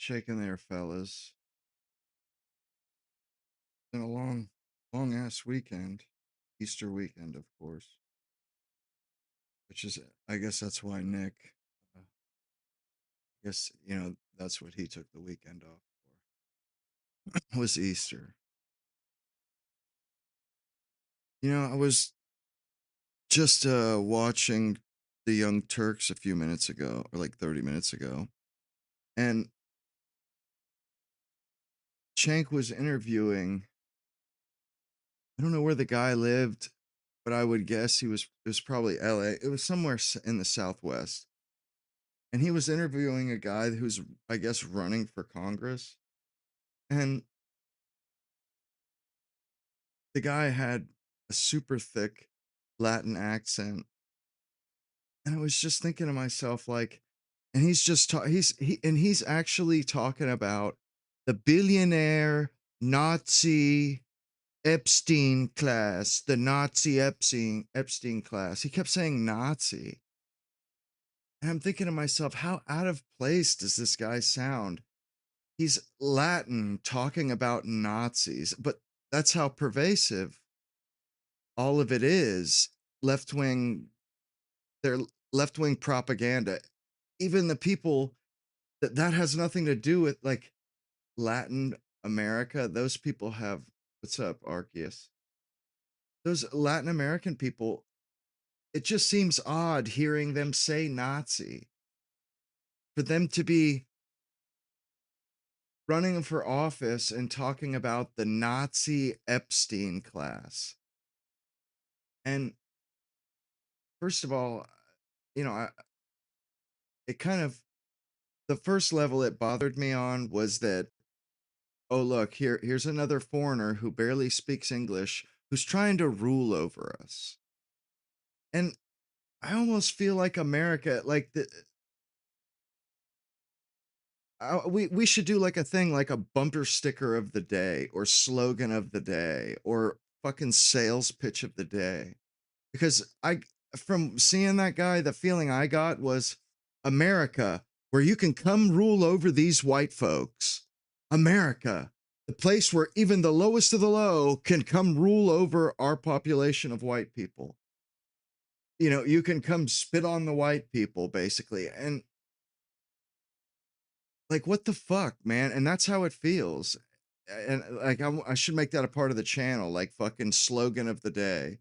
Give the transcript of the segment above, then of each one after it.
Shaking there, fellas. Been a long ass weekend. Easter weekend, of course. Which is, I guess that's why Nick, I guess, that's what he took the weekend off for. Was Easter. I was just watching the Young Turks a few minutes ago, or like 30 minutes ago. And Shank was interviewing, I don't know where the guy lived, but I would guess it was probably LA. It was somewhere in the Southwest. And he was interviewing a guy who's, I guess, running for Congress. And the guy had a super thick Latin accent. And I was just thinking to myself, like, and he's actually talking about the billionaire Nazi Epstein class, the Nazi Epstein class. He kept saying Nazi. And I'm thinking to myself, how out of place does this guy sound? He's Latin talking about Nazis, but that's how pervasive all of it is. Left wing, their left wing propaganda. Even the people that has nothing to do with like Latin America. Those people have, what's up, Arceus? Those Latin American people, it just seems odd hearing them say Nazi. For them to be running for office and talking about the Nazi Epstein class. And first of all, it kind of, the first level it bothered me on was that, oh, look, here's another foreigner who barely speaks English who's trying to rule over us. And I almost feel like America, like we should do like a thing, like a bumper sticker of the day or slogan of the day or fucking sales pitch of the day. Because from seeing that guy, the feeling I got was America, where you can come rule over these white folks. America, the place where even the lowest of the low can come rule over our population of white people. You can come spit on the white people, basically. And like, what the fuck, man? And that's how it feels. And like, I should make that a part of the channel, like fucking slogan of the day.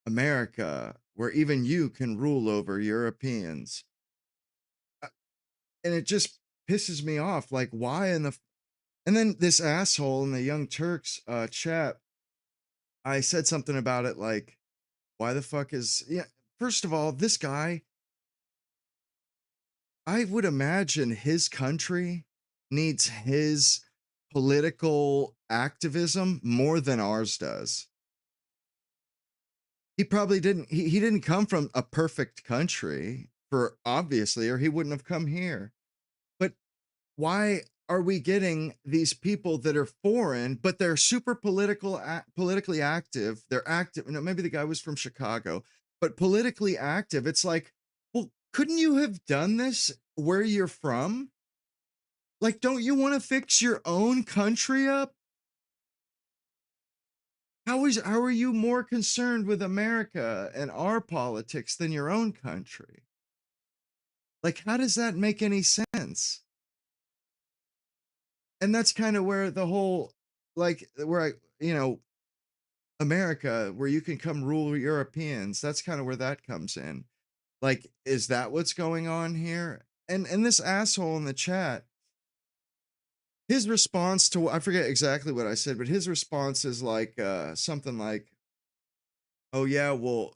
America, where even you can rule over Europeans. And it just pisses me off. Like, why in the. And then this asshole in the Young Turks chat, I said something about it like, why the fuck is. Yeah, first of all, this guy, I would imagine his country needs his political activism more than ours does. He probably didn't, he didn't come from a perfect country for obviously, or he wouldn't have come here. But why are we getting these people that are foreign, but they're super politically active? They're active. Maybe the guy was from Chicago, but politically active. It's like, well, couldn't you have done this where you're from? Like, don't you want to fix your own country up? How are you more concerned with America and our politics than your own country? Like, how does that make any sense? And that's kind of where the whole, like, where America, where you can come rule Europeans, that's kind of where that comes in. Like, is that what's going on here? And this asshole in the chat, his response to, I forget exactly what I said, but his response is like something like, oh yeah, well,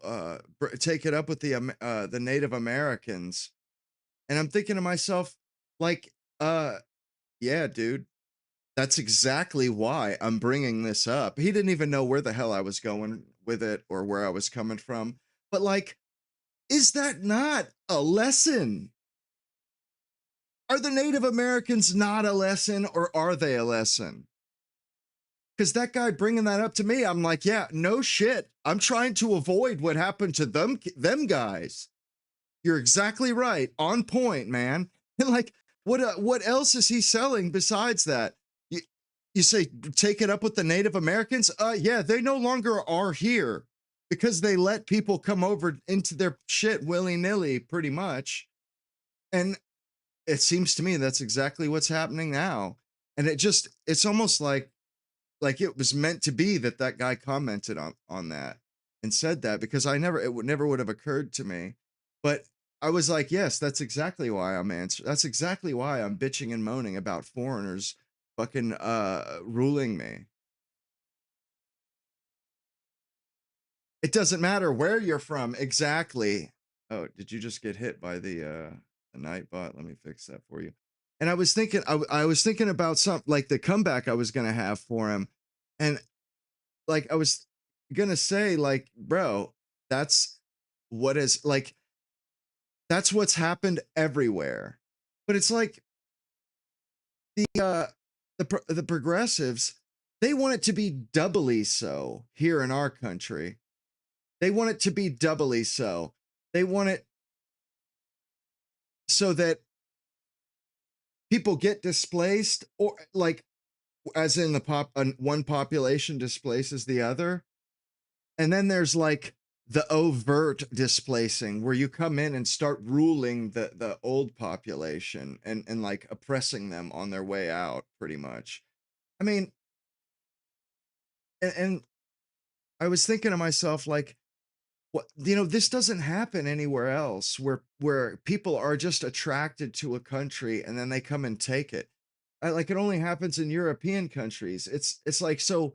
take it up with the Native Americans. And I'm thinking to myself, like, yeah, dude, that's exactly why I'm bringing this up. He didn't even know where the hell I was going with it or where I was coming from. But like, is that not a lesson? Are the Native Americans not a lesson, or are they a lesson? Because that guy bringing that up to me, I'm like, yeah, no shit. I'm trying to avoid what happened to them guys. You're exactly right. On point, man. And like, what else is he selling besides that? You, you say take it up with the Native Americans? Yeah, they no longer are here because they let people come over into their shit willy-nilly pretty much. And it seems to me that's exactly what's happening now. And it's almost like it was meant to be that that guy commented on that and said that, because it would never would have occurred to me. But I was like, yes, that's exactly why I'm answering. That's exactly why I'm bitching and moaning about foreigners fucking ruling me. It doesn't matter where you're from, exactly. Oh, did you just get hit by the night bot? Let me fix that for you. And I was thinking, I was thinking about something like the comeback I was gonna have for him, and like I was gonna say, like, bro, that's what is like that's what's happened everywhere. But it's like the progressives, they want it to be doubly so here in our country. They want it to be doubly so. They want it so that people get displaced, or like as in one population displaces the other. And then there's like the overt displacing, where you come in and start ruling the old population and like oppressing them on their way out, pretty much. I mean, and I was thinking to myself, like, what, this doesn't happen anywhere else, where people are just attracted to a country and then they come and take it. Like, it only happens in European countries. It's like, so,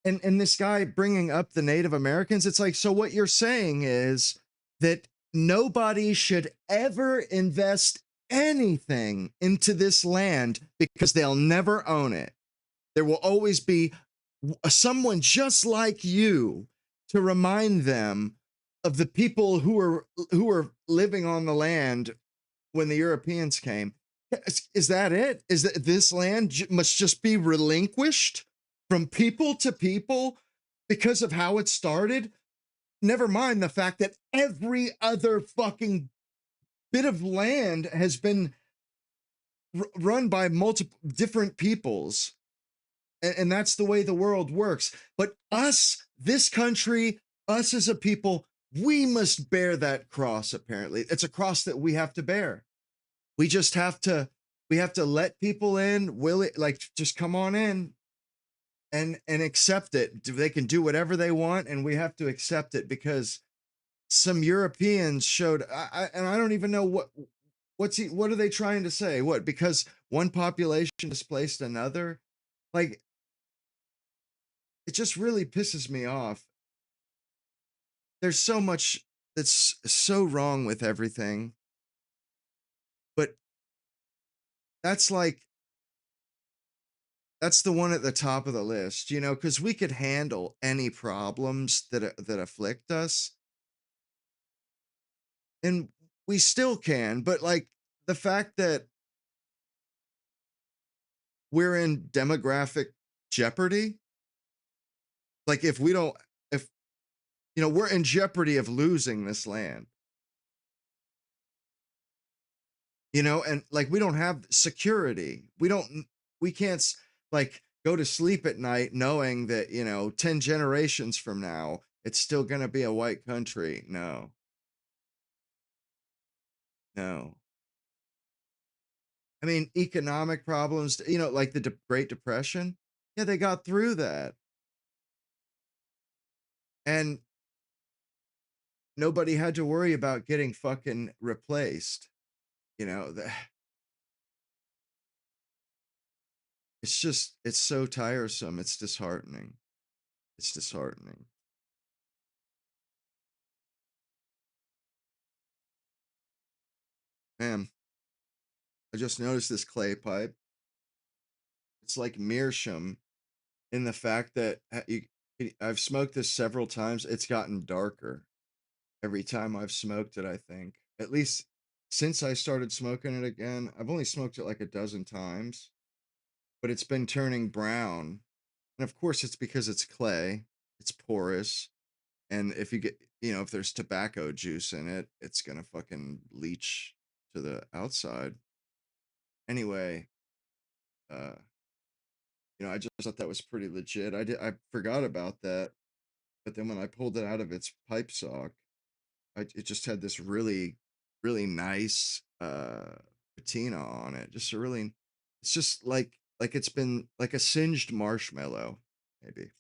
and this guy bringing up the Native Americans, it's like, so what you're saying is that nobody should ever invest anything into this land because they'll never own it. There will always be someone just like you to remind them of the people who were living on the land when the Europeans came. Is that it? Is that this land must just be relinquished from people to people because of how it started? Never mind the fact that every other fucking bit of land has been run by multiple different peoples. And that's the way the world works. But us, this country, us as a people, we must bear that cross, apparently. It's a cross that we have to bear. We just have to let people in, like, just come on in and accept it. They can do whatever they want, and we have to accept it because some Europeans showed, and I don't even know what are they trying to say? What, because one population displaced another? Like, it just really pisses me off. There's so much that's so wrong with everything, but that's like that's the one at the top of the list, because we could handle any problems that afflict us, and we still can. But like the fact that we're in demographic jeopardy, like if we don't, if we're in jeopardy of losing this land, and like we don't have security. We can't like go to sleep at night knowing that, 10 generations from now, it's still going to be a white country. No, no. I mean, economic problems, like the Great Depression. Yeah, they got through that. And nobody had to worry about getting fucking replaced. You know, the, it's so tiresome. It's disheartening. It's disheartening. Man, I just noticed this clay pipe. It's like meerschaum in the fact that I've smoked this several times. It's gotten darker every time I've smoked it, I think. At least since I started smoking it again. I've only smoked it like a dozen times, but it's been turning brown. And of course, it's because it's clay, it's porous. And if you get, if there's tobacco juice in it, it's going to fucking leach to the outside. Anyway, uh, I just thought that was pretty legit. I forgot about that, but then when I pulled it out of its pipe sock, it just had this really, really nice patina on it. Just a really, it's just like it's been like a singed marshmallow, maybe.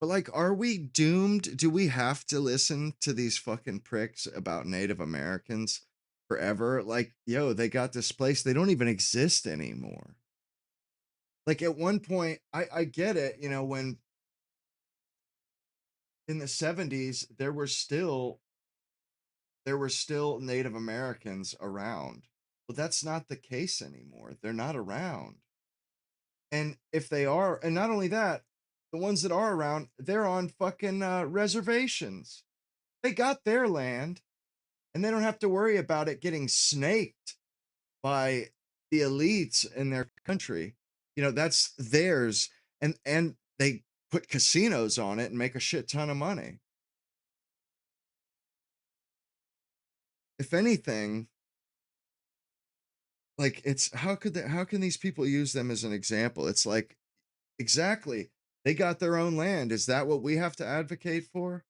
But like, are we doomed? Do we have to listen to these fucking pricks about Native Americans forever? Like, yo, they got displaced. They don't even exist anymore. Like at one point, I get it, when in the 70s there were still Native Americans around. Well, that's not the case anymore. They're not around. And if they are, and not only that, the ones that are around, they're on fucking reservations. They got their land and they don't have to worry about it getting snaked by the elites in their country. That's theirs. And they put casinos on it and make a shit ton of money. If anything, like it's how can these people use them as an example? It's like exactly. They got their own land. Is that what we have to advocate for?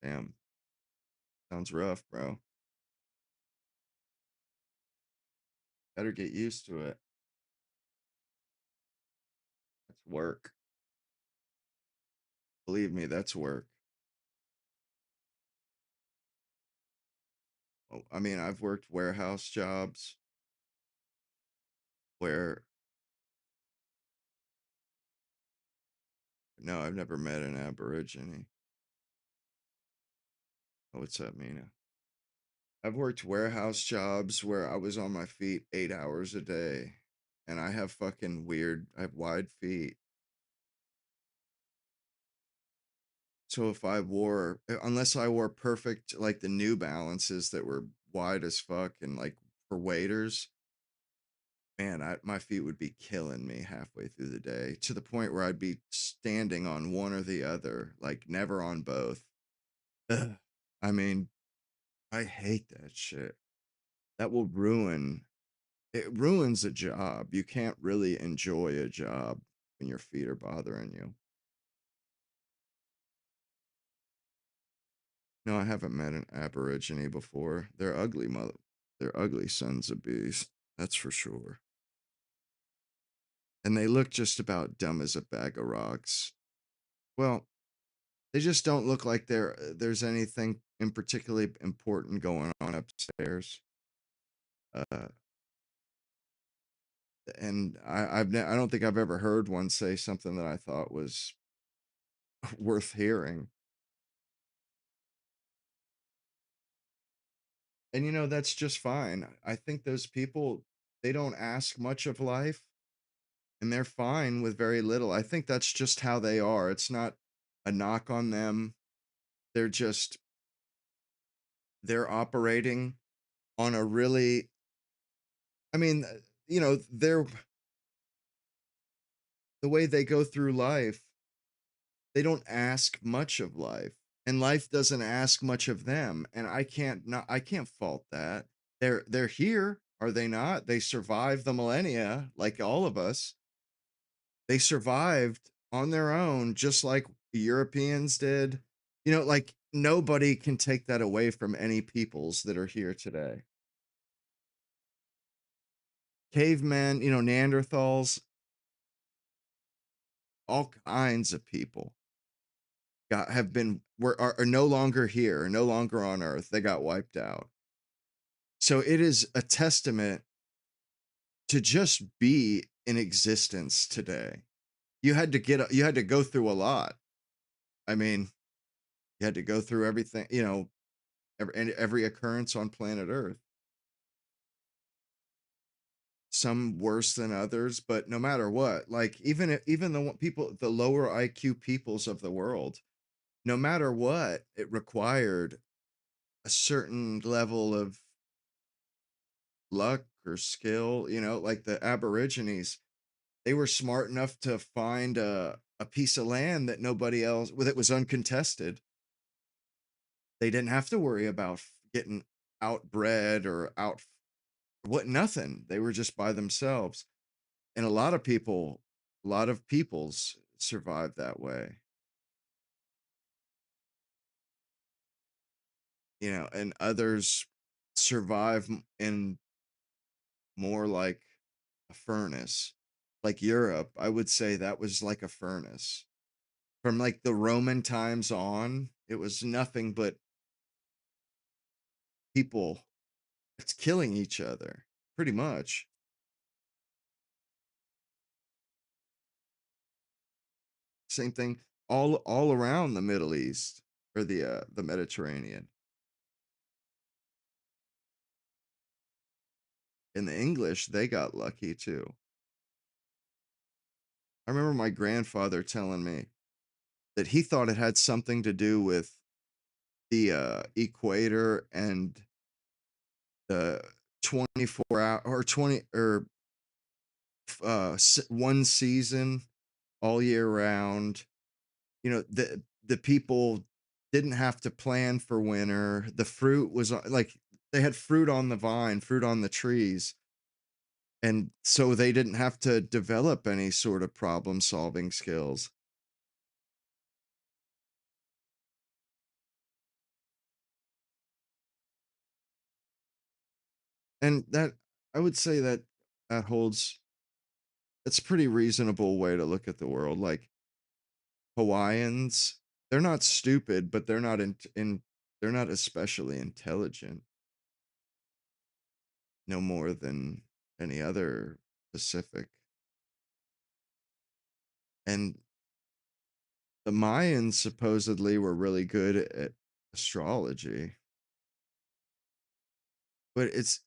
Damn, sounds rough, bro. Better get used to it. That's work. Believe me, that's work. Oh, I mean, I've worked warehouse jobs where no, I've never met an Aborigine. Oh, what's up, Mina? I've worked warehouse jobs where I was on my feet 8 hours a day, and I have wide feet. So if I wore, unless I wore perfect, like the New Balances that were wide as fuck and like for waiters, man, my feet would be killing me halfway through the day to the point where I'd be standing on one or the other, like never on both. Ugh. I mean, I hate that shit. That will ruin it ruins a job. You can't really enjoy a job when your feet are bothering you. No, I haven't met an Aborigine before. They're ugly sons of bees. That's for sure. And they look just about dumb as a bag of rocks. Well, they just don't look like there's anything in particularly important going on upstairs. Uh, and I don't think I've ever heard one say something that I thought was worth hearing. And that's just fine. I think those people, they don't ask much of life and they're fine with very little. I think that's just how they are. It's not a knock on them. They're just they're operating on a really I mean, they're the way they go through life, they don't ask much of life. And life doesn't ask much of them. And I can't fault that. They're here, are they not? They survived the millennia like all of us. They survived on their own, just like Europeans did. Like nobody can take that away from any peoples that are here today. Cavemen, Neanderthals, all kinds of people got have been were are no longer here, no longer on Earth. They got wiped out. So it is a testament to just be in existence today. You had to go through a lot. I mean, you had to go through everything, every occurrence on planet Earth. Some worse than others, but no matter what, like even the lower IQ peoples of the world, no matter what, it required a certain level of luck or skill, like the Aborigines. they were smart enough to find a piece of land that nobody else that was uncontested. They didn't have to worry about getting outbred or out what nothing. They were just by themselves. And a lot of peoples survived that way, and others survive in more like a furnace. Like Europe, I would say that was like a furnace. From like the Roman times on, it was nothing but people it's killing each other, pretty much. Same thing all around the Middle East or the Mediterranean. And the English, they got lucky too. I remember my grandfather telling me that he thought it had something to do with the equator and the 24 hour or 20 or one season all year round. The people didn't have to plan for winter. The fruit was like they had fruit on the vine, fruit on the trees, and so they didn't have to develop any sort of problem solving skills. And that I would say that that holds it's a pretty reasonable way to look at the world. Like Hawaiians, they're not stupid, but they're not especially intelligent, no more than any other Pacific. And the Mayans supposedly were really good at astrology, but it's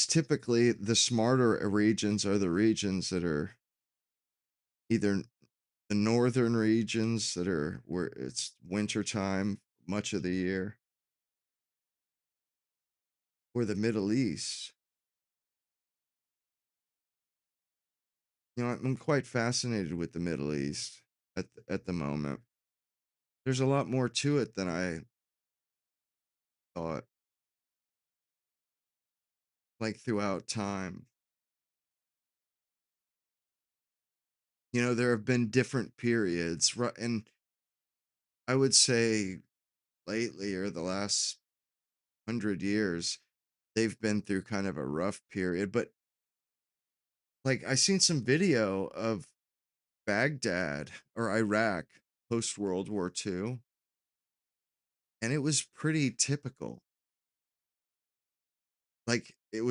typically the smarter regions are the regions that are either the northern regions that are where it's winter time much of the year, or the Middle East. I'm quite fascinated with the Middle East at the moment. There's a lot more to it than I thought, like throughout time. There have been different periods, and I would say lately or the last 100 years, they've been through kind of a rough period. But like I seen some video of Baghdad or Iraq post World War II, and it was pretty typical. Like it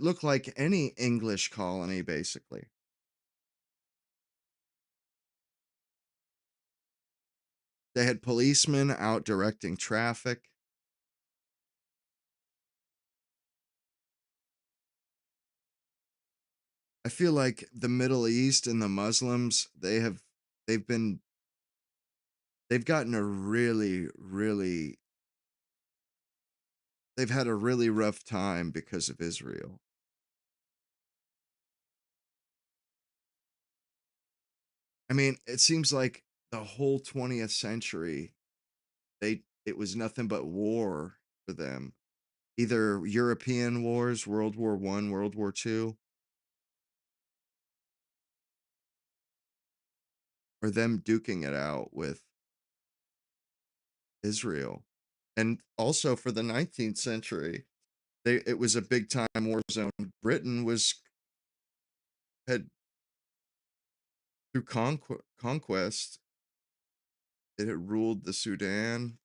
looked like any English colony basically. They had policemen out directing traffic. I feel like the Middle East and the Muslims, they've been they've gotten a they've had a really rough time because of Israel. I mean, it seems like the whole 20th century, it was nothing but war for them. Either European wars, World War One, World War Two, or them duking it out with Israel. And also for the 19th century, it was a big time war zone. Britain was had through conquest, it had ruled the Sudan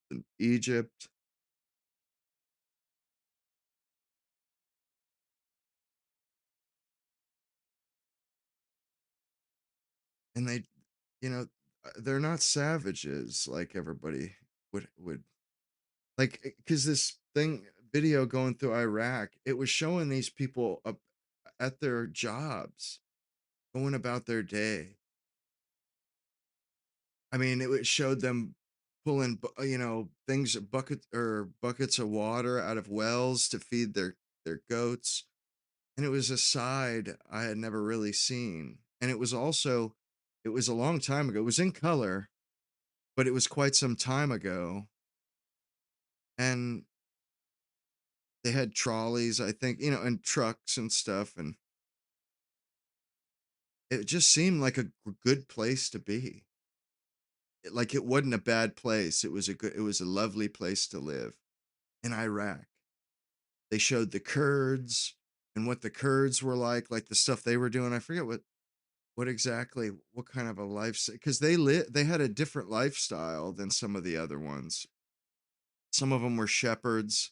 and Egypt, and they're not savages like everybody would like because this thing video going through Iraq, it was showing these people up at their jobs, going about their day. I mean, showed them pulling, things, buckets of water out of wells to feed their goats. and it was a side I had never really seen. And it was also it was a long time ago. It was in color, but it was quite some time ago. And they had trolleys, I think, and trucks and stuff, and it just seemed like a good place to be. Like it wasn't a bad place. It was a lovely place to live in Iraq. They showed the Kurds and what the Kurds were like the stuff they were doing. I forget what exactly what kind of a life because they had a different lifestyle than some of the other ones. Some of them were shepherds.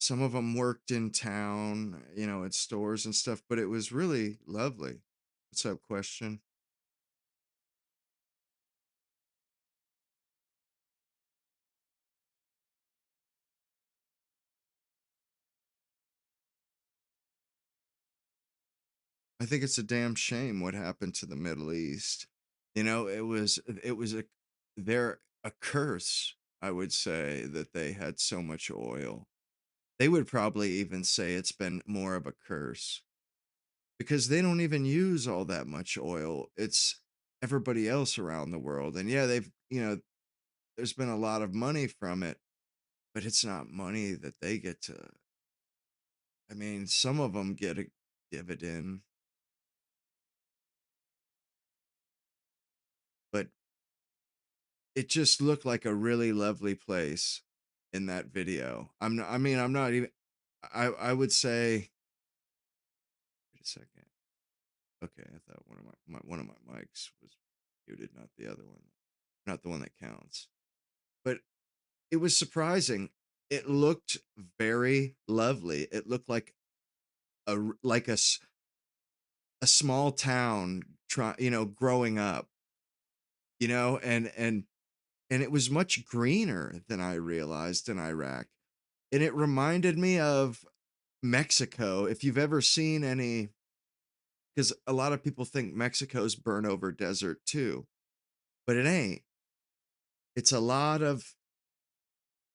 Some of them worked in town, at stores and stuff, but it was really lovely. What's up, question? I think it's a damn shame what happened to the Middle East. It was a curse, I would say, that they had so much oil. They would probably even say it's been more of a curse because they don't even use all that much oil. It's everybody else around the world. And yeah, there's been a lot of money from it, but it's not money that they get to. I mean, some of them get a dividend, but it just looked like a really lovely place in that video. I mean, I'm not even I would say wait a second. Okay, I thought one of my mics was muted, not the other one. Not the one that counts. But it was surprising. It looked very lovely. It looked like a small town growing up, and it was much greener than I realized in Iraq. And it reminded me of Mexico. If you've ever seen any, because a lot of people think Mexico's burn over desert too, but it ain't. It's a lot of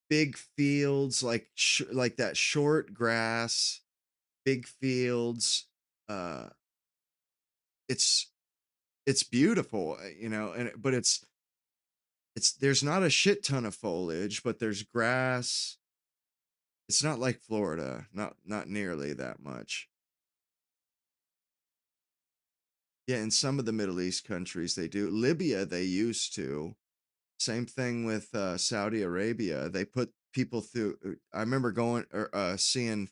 big fields, like that short grass, big fields. Uh, it's it's beautiful, but it's there's not a shit ton of foliage, but there's grass. It's not like Florida, not nearly that much. Yeah, in some of the Middle East countries they do. Libya they used to. Same thing with Saudi Arabia. They put people through. I remember going or seeing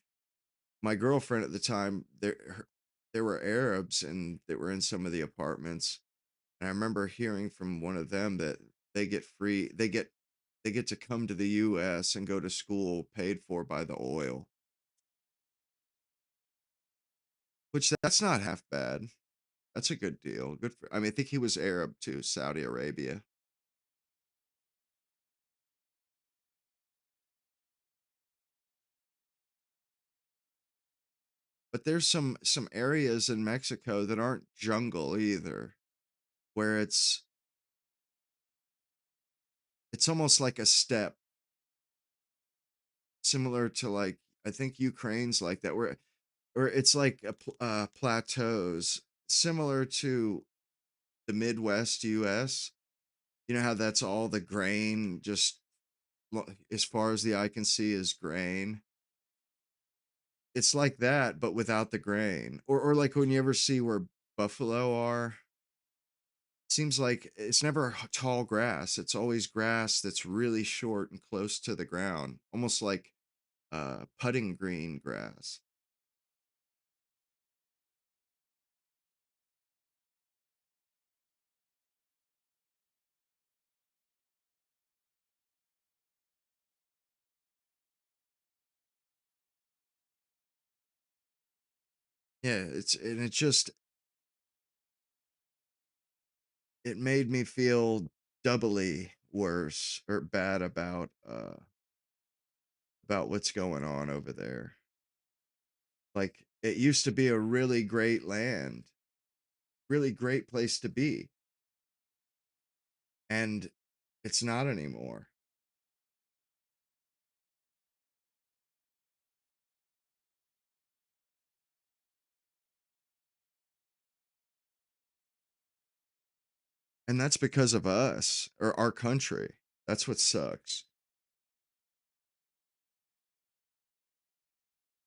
my girlfriend at the time. There were Arabs and that were in some of the apartments, and I remember hearing from one of them that they get free. They get to come to the U.S. and go to school paid for by the oil, which that's not half bad. That's a good deal. Good for. I mean, I think he was Arab too, Saudi Arabia. But there's some areas in Mexico that aren't jungle either, where it's almost like a step, similar to like I think Ukraine's like that, where or it's like plateaus, similar to the Midwest U.S. You know how that's all the grain, just as far as the eye can see is grain. It's like that, but without the grain. Or like when you ever see where buffalo are, seems like it's never tall grass. It's always grass that's really short and close to the ground, almost like putting green grass. Yeah, it made me feel doubly worse or bad about what's going on over there. Like it used to be a really great land, really great place to be, and it's not anymore. And that's because of us or our country. That's what sucks.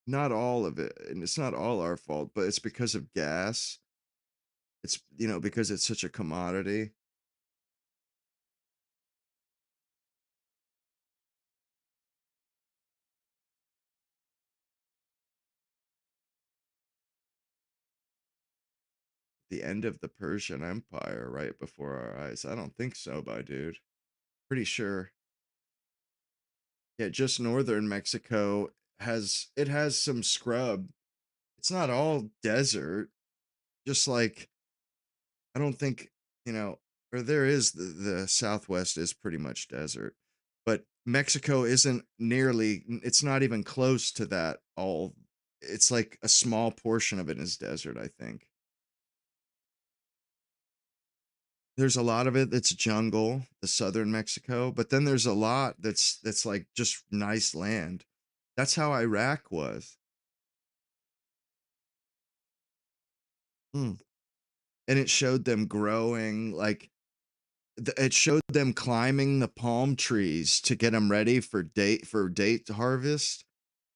Not all of it, and it's not all our fault, but it's because of gas. It's, because it's such a commodity. The end of the Persian Empire right before our eyes. I don't think so, my dude. Pretty sure. Yeah, just northern Mexico has some scrub. It's not all desert. Just like I don't think, or there is the Southwest is pretty much desert. But Mexico isn't nearly it's not even close to that all. It's like a small portion of it is desert, I think. There's a lot of it that's jungle, the southern Mexico, but then there's a lot that's like just nice land. That's how Iraq was. Mm. And it showed them growing like it showed them climbing the palm trees to get them ready for date harvest.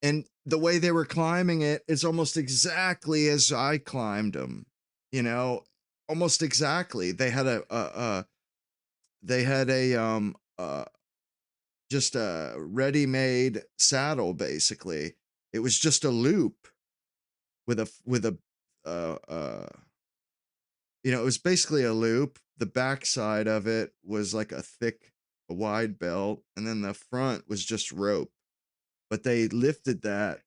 And the way they were climbing it is almost exactly as I climbed them, you know, almost exactly. They had a just a ready-made saddle basically. It was just a loop with a uh uh it was basically a loop. The backside of it was like a wide belt, and then the front was just rope. But they lifted that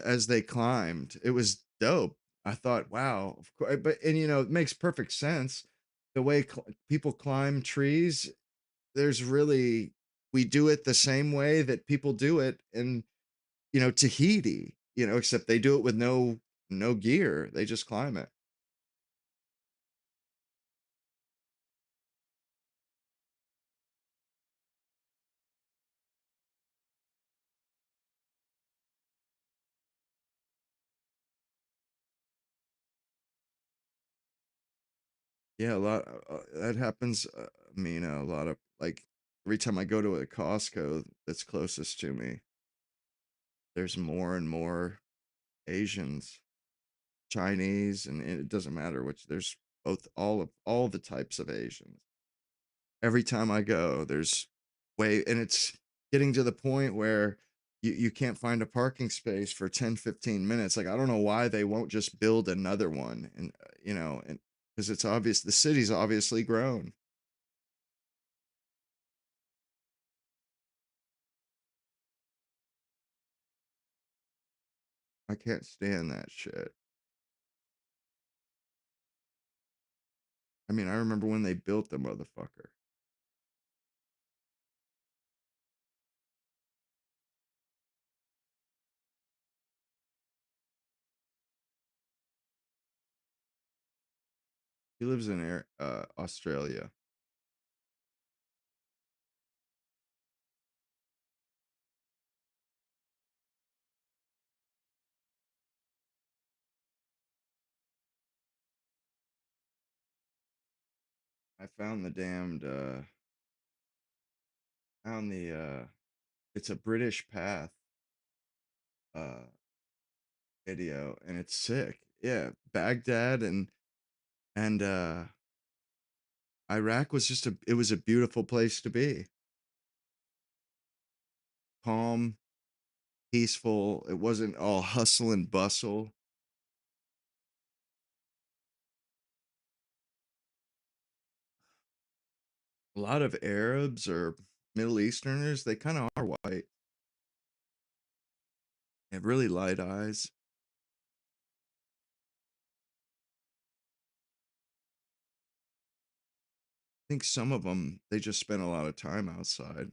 as they climbed. It was dope. I thought, wow, of course, but and it makes perfect sense. The way people climb trees, there's really we do it the same way that people do it in Tahiti. Except they do it with no gear. They just climb it. Yeah, a lot that happens. I mean, a lot of like every time I go to a Costco that's closest to me, there's more and more Asians, Chinese, and it doesn't matter which. There's both all the types of Asians. Every time I go, there's and it's getting to the point where you can't find a parking space for 10-15 minutes. Like I don't know why they won't just build another one, and and because it's obvious the city's obviously grown. I can't stand that shit. I mean, I remember when they built the motherfucker. He lives in Australia. I found the damned found the it's a British Path uh video, and it's sick. Yeah, Baghdad and Iraq was just it was a beautiful place to be. Calm, peaceful. It wasn't all hustle and bustle. A lot of Arabs or Middle Easterners, they kind of are white. They have really light eyes. I think some of them they just spend a lot of time outside.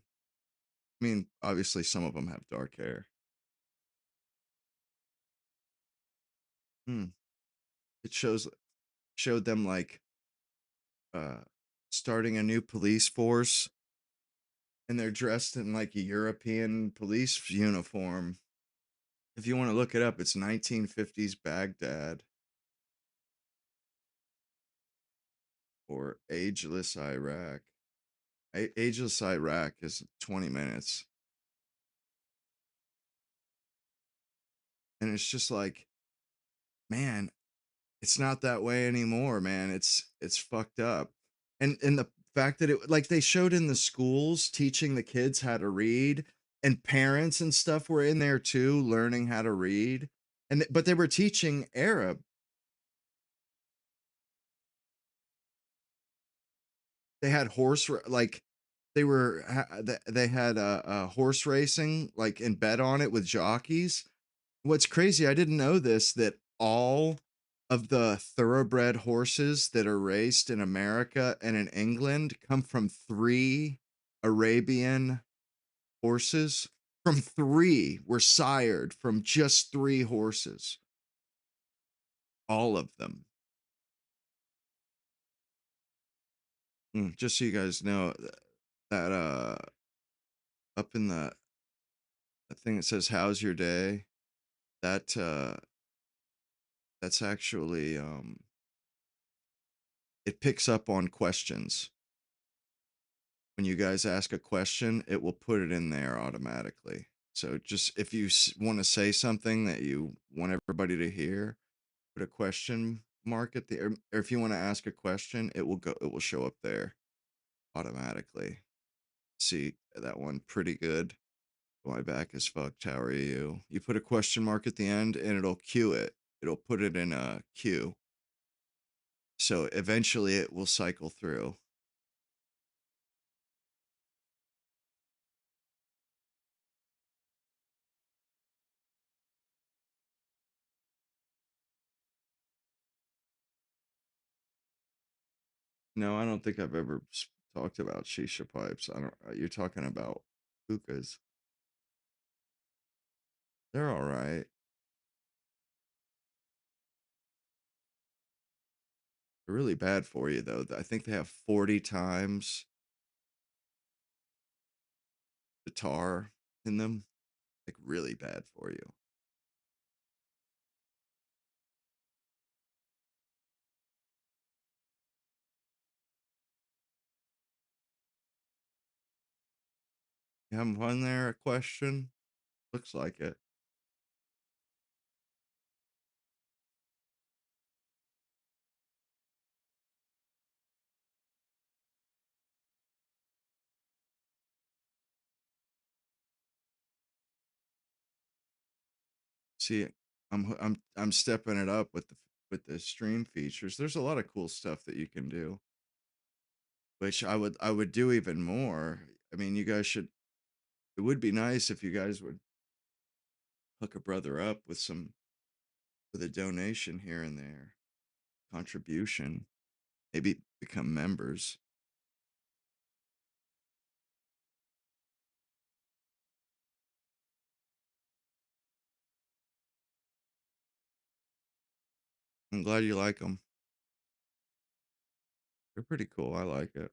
I mean, obviously some of them have dark hair. Hmm. It showed them like uh starting a new police force, and they're dressed in like a European police uniform. If you want to look it up, it's 1950s Baghdad. or Ageless Iraq. Ageless Iraq is 20 minutes. And it's just like, man, it's not that way anymore, man. It's fucked up. And the fact that it, like, they showed in the schools teaching the kids how to read, and parents and stuff were in there too learning how to read. But they were teaching Arab. They had like, they had horse racing, like, in bet on it with jockeys. What's crazy, I didn't know this, that all of the thoroughbred horses that are raced in America and in England come from 3 Arabian horses. From 3 were sired from just 3 horses, all of them. Just so you guys know, that up in the thing that says "How's your day?" That that's actually it picks up on questions. When you guys ask a question, it will put it in there automatically. So just if you want to say something that you want everybody to hear, put a question mark at the, or if you want to ask a question, it will show up there automatically. See that one? Pretty good. My back is fucked. How are you? You put a question mark at the end and it'll queue it. It'll put it in a queue. So eventually it will cycle through. No, I don't think I've ever talked about shisha pipes. I don't. You're talking about hookahs. They're all right. They're really bad for you though. I think they have 40 times the tar in them. Like, really bad for you. You having fun there? A question? Looks like it. See, I'm stepping it up with the stream features. There's a lot of cool stuff that you can do, which I would do even more. I mean, you guys should. It would be nice if you guys would hook a brother up with a donation here and there, contribution, maybe become members. I'm glad you like them. They're pretty cool. I like it.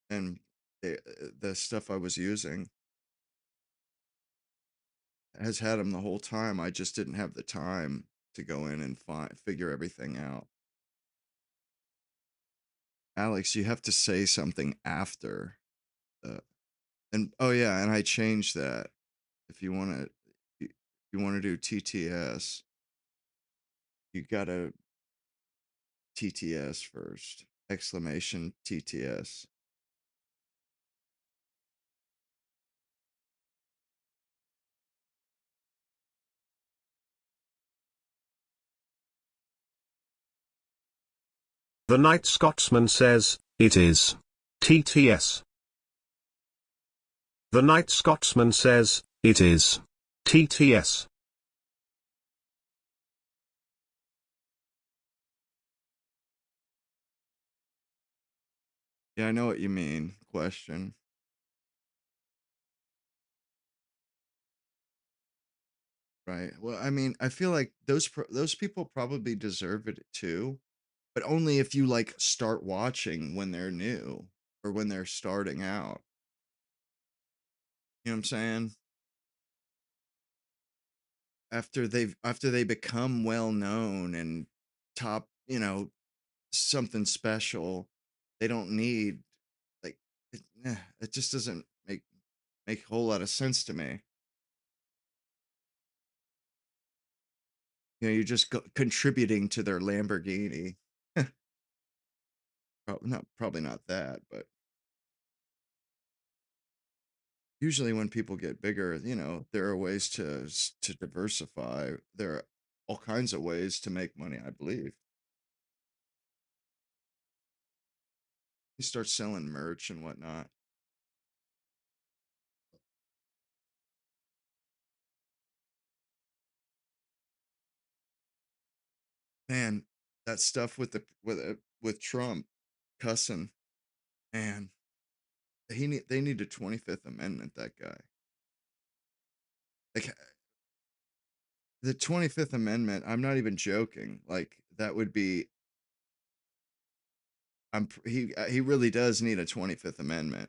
And the stuff I was using has had them the whole time. I just didn't have the time to go in and figure everything out. Alex, you have to say something after. Uh, and oh yeah, and I changed that. If you want to, if you want to do TTS, you gotta TTS first. Exclamation TTS. The Night Scotsman says, it is. TTS. The Night Scotsman says, it is. TTS. Yeah, I know what you mean. Question. Right. Well, I mean, I feel like those people probably deserve it too, but only if you like start watching when they're new or when they're starting out. You know what I'm saying? After they become well known and top, something special. They don't need like it just doesn't make a whole lot of sense to me. You know, you're just contributing to their Lamborghini. Probably not that, but usually when people get bigger, you know, there are ways to diversify. There are all kinds of ways to make money, I believe. You start selling merch and whatnot. Man, that stuff with with Trump cussing, man, they need a 25th Amendment. That guy, like the 25th Amendment. I'm not even joking. Like that would be. He really does need a 25th Amendment.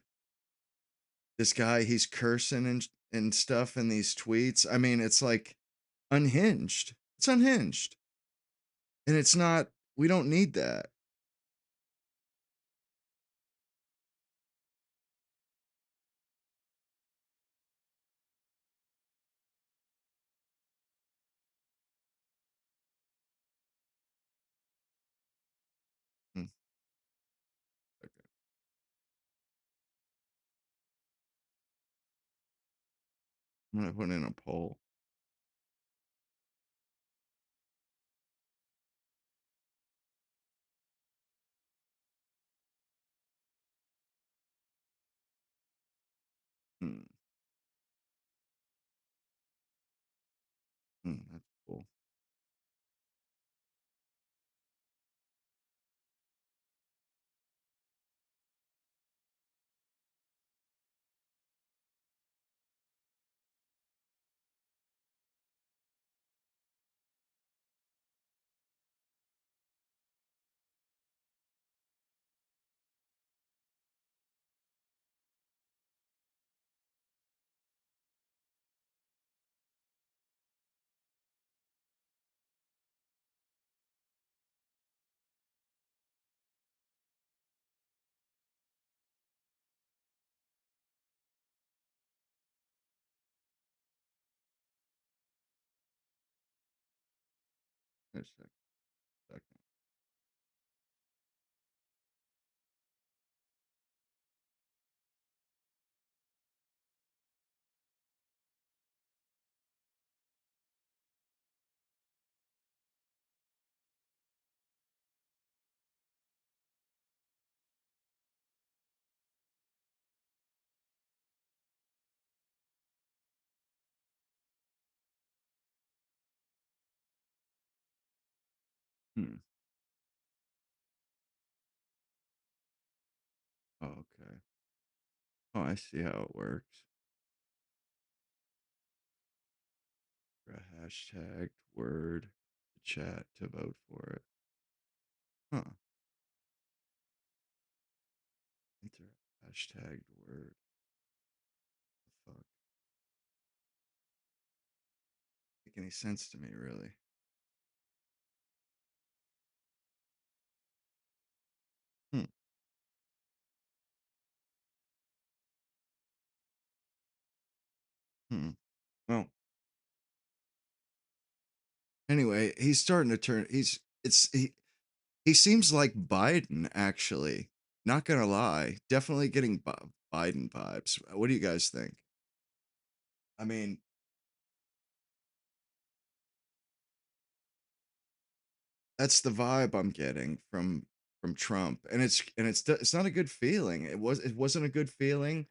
This guy, he's cursing and stuff in these tweets. I mean, it's like unhinged. It's unhinged, and it's not. We don't need that. Hmm, okay. I'm gonna put in a poll. Hmm, that's cool. Just a second. Hmm. Oh, okay. Oh, I see how it works. For a hashtag word to chat to vote for it. Huh. Enter hashtag word. Fuck. Make any sense to me, really. Hmm. Hmm. Well, anyway, he's starting to turn. He seems like Biden, actually. Not gonna lie, definitely getting Biden vibes. What do you guys think? I mean, that's the vibe I'm getting from Trump, and it's not a good feeling. It wasn't a good feeling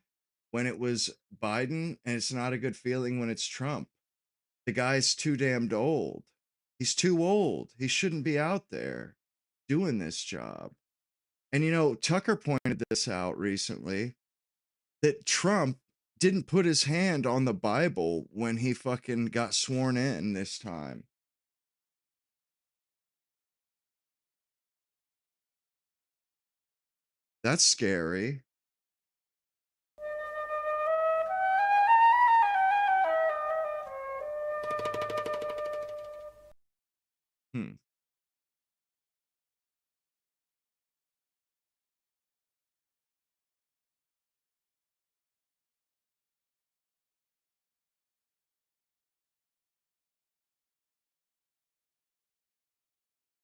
when it was Biden, and it's not a good feeling when it's Trump. The guy's too damned old. He's too old. He shouldn't be out there doing this job. And you know, Tucker pointed this out recently that Trump didn't put his hand on the Bible when he fucking got sworn in this time. That's scary. Hmm.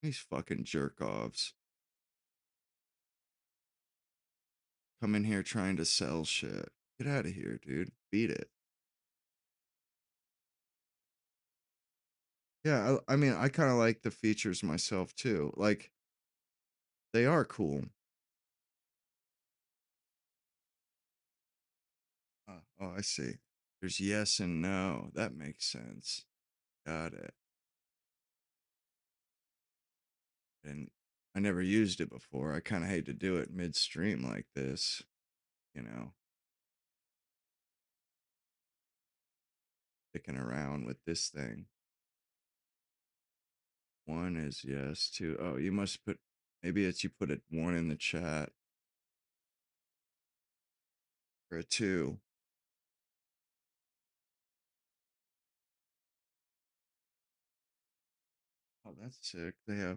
These fucking jerk offs come in here trying to sell shit. Get out of here, dude. Beat it. Yeah, I mean, I kind of like the features myself too. Like, they are cool. Oh, I see. There's yes and no. That makes sense. Got it. And I never used it before. I kind of hate to do it midstream like this, you know, sticking around with this thing. One is yes, two. Oh, you must put, maybe it's you put a one in the chat or a two. Oh, that's sick. They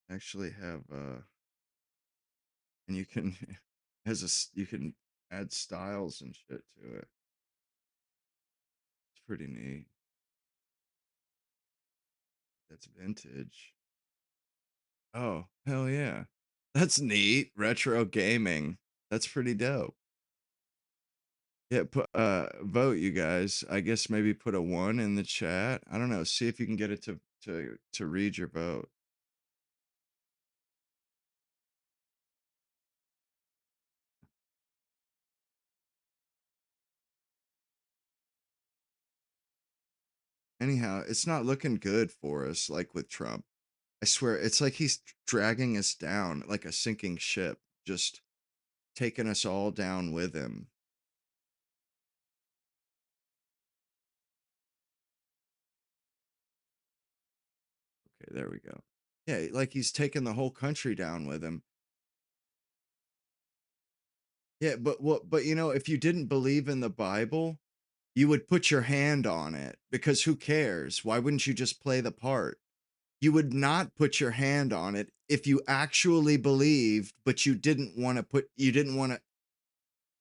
actually have, and you can, you can add styles and shit to it. It's pretty neat. That's vintage. Oh, hell yeah. That's neat. Retro gaming. That's pretty dope. Yeah, put vote you guys. I guess maybe put a 1 in the chat. I don't know. See if you can get it to read your vote. Anyhow, it's not looking good for us like with Trump. I swear, it's like he's dragging us down like a sinking ship, just taking us all down with him. Okay, there we go. Yeah, like he's taking the whole country down with him. Yeah, but you know, if you didn't believe in the Bible, you would put your hand on it because who cares? Why wouldn't you just play the part? You would not put your hand on it if you actually believed, but you didn't want to.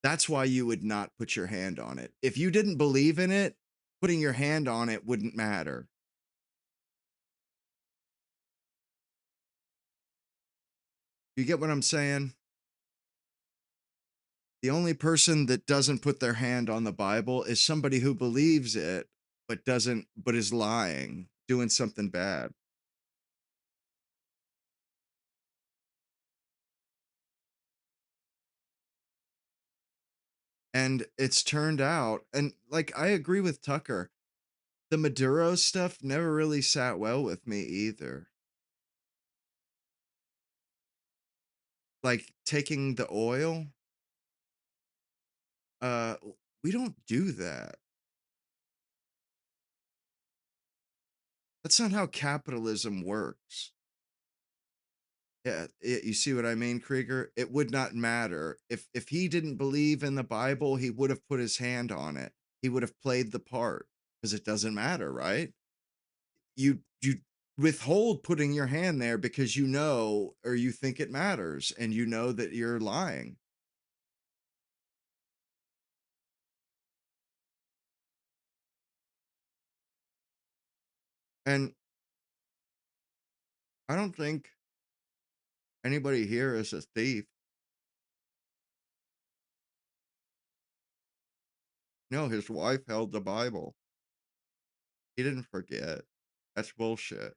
That's why you would not put your hand on it. If you didn't believe in it, putting your hand on it wouldn't matter. You get what I'm saying? The only person that doesn't put their hand on the Bible is somebody who believes it, but is lying, doing something bad. And it's turned out, and like I agree with Tucker, the Maduro stuff never really sat well with me either. Like taking the oil, uh, we don't do that. That's not how capitalism works. Yeah, you see what I mean, Krieger? It would not matter if he didn't believe in the Bible, he would have put his hand on it. He would have played the part because it doesn't matter, right? You withhold putting your hand there because you know or you think it matters and you know that you're lying. And I don't think anybody here is a thief. No, his wife held the Bible. He didn't forget. That's bullshit.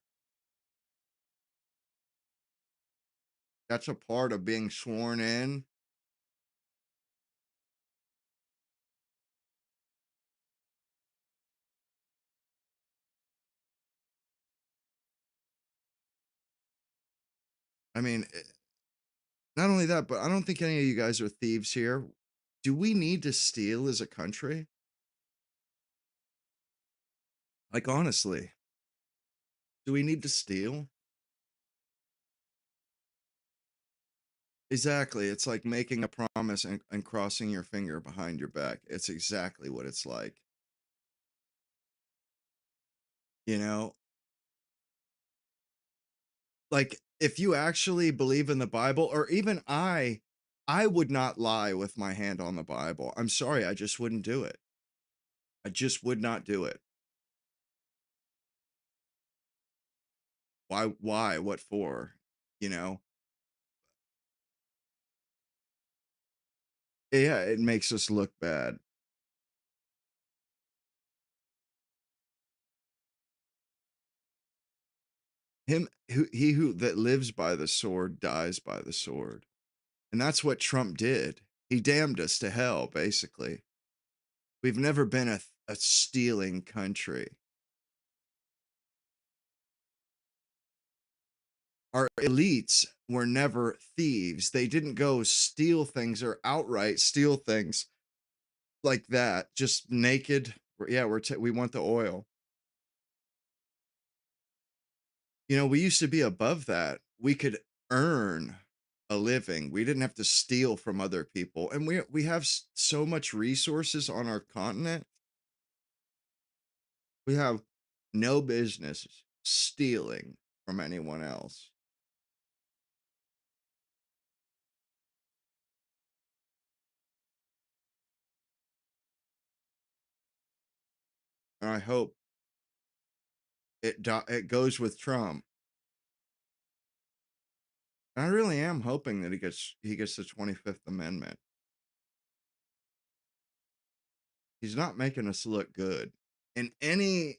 That's a part of being sworn in. I mean, not only that, but I don't think any of you guys are thieves here. Do we need to steal as a country? Like, honestly, do we need to steal? Exactly. It's like making a promise and crossing your finger behind your back. It's exactly what it's like. You know, like if you actually believe in the Bible, or even I would not lie with my hand on the Bible. I'm sorry, I just wouldn't do it. I just would not do it. Why? What for? You know? Yeah, it makes us look bad. He who that lives by the sword dies by the sword. And that's what Trump did. He damned us to hell, basically. We've never been a stealing country. Our elites were never thieves. They didn't go steal things or outright steal things like that, just naked. Yeah, we want the oil. You know, we used to be above that. We could earn a living. We didn't have to steal from other people. And we have so much resources on our continent. We have no business stealing from anyone else. And I hope it goes with Trump. And I really am hoping that he gets the 25th Amendment. He's not making us look good in any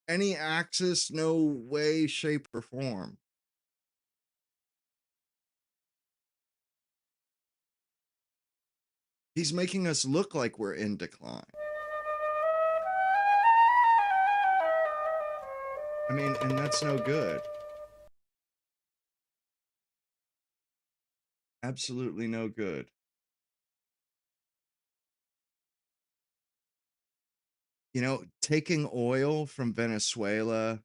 axis, no way, shape, or form. He's making us look like we're in decline. I mean, and that's no good. Absolutely no good. You know, taking oil from Venezuela,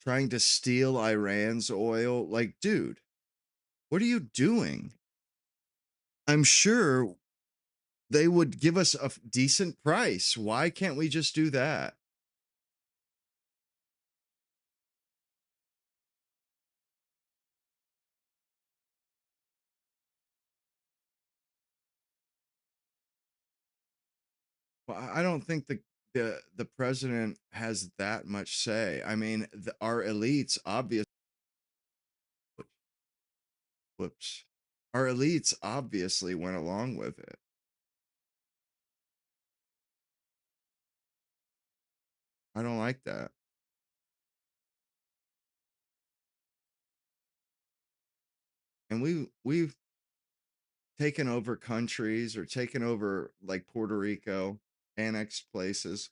trying to steal Iran's oil, like, dude, what are you doing? I'm sure they would give us a decent price. Why can't we just do that? Well, I don't think the president has that much say. I mean, our elites obviously, whoops, our elites obviously went along with it. I don't like that. And we've taken over countries or taken over like Puerto Rico, annexed places,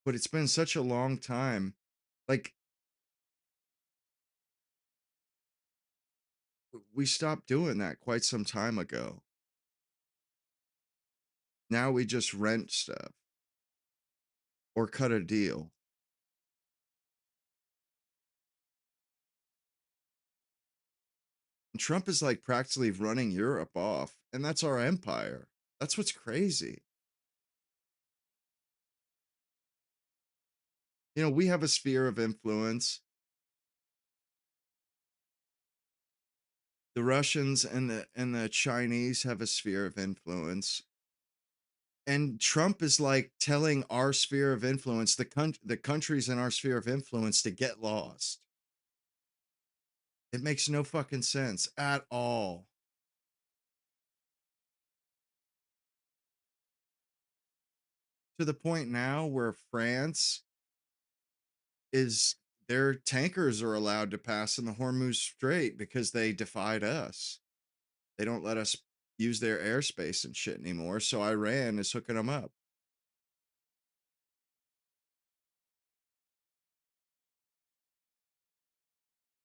but it's been such a long time. Like we stopped doing that quite some time ago. Now we just rent stuff or cut a deal. And Trump is like practically running Europe off, and that's our empire. That's what's crazy. You know, we have a sphere of influence. The Russians and the Chinese have a sphere of influence. And Trump is like telling our sphere of influence, the countries in our sphere of influence to get lost. It makes no fucking sense at all. To the point now where France is their tankers are allowed to pass in the Hormuz Strait because they defied us. They don't let us use their airspace and shit anymore. So Iran is hooking them up.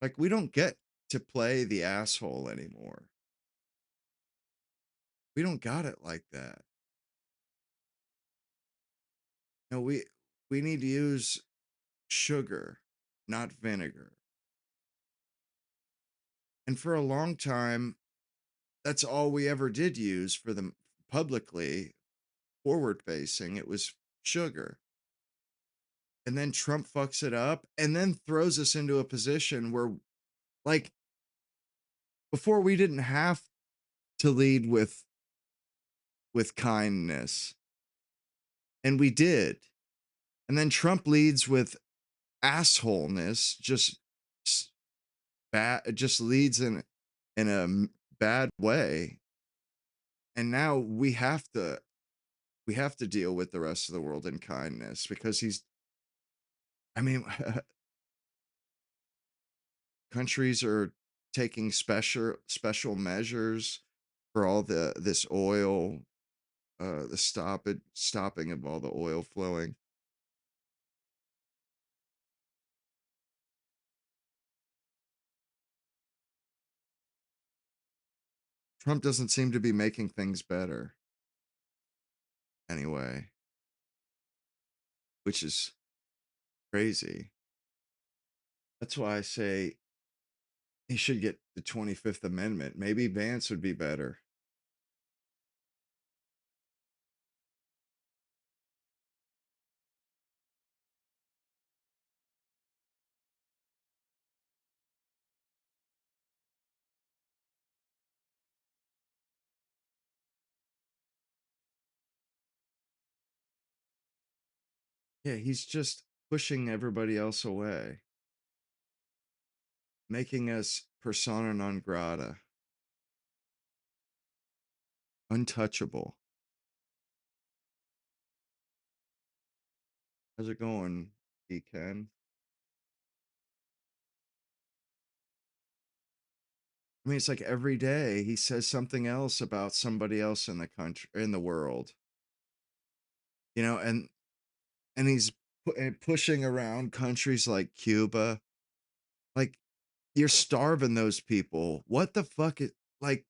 Like we don't get to play the asshole anymore. We don't got it like that. No, we need to use sugar, not vinegar. And for a long time, that's all we ever did use for them publicly forward facing. It was sugar. And then Trump fucks it up and then throws us into a position where, like, before we didn't have to lead with kindness, and we did. And then Trump leads with assholeness s- bad just leads in a bad way, and now we have to deal with the rest of the world in kindness because he's I mean countries are taking special measures for all this oil, the stopping of all the oil flowing. Trump doesn't seem to be making things better anyway, which is crazy. That's why I say he should get the 25th Amendment. Maybe Vance would be better. Yeah, he's just pushing everybody else away, making us persona non grata, untouchable. How's it going, E Ken? I mean, it's like every day he says something else about somebody else in the country, in the world, and he's pushing around countries like Cuba. Like, you're starving those people. What the fuck is like?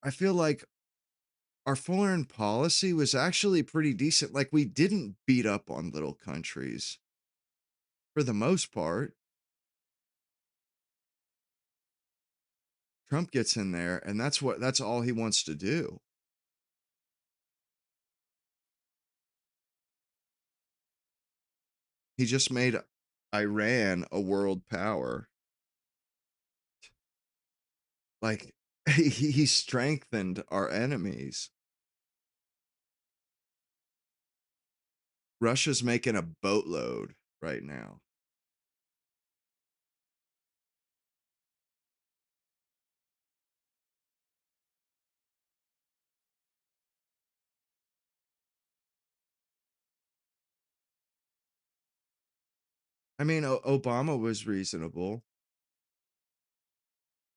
I feel like our foreign policy was actually pretty decent. Like, we didn't beat up on little countries for the most part. Trump gets in there, and that's all he wants to do. He just made Iran a world power. Like, he strengthened our enemies. Russia's making a boatload right now. I mean, Obama was reasonable.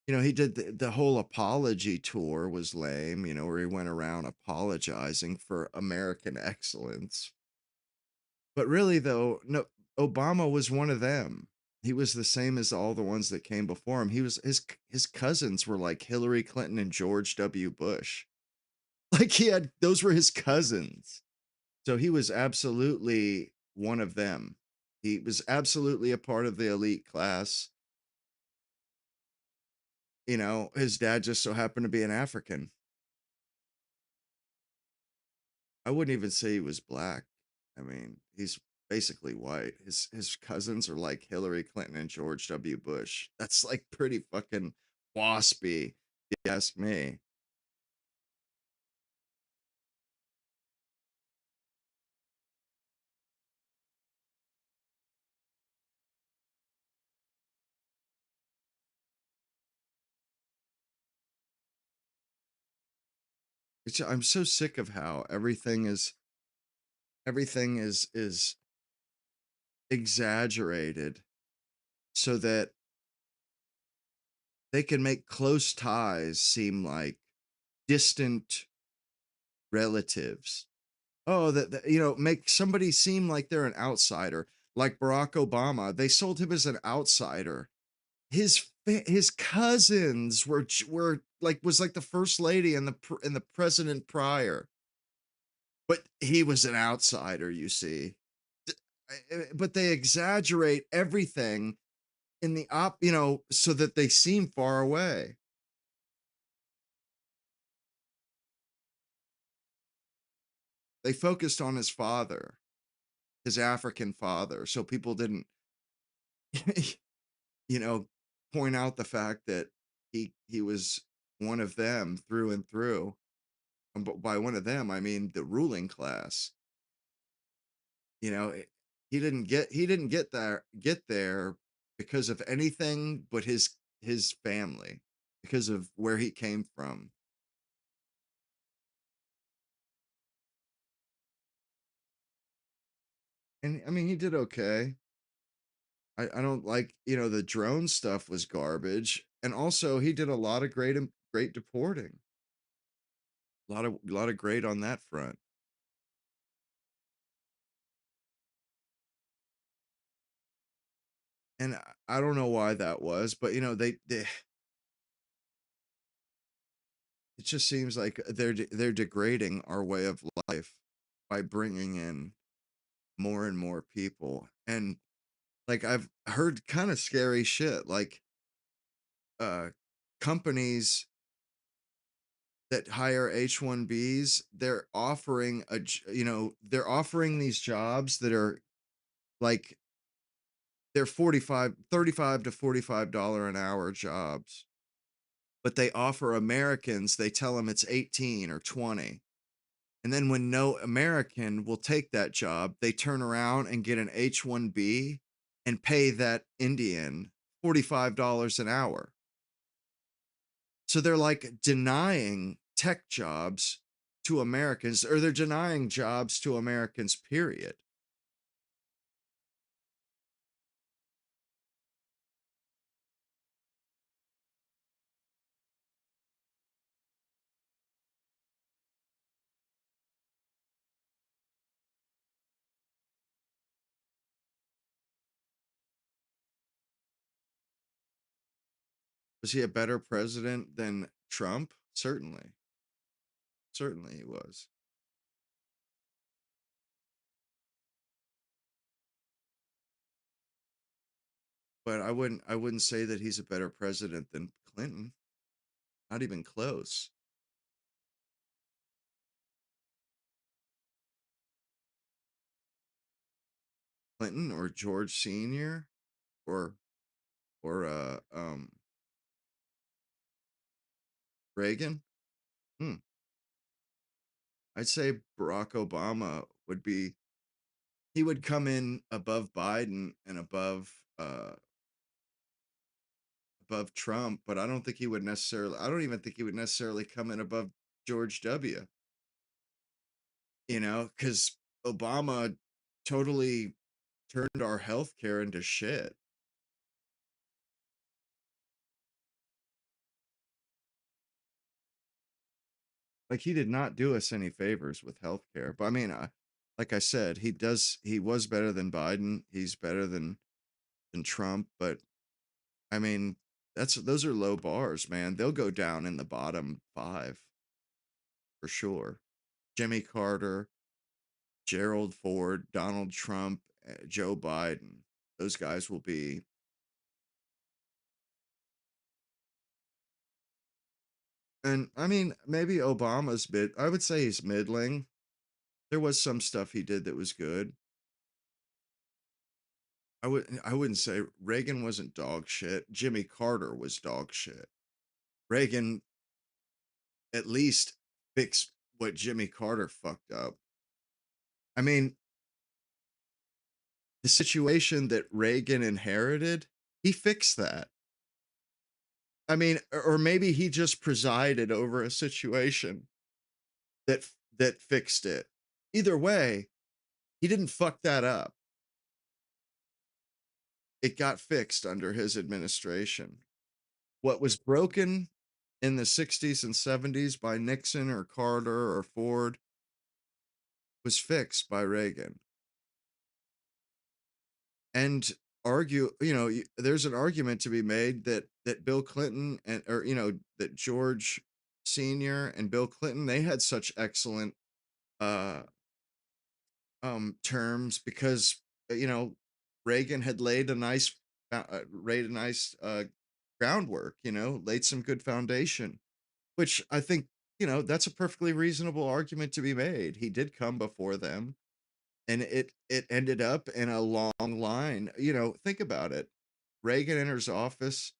He did the whole apology tour was lame, where he went around apologizing for American excellence. But really, though, no, Obama was one of them. He was the same as all the ones that came before him. His cousins were like Hillary Clinton and George W. Bush. Like, those were his cousins. So he was absolutely one of them. He was absolutely a part of the elite class. His dad just so happened to be an African. I wouldn't even say he was black. I mean, he's basically white. His cousins are like Hillary Clinton and George W. Bush. That's like pretty fucking waspy, if you ask me. I'm so sick of how everything is exaggerated so that they can make close ties seem like distant relatives. Oh, make somebody seem like they're an outsider, like Barack Obama. They sold him as an outsider. His cousins were like was like the first lady and the president prior, but he was an outsider. You see, but they exaggerate everything in the so that they seem far away. They focused on his father, his African father, so people didn't, you know, point out the fact that he was one of them through and through. But by one of them, I mean the ruling class. You know, he didn't get there because of anything but his family, because of where he came from. And I mean, he did okay. I don't like, the drone stuff was garbage. And also he did a lot of great deporting. A lot of great on that front. And I don't know why that was, but they it just seems like they're degrading our way of life by bringing in more and more people. And like I've heard kind of scary shit, like uh companies that hire H1Bs, they're offering these jobs that are like they're 35 to $45 an hour jobs, but they offer Americans, they tell them it's 18 or 20. And then when no American will take that job, they turn around and get an H1B and pay that Indian $45 an hour. So they're like denying tech jobs to Americans, or they're denying jobs to Americans, period. Was he a better president than Trump? Certainly. Certainly he was. But I wouldn't say that he's a better president than Clinton. Not even close. Clinton or George Sr. or or Reagan? Hmm. I'd say Barack Obama would be he would come in above Biden and above Trump, but I don't even think he would necessarily come in above George W. Because Obama totally turned our healthcare into shit. Like he did not do us any favors with healthcare. But I mean, like I said, he was better than Biden. He's better than Trump, but I mean, those are low bars, man. They'll go down in the bottom 5 for sure. Jimmy Carter, Gerald Ford, Donald Trump, Joe Biden. Those guys will be. And I mean, maybe Obama's I would say he's middling. There was some stuff he did that was good. I wouldn't say Reagan wasn't dog shit. Jimmy Carter was dog shit. Reagan at least fixed what Jimmy Carter fucked up. I mean, the situation that Reagan inherited, he fixed that. I mean, or maybe he just presided over a situation that fixed it. Either way, he didn't fuck that up. It got fixed under his administration. What was broken in the 60s and 70s by Nixon or Carter or Ford was fixed by Reagan. And there's an argument to be made that Bill Clinton that George Sr. and Bill Clinton, they had such excellent uh terms because Reagan had laid a nice groundwork, laid some good foundation, which I think, that's a perfectly reasonable argument to be made. He did come before them, and it ended up in a long line. Think about it. Reagan enters office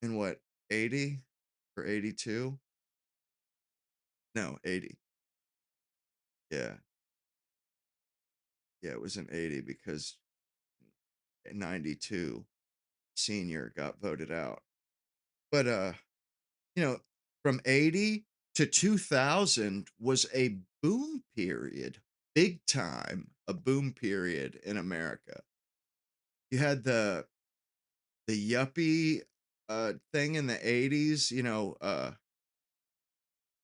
in what, 80 or 82? No, 80. Yeah. Yeah, it was an 80 because 92 senior got voted out. But you know, from 80 to 2000 was a boom period, big time, a boom period in America. You had the yuppie thing in the 80s,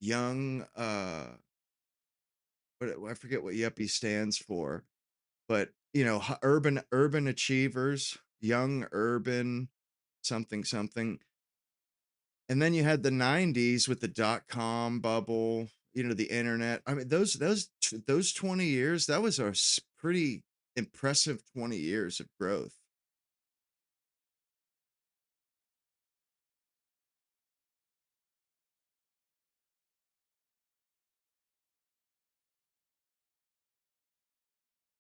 young what I forget what yuppie stands for, but urban achievers, young urban something something. And then you had the 90s with the dot-com bubble, the internet. I mean, those 20 years, that was a pretty impressive 20 years of growth.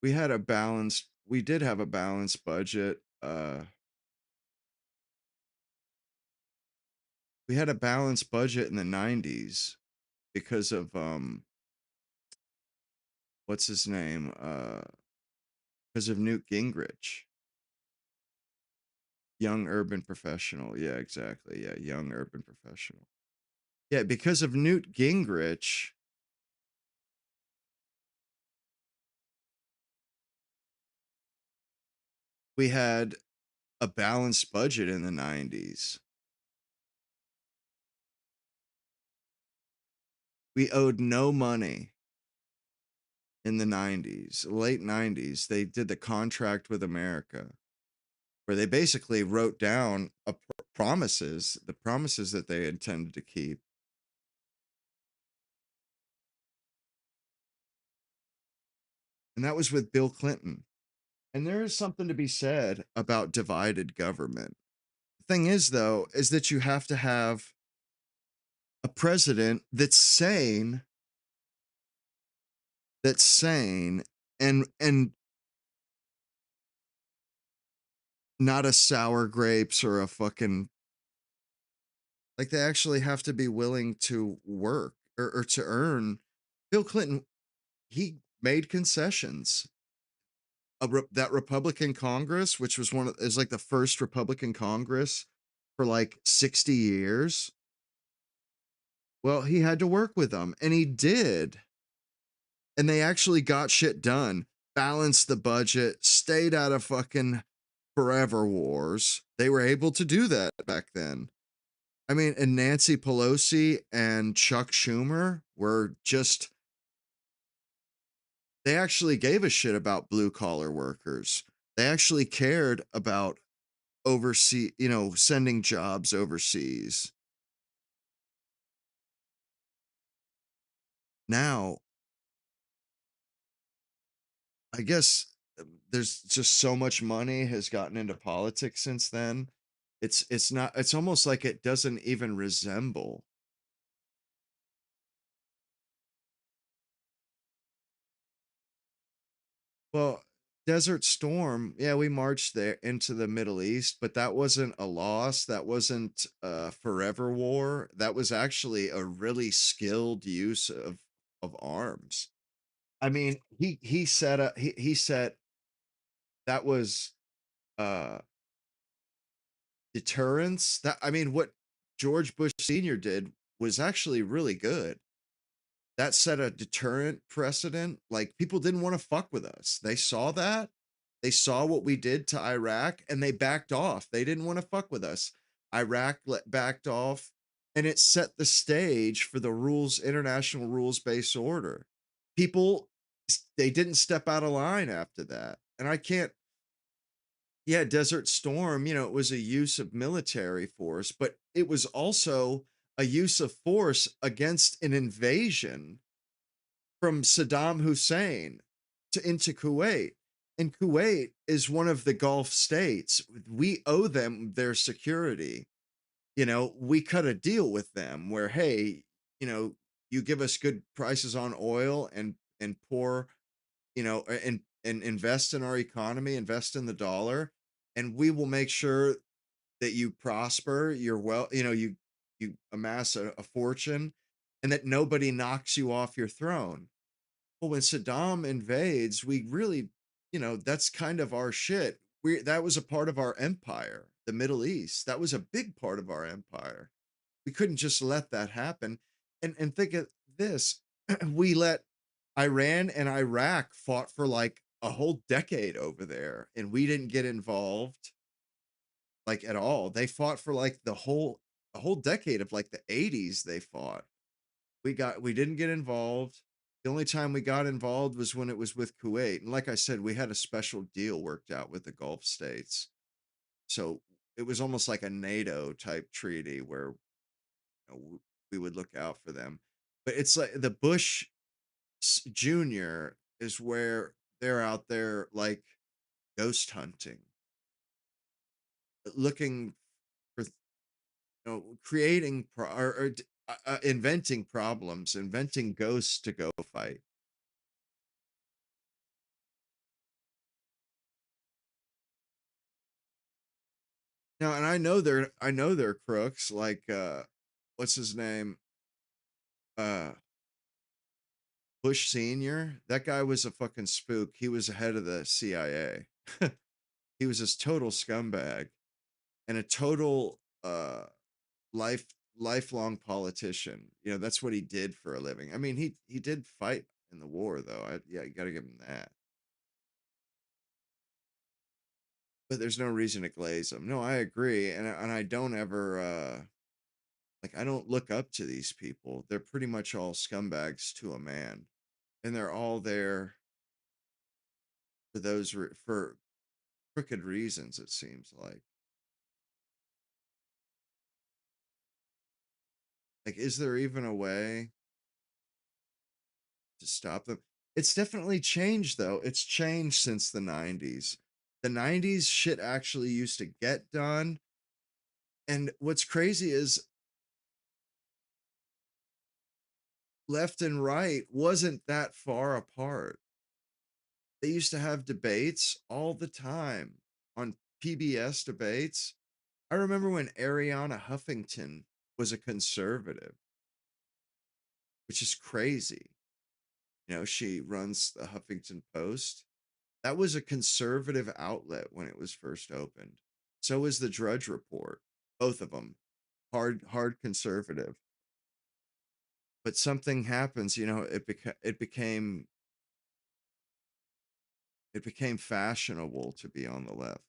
We did have a balanced budget. We had a balanced budget in the 90s because of what's his name? Because of Newt Gingrich. Young urban professional. Yeah, exactly. Yeah, young urban professional. Yeah, because of Newt Gingrich, we had a balanced budget in the 90s. We owed no money in the 90s, late 90s. They did the contract with America, where they basically wrote down the promises that they intended to keep. And that was with Bill Clinton. And there is something to be said about divided government. The thing is, though, is that you have to have a president that's sane, and not a sour grapes or a fucking, like, they actually have to be willing to work or to earn. Bill Clinton, he made concessions. That Republican Congress, which was is like the first Republican Congress for like 60 years. Well, he had to work with them, and he did. And they actually got shit done, balanced the budget, stayed out of fucking forever wars. They were able to do that back then. I mean, and Nancy Pelosi and Chuck Schumer were just, they actually gave a shit about blue collar workers. They actually cared about sending jobs overseas. Now, I guess there's just so much money has gotten into politics since then. It's not, it's almost like it doesn't even resemble. Well, Desert Storm, yeah, we marched there into the Middle East, but that wasn't a loss. That wasn't a forever war. That was actually a really skilled use of arms. I mean, he set that was uh deterrence. That, I mean, what George Bush Sr. did was actually really good. That set a deterrent precedent. Like, people didn't want to fuck with us. They saw that. They saw what we did to Iraq, and they backed off. They didn't want to fuck with us. Backed off, and it set the stage for the international rules based order. People, they didn't step out of line after that. And I can't, yeah, Desert Storm, it was a use of military force, but it was also a use of force against an invasion from Saddam Hussein into Kuwait. And Kuwait is one of the Gulf states. We owe them their security. We cut a deal with them where, hey, you know, you give us good prices on oil and pour, and invest in our economy, invest in the dollar, and we will make sure that you prosper, you're well, you amass a fortune, and that nobody knocks you off your throne. Well, when Saddam invades, we really that's kind of our shit. That was a part of our empire, the Middle East. That was a big part of our empire. We couldn't just let that happen. And think of this. We let Iran and Iraq fought for like a whole decade over there, and we didn't get involved like at all. They fought for like the whole decade of like the 80s they fought. We didn't get involved. The only time we got involved was when it was with Kuwait. And like I said, we had a special deal worked out with the Gulf states. So it was almost like a NATO type treaty where we would look out for them. But it's like the Bush Jr. is where they're out there like ghost hunting, looking for, creating inventing problems, inventing ghosts to go fight. Now, and I know they're crooks. Like, what's his name? Uh, Bush Senior. That guy was a fucking spook. He was the head of the CIA. He was this total scumbag and a total life lifelong politician. That's what he did for a living. I mean, he did fight in the war, though. Yeah, you got to give him that. But there's no reason to glaze him. No, I agree, and I don't ever like I don't look up to these people. They're pretty much all scumbags to a man, and they're all there for for crooked reasons. It seems like is there even a way to stop them? It's definitely changed though. It's changed since the 90s. The 90s shit actually used to get done. And what's crazy is left and right wasn't that far apart. They used to have debates all the time on PBS debates. I remember when Ariana Huffington was a conservative, which is crazy. She runs the Huffington Post. That was a conservative outlet when it was first opened. So is the Drudge Report. Both of them hard conservative. But something happens, it became fashionable to be on the left.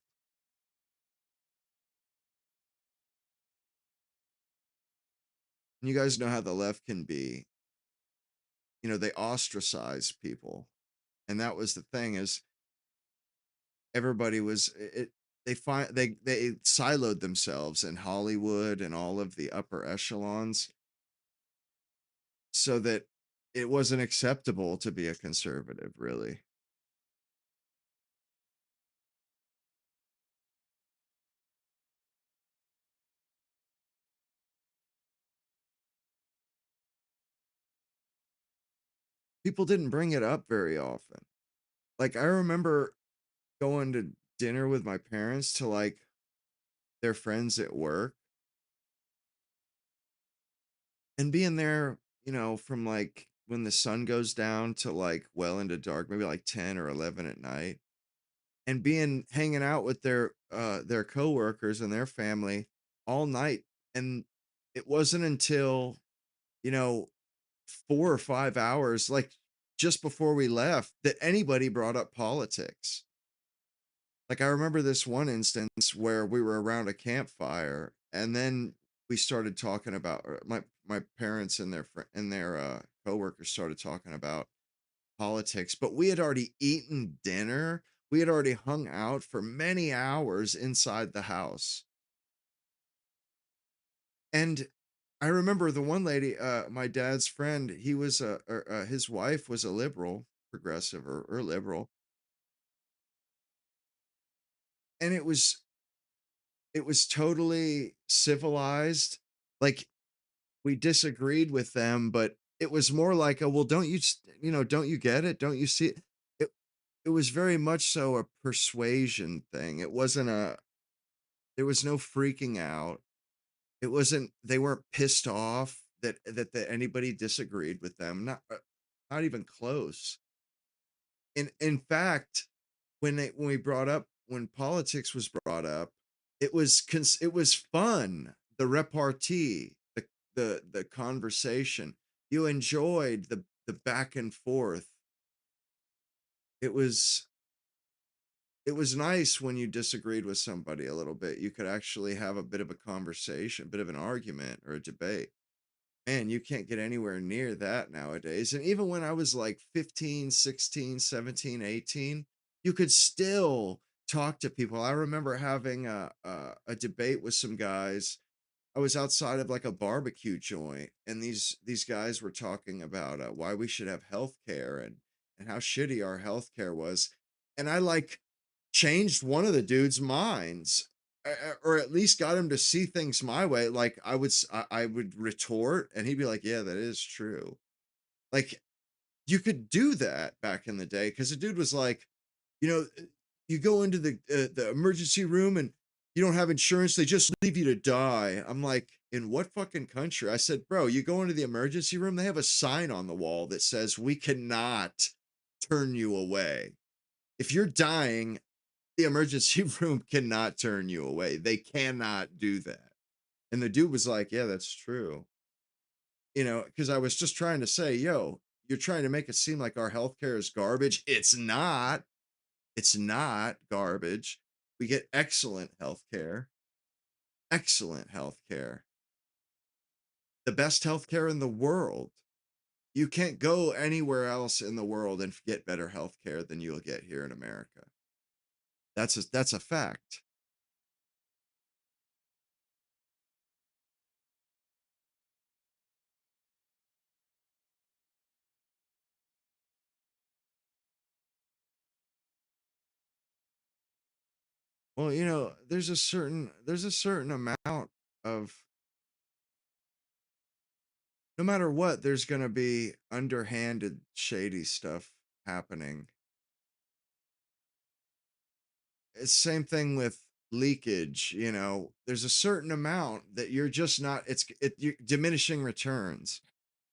And you guys know how the left can be. They ostracize people. And that was the thing is everybody was it they siloed themselves in Hollywood and all of the upper echelons so that it wasn't acceptable to be a conservative, really. People didn't bring it up very often. Like I remember going to dinner with my parents to like their friends at work and being there, from like when the sun goes down to like well into dark, maybe like 10 or 11 at night, and being hanging out with their coworkers and their family all night. And it wasn't until, you know, 4 or 5 hours, like just before we left, that anybody brought up politics. Like I remember this one instance where we were around a campfire and then we started talking about my parents and their coworkers started talking about politics, but we had already eaten dinner. We had already hung out for many hours inside the house. And I remember the one lady, my dad's friend, his wife was a liberal, progressive or liberal, and it was totally civilized. Like we disagreed with them, but it was more like, well, don't you get it? Don't you see it? It, it was very much so a persuasion thing. It wasn't there was no freaking out. They weren't pissed off that anybody disagreed with them. Not even close. In fact, when we brought up when politics was brought up, it was fun. The repartee, the conversation. You enjoyed the back and forth. It was it was nice when you disagreed with somebody a little bit. You could actually have a bit of a conversation, a bit of an argument or a debate. Man, you can't get anywhere near that nowadays. And even when I was like 15, 16, 17, 18, you could still talk to people. I remember having a debate with some guys. I was outside of like a barbecue joint, and these guys were talking about why we should have health care and how shitty our health care was. And I like changed one of the dude's minds, or at least got him to see things my way. Like I would retort, and he'd be like, "Yeah, that is true." Like you could do that back in the day because the dude was like, you know, you go into the emergency room and you don't have insurance, they just leave you to die. I'm like, in what fucking country? I said, bro, you go into the emergency room, they have a sign on the wall that says, we cannot turn you away. If you're dying, the emergency room cannot turn you away. They cannot do that. And the dude was like, yeah, that's true. Because I was just trying to say, yo, you're trying to make it seem like our healthcare is garbage. It's not. It's not garbage. We get excellent healthcare, the best healthcare in the world. You can't go anywhere else in the world and get better healthcare than you'll get here in America. That's a fact. Well, there's a certain amount of no matter what, there's going to be underhanded, shady stuff happening. It's same thing with leakage. There's a certain amount that you're just not. You're diminishing returns.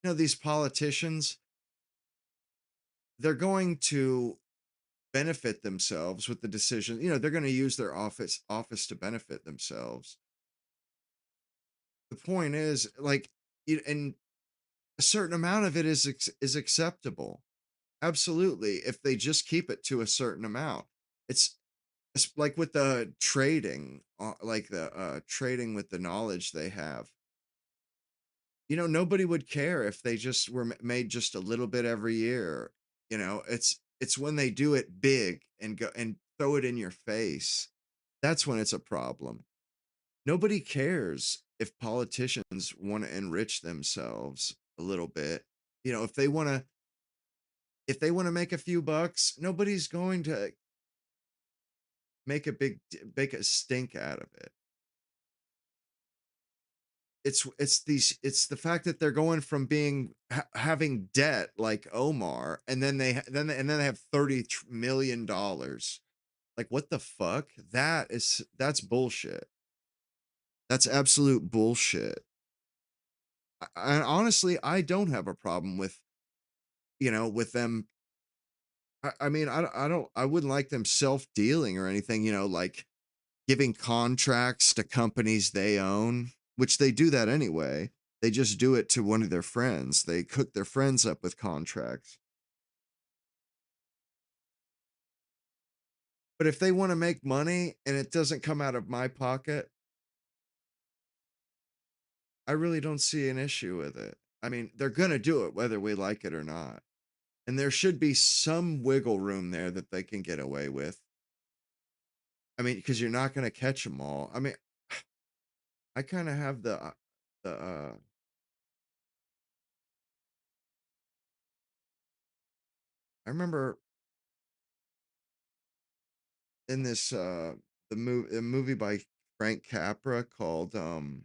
These politicians, they're going to benefit themselves with the decision. They're going to use their office to benefit themselves. The point is, like, and a certain amount of it is acceptable. Absolutely, if they just keep it to a certain amount. It's like with the trading, like the trading with the knowledge they have. Nobody would care if they just were made just a little bit every year. It's when they do it big and go and throw it in your face. That's when it's a problem. Nobody cares if politicians want to enrich themselves a little bit. If they want to make a few bucks, nobody's going to make a stink out of it. It's the fact that they're going from being having debt like Omar, and then they have $30 million. Like, what the fuck? That's bullshit. That's absolute bullshit. And honestly, I don't have a problem with them. I mean, I wouldn't like them self dealing or anything. Like giving contracts to companies they own, which they do that anyway. They just do it to one of their friends. They cook their friends up with contracts. But if they want to make money and it doesn't come out of my pocket, I really don't see an issue with it. I mean, they're going to do it whether we like it or not. And there should be some wiggle room there that they can get away with. I mean, because you're not going to catch them all. I mean, I kind of have the I remember in this a movie by Frank Capra called The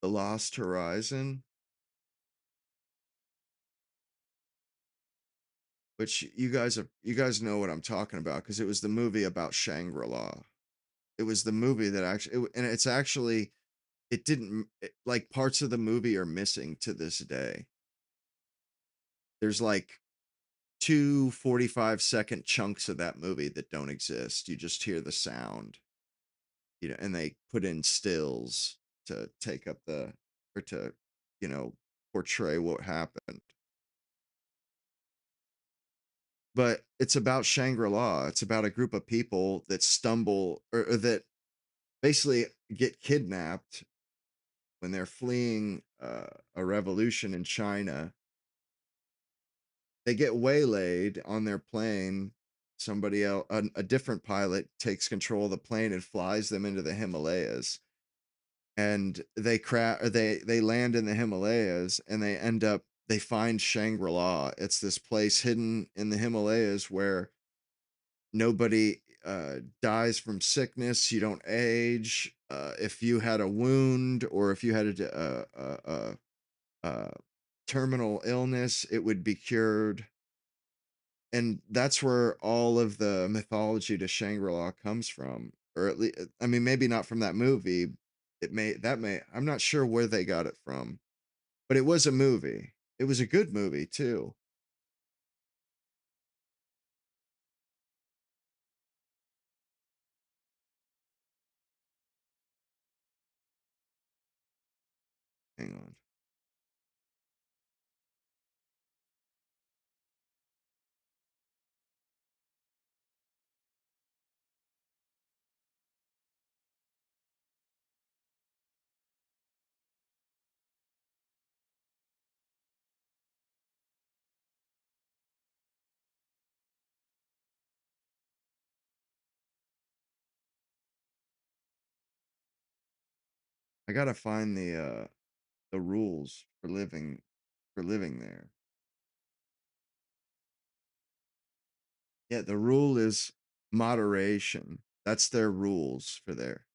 Lost Horizon, which you guys know what I'm talking about because it was the movie about Shangri-La. It was the movie that and it's actually it didn't like parts of the movie are missing to this day. There's like two 45-second chunks of that movie that don't exist. You just hear the sound, and they put in stills to take up the or to, you know, portray what happened. But it's about Shangri-La. It's about a group of people that stumble or that basically get kidnapped when they're fleeing a revolution in China. They get waylaid on their plane. Somebody else, a different pilot, takes control of the plane and flies them into the Himalayas. And they land in the Himalayas, and they find Shangri-La. It's this place hidden in the Himalayas where nobody dies from sickness. You don't age. If you had a wound or if you had a terminal illness, it would be cured. And that's where all of the mythology to Shangri-La comes from, or at least, I mean, maybe not from that movie. I'm not sure where they got it from, but it was a movie. It was a good movie too. Hang on. I gotta find the rules for living there. Yeah, the rule is moderation. That's their rules for there.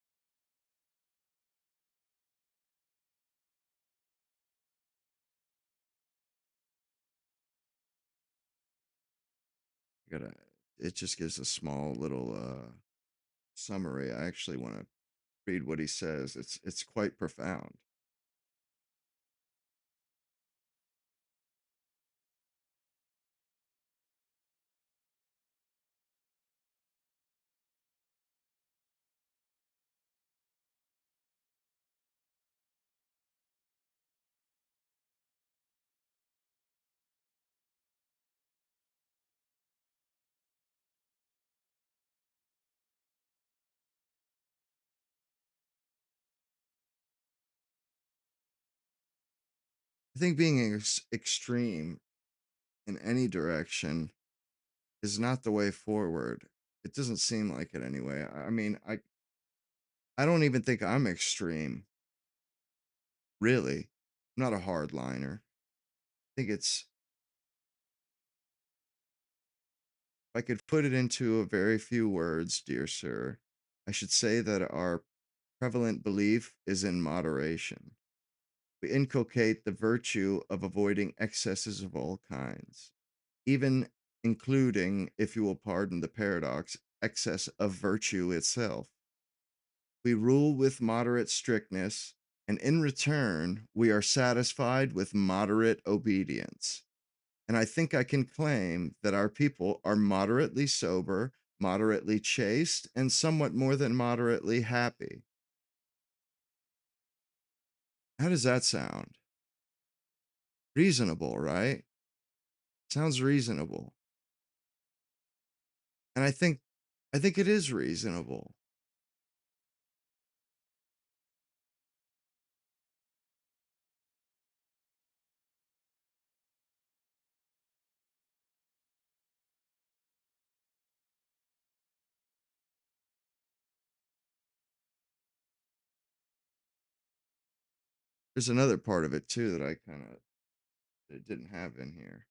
I gotta. It just gives a small little summary. I actually want to read what he says. It's quite profound. I think being extreme in any direction is not the way forward. It doesn't seem like it anyway. I mean, I don't even think I'm extreme, really. I'm not a hardliner. I think it's if I could put it into a very few words, dear sir, I should say that our prevalent belief is in moderation. We inculcate the virtue of avoiding excesses of all kinds, even including, if you will pardon the paradox, excess of virtue itself. We rule with moderate strictness, and in return, we are satisfied with moderate obedience. And I think I can claim that our people are moderately sober, moderately chaste, and somewhat more than moderately happy. How does that sound? Reasonable, right? Sounds reasonable. And I think it is reasonable. There's another part of it too that I kind of didn't have in here.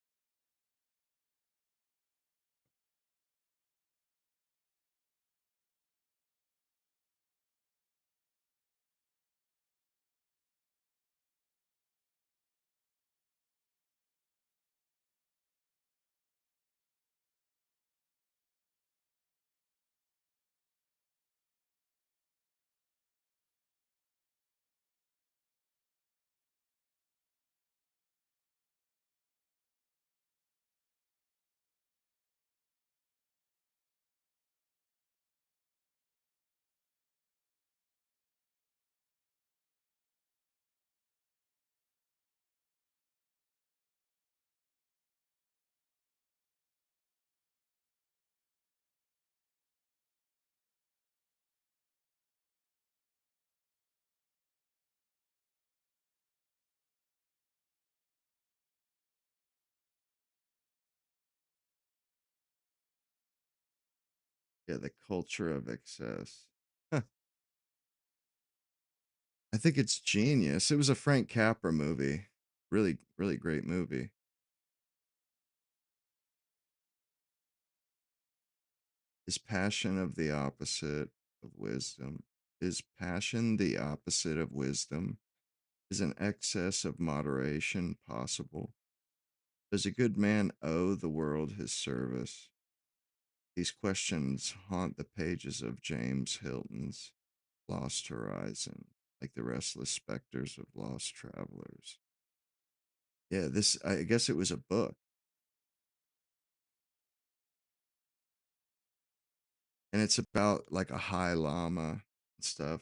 Yeah, the culture of excess. Huh. I think it's genius. It was a Frank Capra movie. Really, really great movie. Is passion of the opposite of wisdom? Is passion the opposite of wisdom? Is an excess of moderation possible? Does a good man owe the world his service? These questions haunt the pages of James Hilton's Lost Horizon, like the restless specters of lost travelers. Yeah, this, I guess it was a book, and it's about like a high llama and stuff.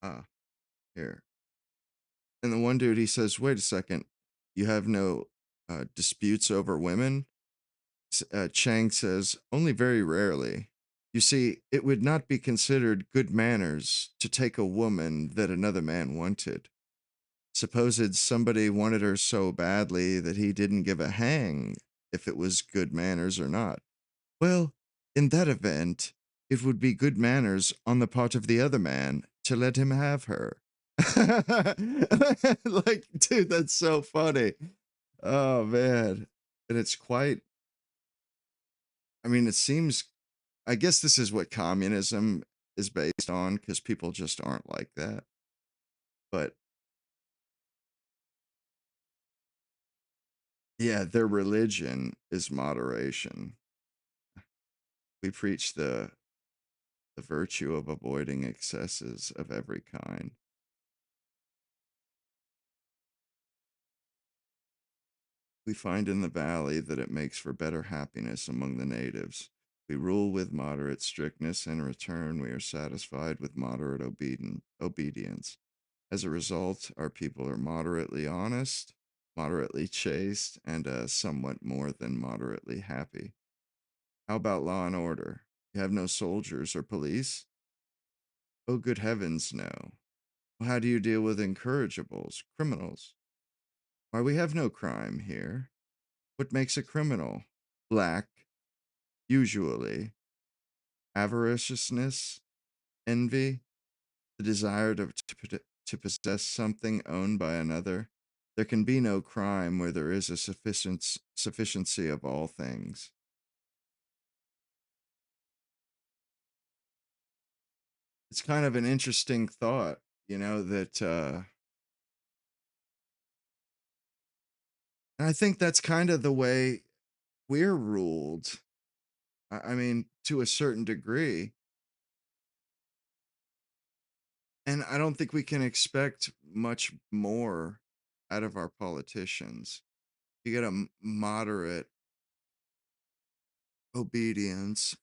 Ah, here. And the one dude, he says, wait a second, you have no disputes over women? Chang says, only very rarely. You see, it would not be considered good manners to take a woman that another man wanted. Supposed somebody wanted her so badly that he didn't give a hang if it was good manners or not. Well, in that event, it would be good manners on the part of the other man to let him have her. Like, dude, that's so funny. Oh, man. And it's quite, I mean, it seems, I guess this is what communism is based on because people just aren't like that. But yeah, their religion is moderation. We preach the virtue of avoiding excesses of every kind. We find in the valley that it makes for better happiness among the natives. We rule with moderate strictness, and in return we are satisfied with moderate obedience. As a result, our people are moderately honest, moderately chaste, and somewhat more than moderately happy. How about law and order? You have no soldiers or police? Oh, good heavens, no. Well, how do you deal with incorrigibles, criminals? Why, we have no crime here. What makes a criminal? Black, usually. Avariciousness, envy, the desire to possess something owned by another. There can be no crime where there is a sufficiency of all things. It's kind of an interesting thought, that, and I think that's kind of the way we're ruled. I mean, to a certain degree. And I don't think we can expect much more out of our politicians. You get a moderate obedience,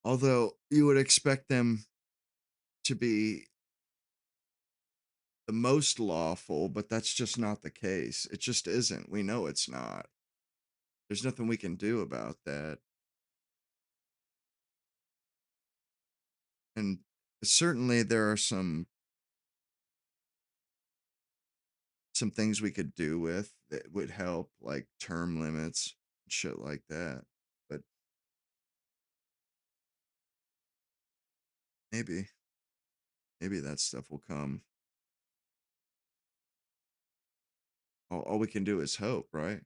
although you would expect them to be the most lawful, but that's just not the case. It just isn't. We know it's not. There's nothing we can do about that. And certainly there are some things we could do with that would help, like term limits, shit like that. But maybe, maybe that stuff will come. All we can do is hope, right?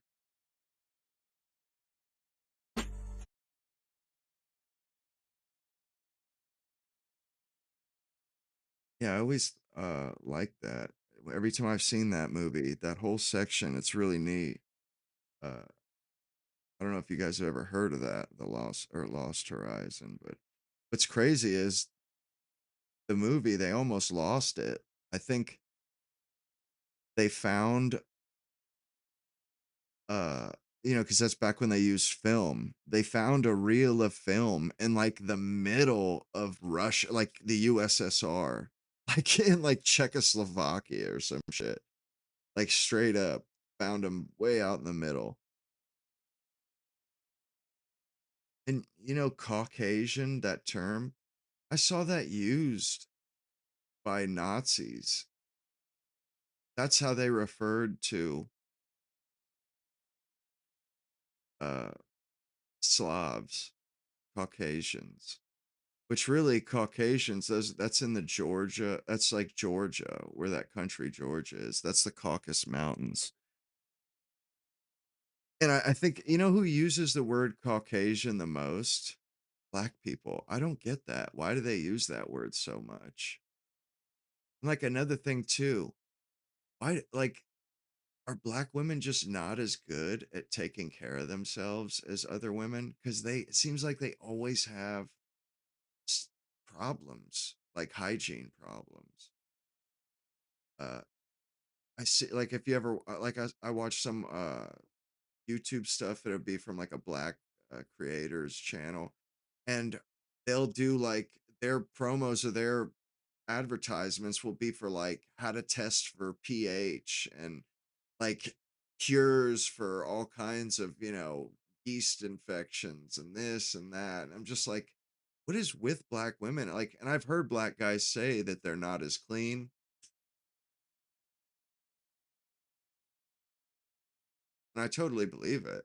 Yeah, I always like that. Every time I've seen that movie, that whole section, it's really neat. Uh, I don't know if you guys have ever heard of that, the Lost Horizon, but what's crazy is the movie, they almost lost it. I think they found uh because that's back when they used film. They found a reel of film in like the middle of Russia, like the USSR, like in like Czechoslovakia or some shit. Like straight up found them way out in the middle. And Caucasian, that term, I saw that used by Nazis. That's how they referred to uh, Slavs, Caucasians. Which really Caucasians, that's in the Georgia, that's like Georgia, where that country Georgia is. That's the Caucasus Mountains. And I think, who uses the word Caucasian the most? Black people. I don't get that. Why do they use that word so much? And like another thing too, why like are black women just not as good at taking care of themselves as other women? Because it seems like they always have s- problems, like hygiene problems. Uh, I see, like if you ever like I watch some YouTube stuff that'll be from like a black creators channel, and they'll do like their promos of their advertisements will be for like how to test for pH and like cures for all kinds of yeast infections and this and that. And I'm just like, what is with black women? Like, and I've heard black guys say that they're not as clean, and I totally believe it.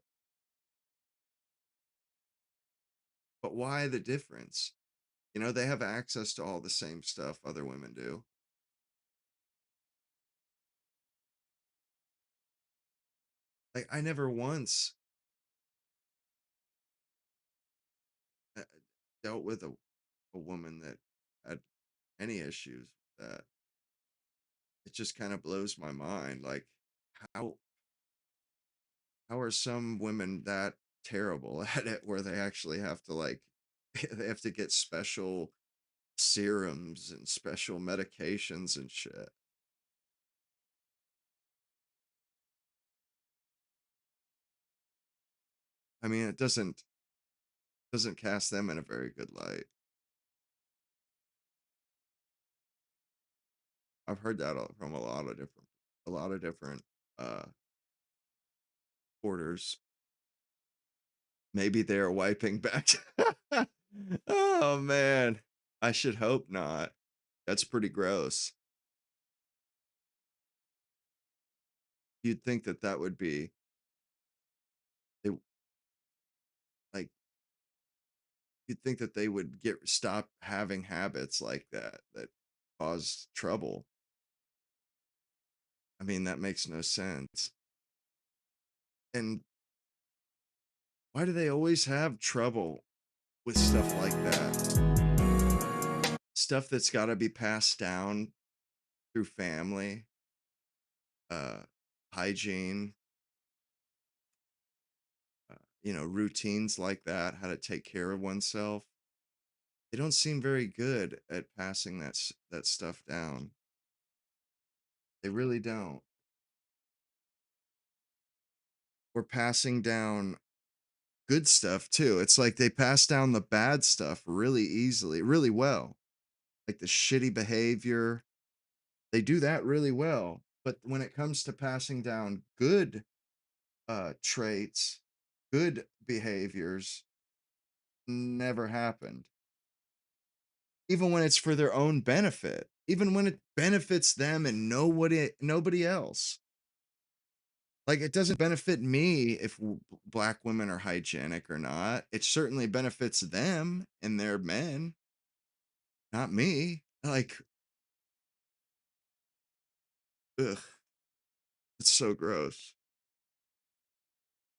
But why the difference? They have access to all the same stuff other women do. Like, I never once uh, dealt with a woman that had any issues with that. It just kind of blows my mind. Like, how how are some women that terrible at it where they actually have to like they have to get special serums and special medications and shit. I mean, it doesn't cast them in a very good light. I've heard that from a lot of different uh quarters. Maybe they're wiping back. Oh man. I should hope not. That's pretty gross. You'd think that that would be it, like you'd think that they would get stop having habits like that cause trouble. I mean, that makes no sense. And why do they always have trouble with stuff like that? Stuff that's got to be passed down through family, uh hygiene, routines like that, how to take care of oneself. They don't seem very good at passing that stuff down. They really don't. Or passing down good stuff too. It's like they pass down the bad stuff really easily, really well. Like the shitty behavior, they do that really well. But when it comes to passing down good traits, good behaviors, never happened. Even when it's for their own benefit, even when it benefits them and nobody else. Like it doesn't benefit me if black women are hygienic or not. It certainly benefits them and their men, not me. Like, ugh, it's so gross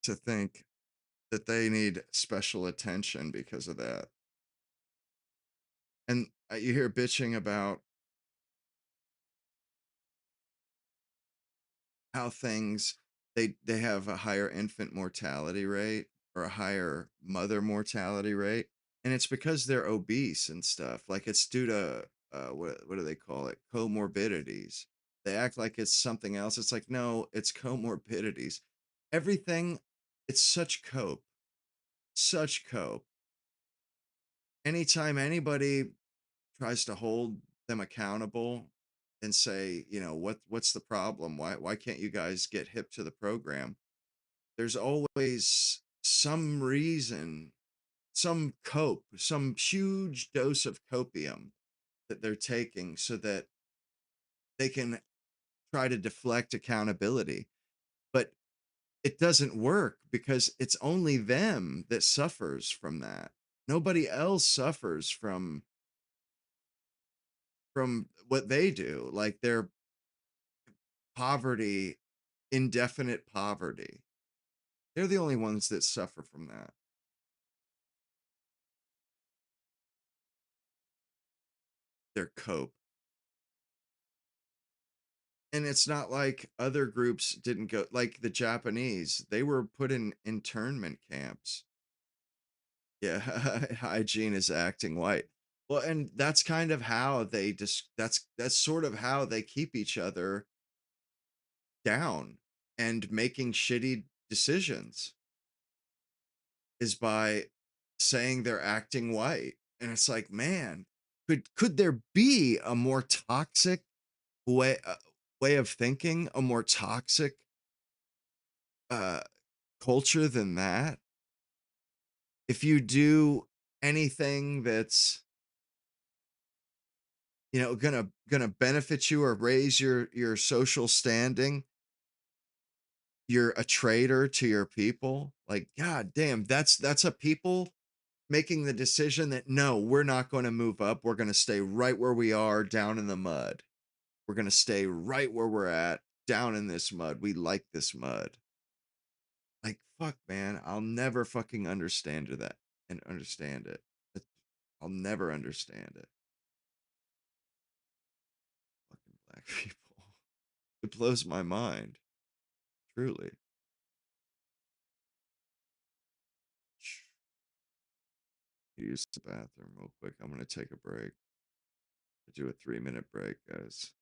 to think that they need special attention because of that. And you hear bitching about how they have a higher infant mortality rate or a higher mother mortality rate, and it's because they're obese and stuff. Like it's due to what do they call it? Comorbidities. They act like it's something else. It's like no, it's comorbidities. Everything. It's such cope. Anytime anybody tries to hold them accountable and say, what's the problem? Why can't you guys get hip to the program? There's always some reason some huge dose of copium that they're taking so that they can try to deflect accountability. But it doesn't work because it's only them that suffers from that. Nobody else suffers from what they do, like their poverty, indefinite poverty. They're the only ones that suffer from that. Their cope. And it's not like other groups didn't go, like the Japanese, they were put in internment camps. Yeah, hygiene is acting white. Well, and that's kind of how they just that's sort of how they keep each other down and making shitty decisions is by saying they're acting white. And it's like, man, could there be a more toxic way way of thinking, a more toxic uh culture than that? If you do anything that's, you know, gonna benefit you or raise your social standing, you're a traitor to your people. Like, god damn, that's a people making the decision that no, we're not going to move up, we're going to stay right where we are down in the mud, we're going to stay right where we're at down in this mud, we like this mud. Like, fuck, man, I'll never fucking understand it. I'll never understand it. Fucking black people. It blows my mind, truly. Use the bathroom real quick. I'm gonna take a break. Do a 3-minute break, guys.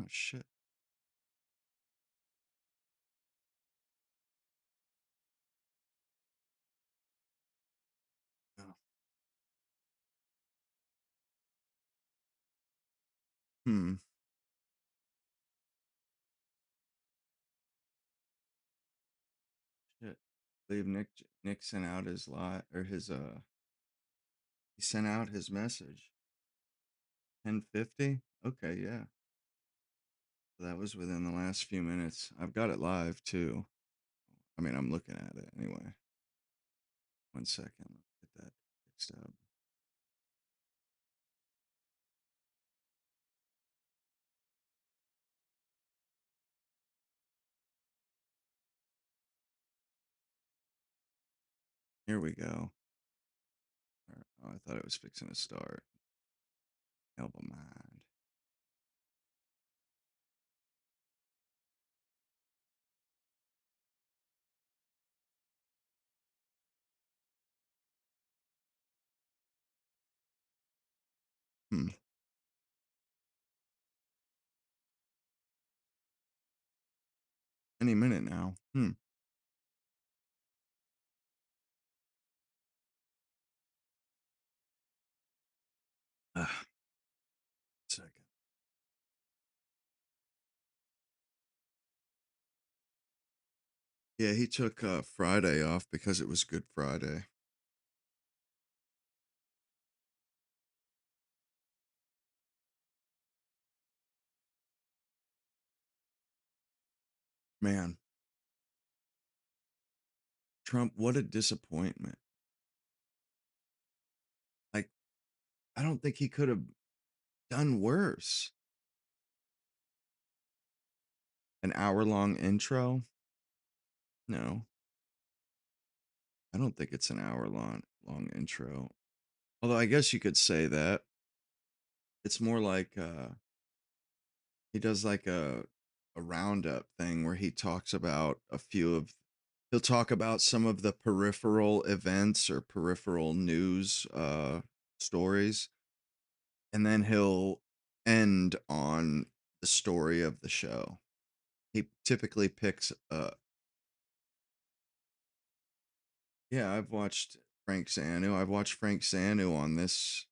Oh shit. Oh. Hmm. Shit. I believe Nick sent out his lie or his he sent out his message. 10:50. Okay, yeah. That was within the last few minutes. I've got it live too. I mean, I'm looking at it anyway. 1 second. Get that fixed up. Here we go. Oh, I thought it was fixing to start. Never mind. Hmm. Any minute now. Hmm. Ah, second. Yeah, he took Friday off because it was Good Friday. Man, Trump, what a disappointment. Like, I don't think he could have done worse. An hour-long intro? No, I don't think it's an hour long intro. Although I guess you could say that. It's more like he does like a roundup thing where he talks about a few of he'll talk about some of the peripheral events or peripheral news stories, and then he'll end on the story of the show. He typically picks yeah, I've watched Frank Sanu. I've watched Frank Sanu on this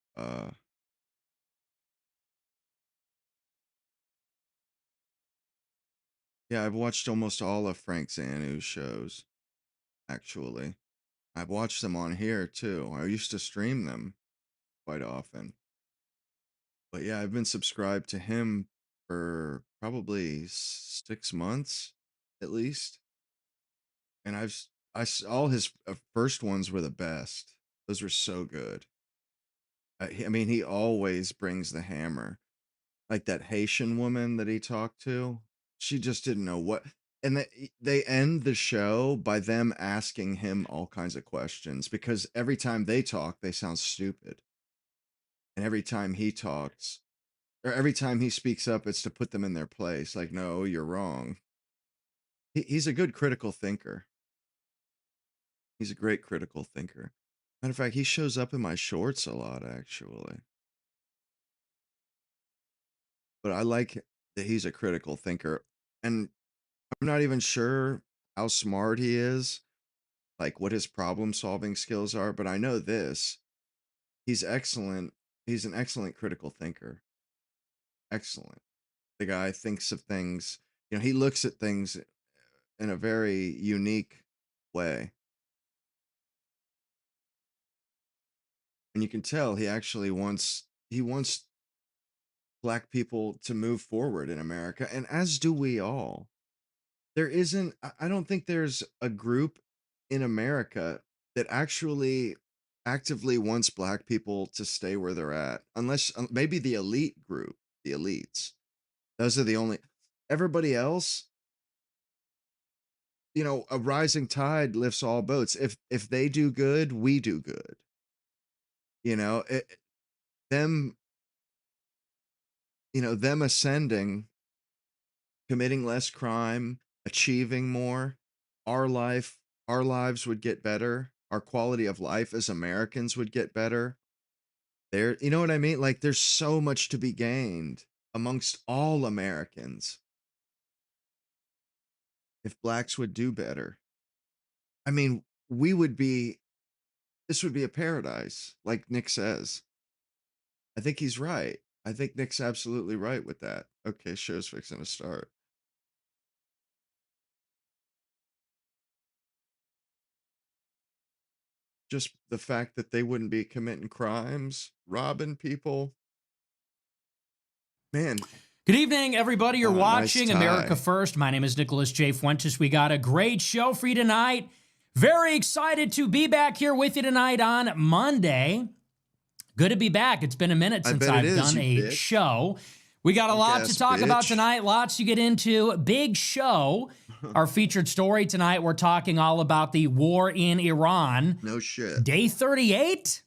yeah, I've watched almost all of Frank Zanu's shows actually. I've watched them on here too. I used to stream them quite often. But yeah, I've been subscribed to him for probably 6 months at least. And all his first ones were the best. Those were so good. I mean, he always brings the hammer. Like that Haitian woman that he talked to, she just didn't know what. And they end the show by them asking him all kinds of questions because every time they talk, they sound stupid. And every time he talks, or every time he speaks up, it's to put them in their place. Like, no, you're wrong. He's a good critical thinker. He's a great critical thinker. Matter of fact, he shows up in my shorts a lot, actually. But I like that he's a critical thinker. And I'm not even sure how smart he is, like what his problem solving skills are, but I know this. He's excellent. He's an excellent critical thinker. Excellent. The guy thinks of things, he looks at things in a very unique way. And you can tell he wants black people to move forward in America, and as do we all. There isn't I don't think there's a group in America that actually actively wants black people to stay where they're at, unless maybe the elite group, the elites. Those are the only everybody else, a rising tide lifts all boats. If they do good, we do good. Them, them ascending, committing less crime, achieving more, our life, our lives would get better. Our quality of life as Americans would get better. You know what I mean? Like there's so much to be gained amongst all Americans if blacks would do better. I mean, we would be, this would be a paradise, like Nick says. I think he's right. I think Nick's absolutely right with that. Okay, show's fixing to start. Just the fact that they wouldn't be committing crimes, robbing people. Man, Good evening, everybody. You're nice watching America tie. First. My name is Nicholas J. Fuentes. We got a great show for you tonight. Very excited to be back here with you tonight on Monday. Good to be back. It's been a minute since I've done a show. We got a lot to talk about tonight, lots to get into. Big show. Our featured story tonight, we're talking all about the war in Iran. No shit. Day 38?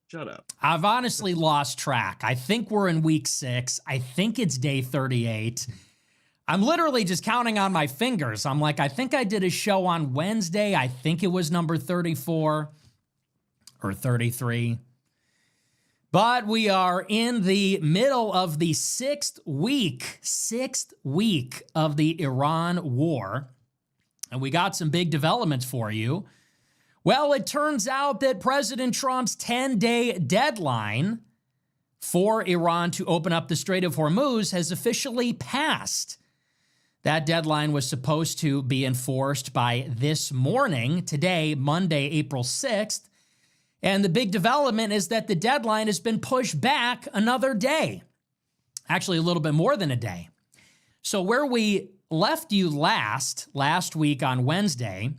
Shut up. I've honestly lost track. I think we're in week 6. I think it's day 38. I'm literally just counting on my fingers. I'm like, I think I did a show on Wednesday. I think it was number 34 or 33. But we are in the middle of the sixth week of the Iran war. And we got some big developments for you. Well, it turns out that President Trump's 10-day deadline for Iran to open up the Strait of Hormuz has officially passed. That deadline was supposed to be enforced by this morning, today, Monday, April 6th. And the big development is that the deadline has been pushed back another day. Actually, a little bit more than a day. So where we left you last week on Wednesday,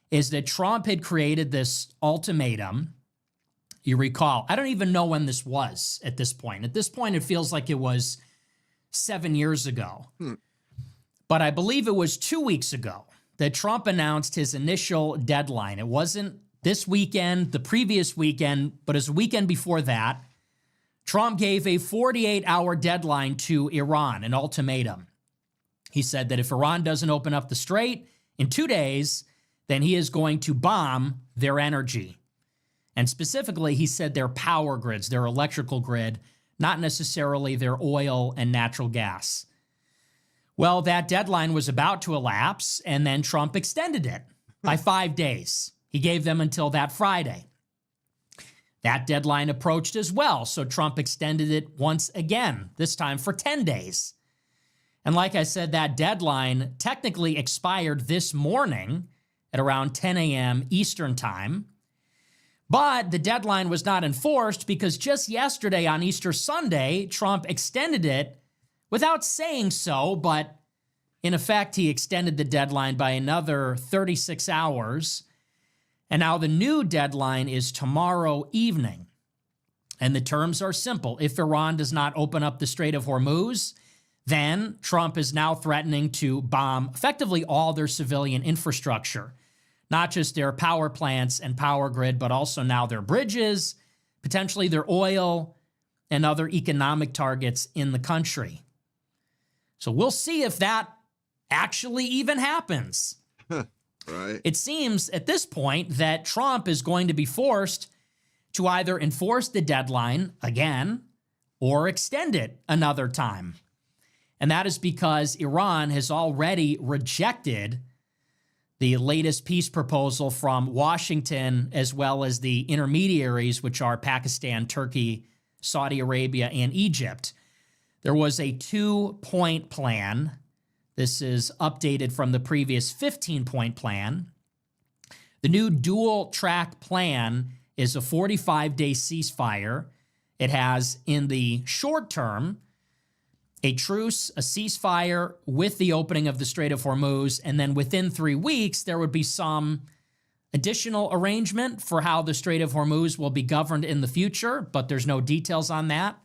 is that Trump had created this ultimatum. You recall, I don't even know when this was at this point. At this point, it feels like it was 7 years ago. But I believe it was 2 weeks ago that Trump announced his initial deadline. It wasn't this weekend, the previous weekend, but as a weekend before that, Trump gave a 48-hour deadline to Iran, an ultimatum. He said that if Iran doesn't open up the strait in 2 days, then he is going to bomb their energy. And specifically, he said their power grids, their electrical grid, not necessarily their oil and natural gas. Well, that deadline was about to elapse, and then Trump extended it by 5 days. He gave them until that Friday. That deadline approached as well, so Trump extended it once again, this time for 10 days. And like I said, that deadline technically expired this morning at around 10 a.m. Eastern time. But the deadline was not enforced because just yesterday on Easter Sunday, Trump extended it without saying so, but in effect, he extended the deadline by another 36 hours. And now the new deadline is tomorrow evening. And the terms are simple. If Iran does not open up the Strait of Hormuz, then Trump is now threatening to bomb effectively all their civilian infrastructure, not just their power plants and power grid, but also now their bridges, potentially their oil, and other economic targets in the country. So we'll see if that actually even happens. Right. It seems at this point that Trump is going to be forced to either enforce the deadline again or extend it another time. And that is because Iran has already rejected the latest peace proposal from Washington, as well as the intermediaries, which are Pakistan, Turkey, Saudi Arabia, and Egypt. There was a 2-point plan. This is updated from the previous 15-point plan. The new dual-track plan is a 45-day ceasefire. It has, in the short term, a truce, a ceasefire with the opening of the Strait of Hormuz, and then within 3 weeks, there would be some additional arrangement for how the Strait of Hormuz will be governed in the future, but there's no details on that.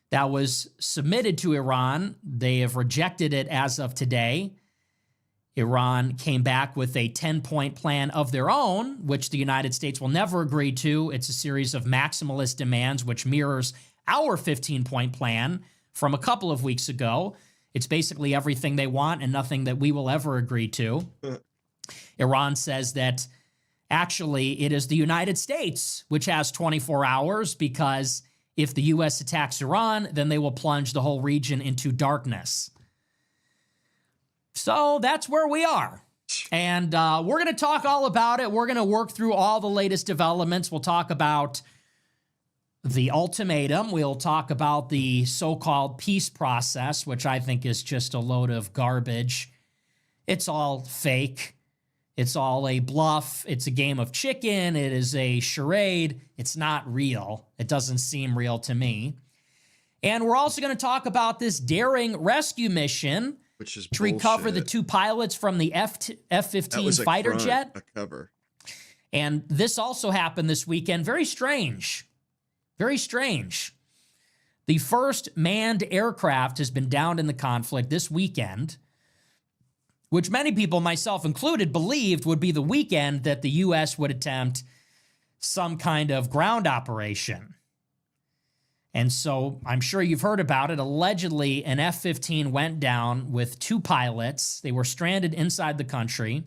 That was submitted to Iran. They have rejected it as of today. Iran came back with a 10-point plan of their own, which the United States will never agree to. It's a series of maximalist demands, which mirrors our 15-point plan from a couple of weeks ago. It's basically everything they want and nothing that we will ever agree to. Iran says that actually it is the United States which has 24 hours because if the U.S. attacks Iran, then they will plunge the whole region into darkness. So that's where we are. And we're going to talk all about it. We're going to work through all the latest developments. We'll talk about the ultimatum. We'll talk about the so-called peace process, which I think is just a load of garbage. It's all fake. It's all a bluff. It's a game of chicken. It is a charade. It's not real. It doesn't seem real to me. And we're also going to talk about this daring rescue mission, which is to recover the 2 pilots from the F-15 fighter jet. A cover. And this also happened this weekend. Very strange. Very strange. The first manned aircraft has been downed in the conflict this weekend, which many people, myself included, believed would be the weekend that the U.S. would attempt some kind of ground operation. And so I'm sure you've heard about it. Allegedly, an F-15 went down with 2 pilots. They were stranded inside the country.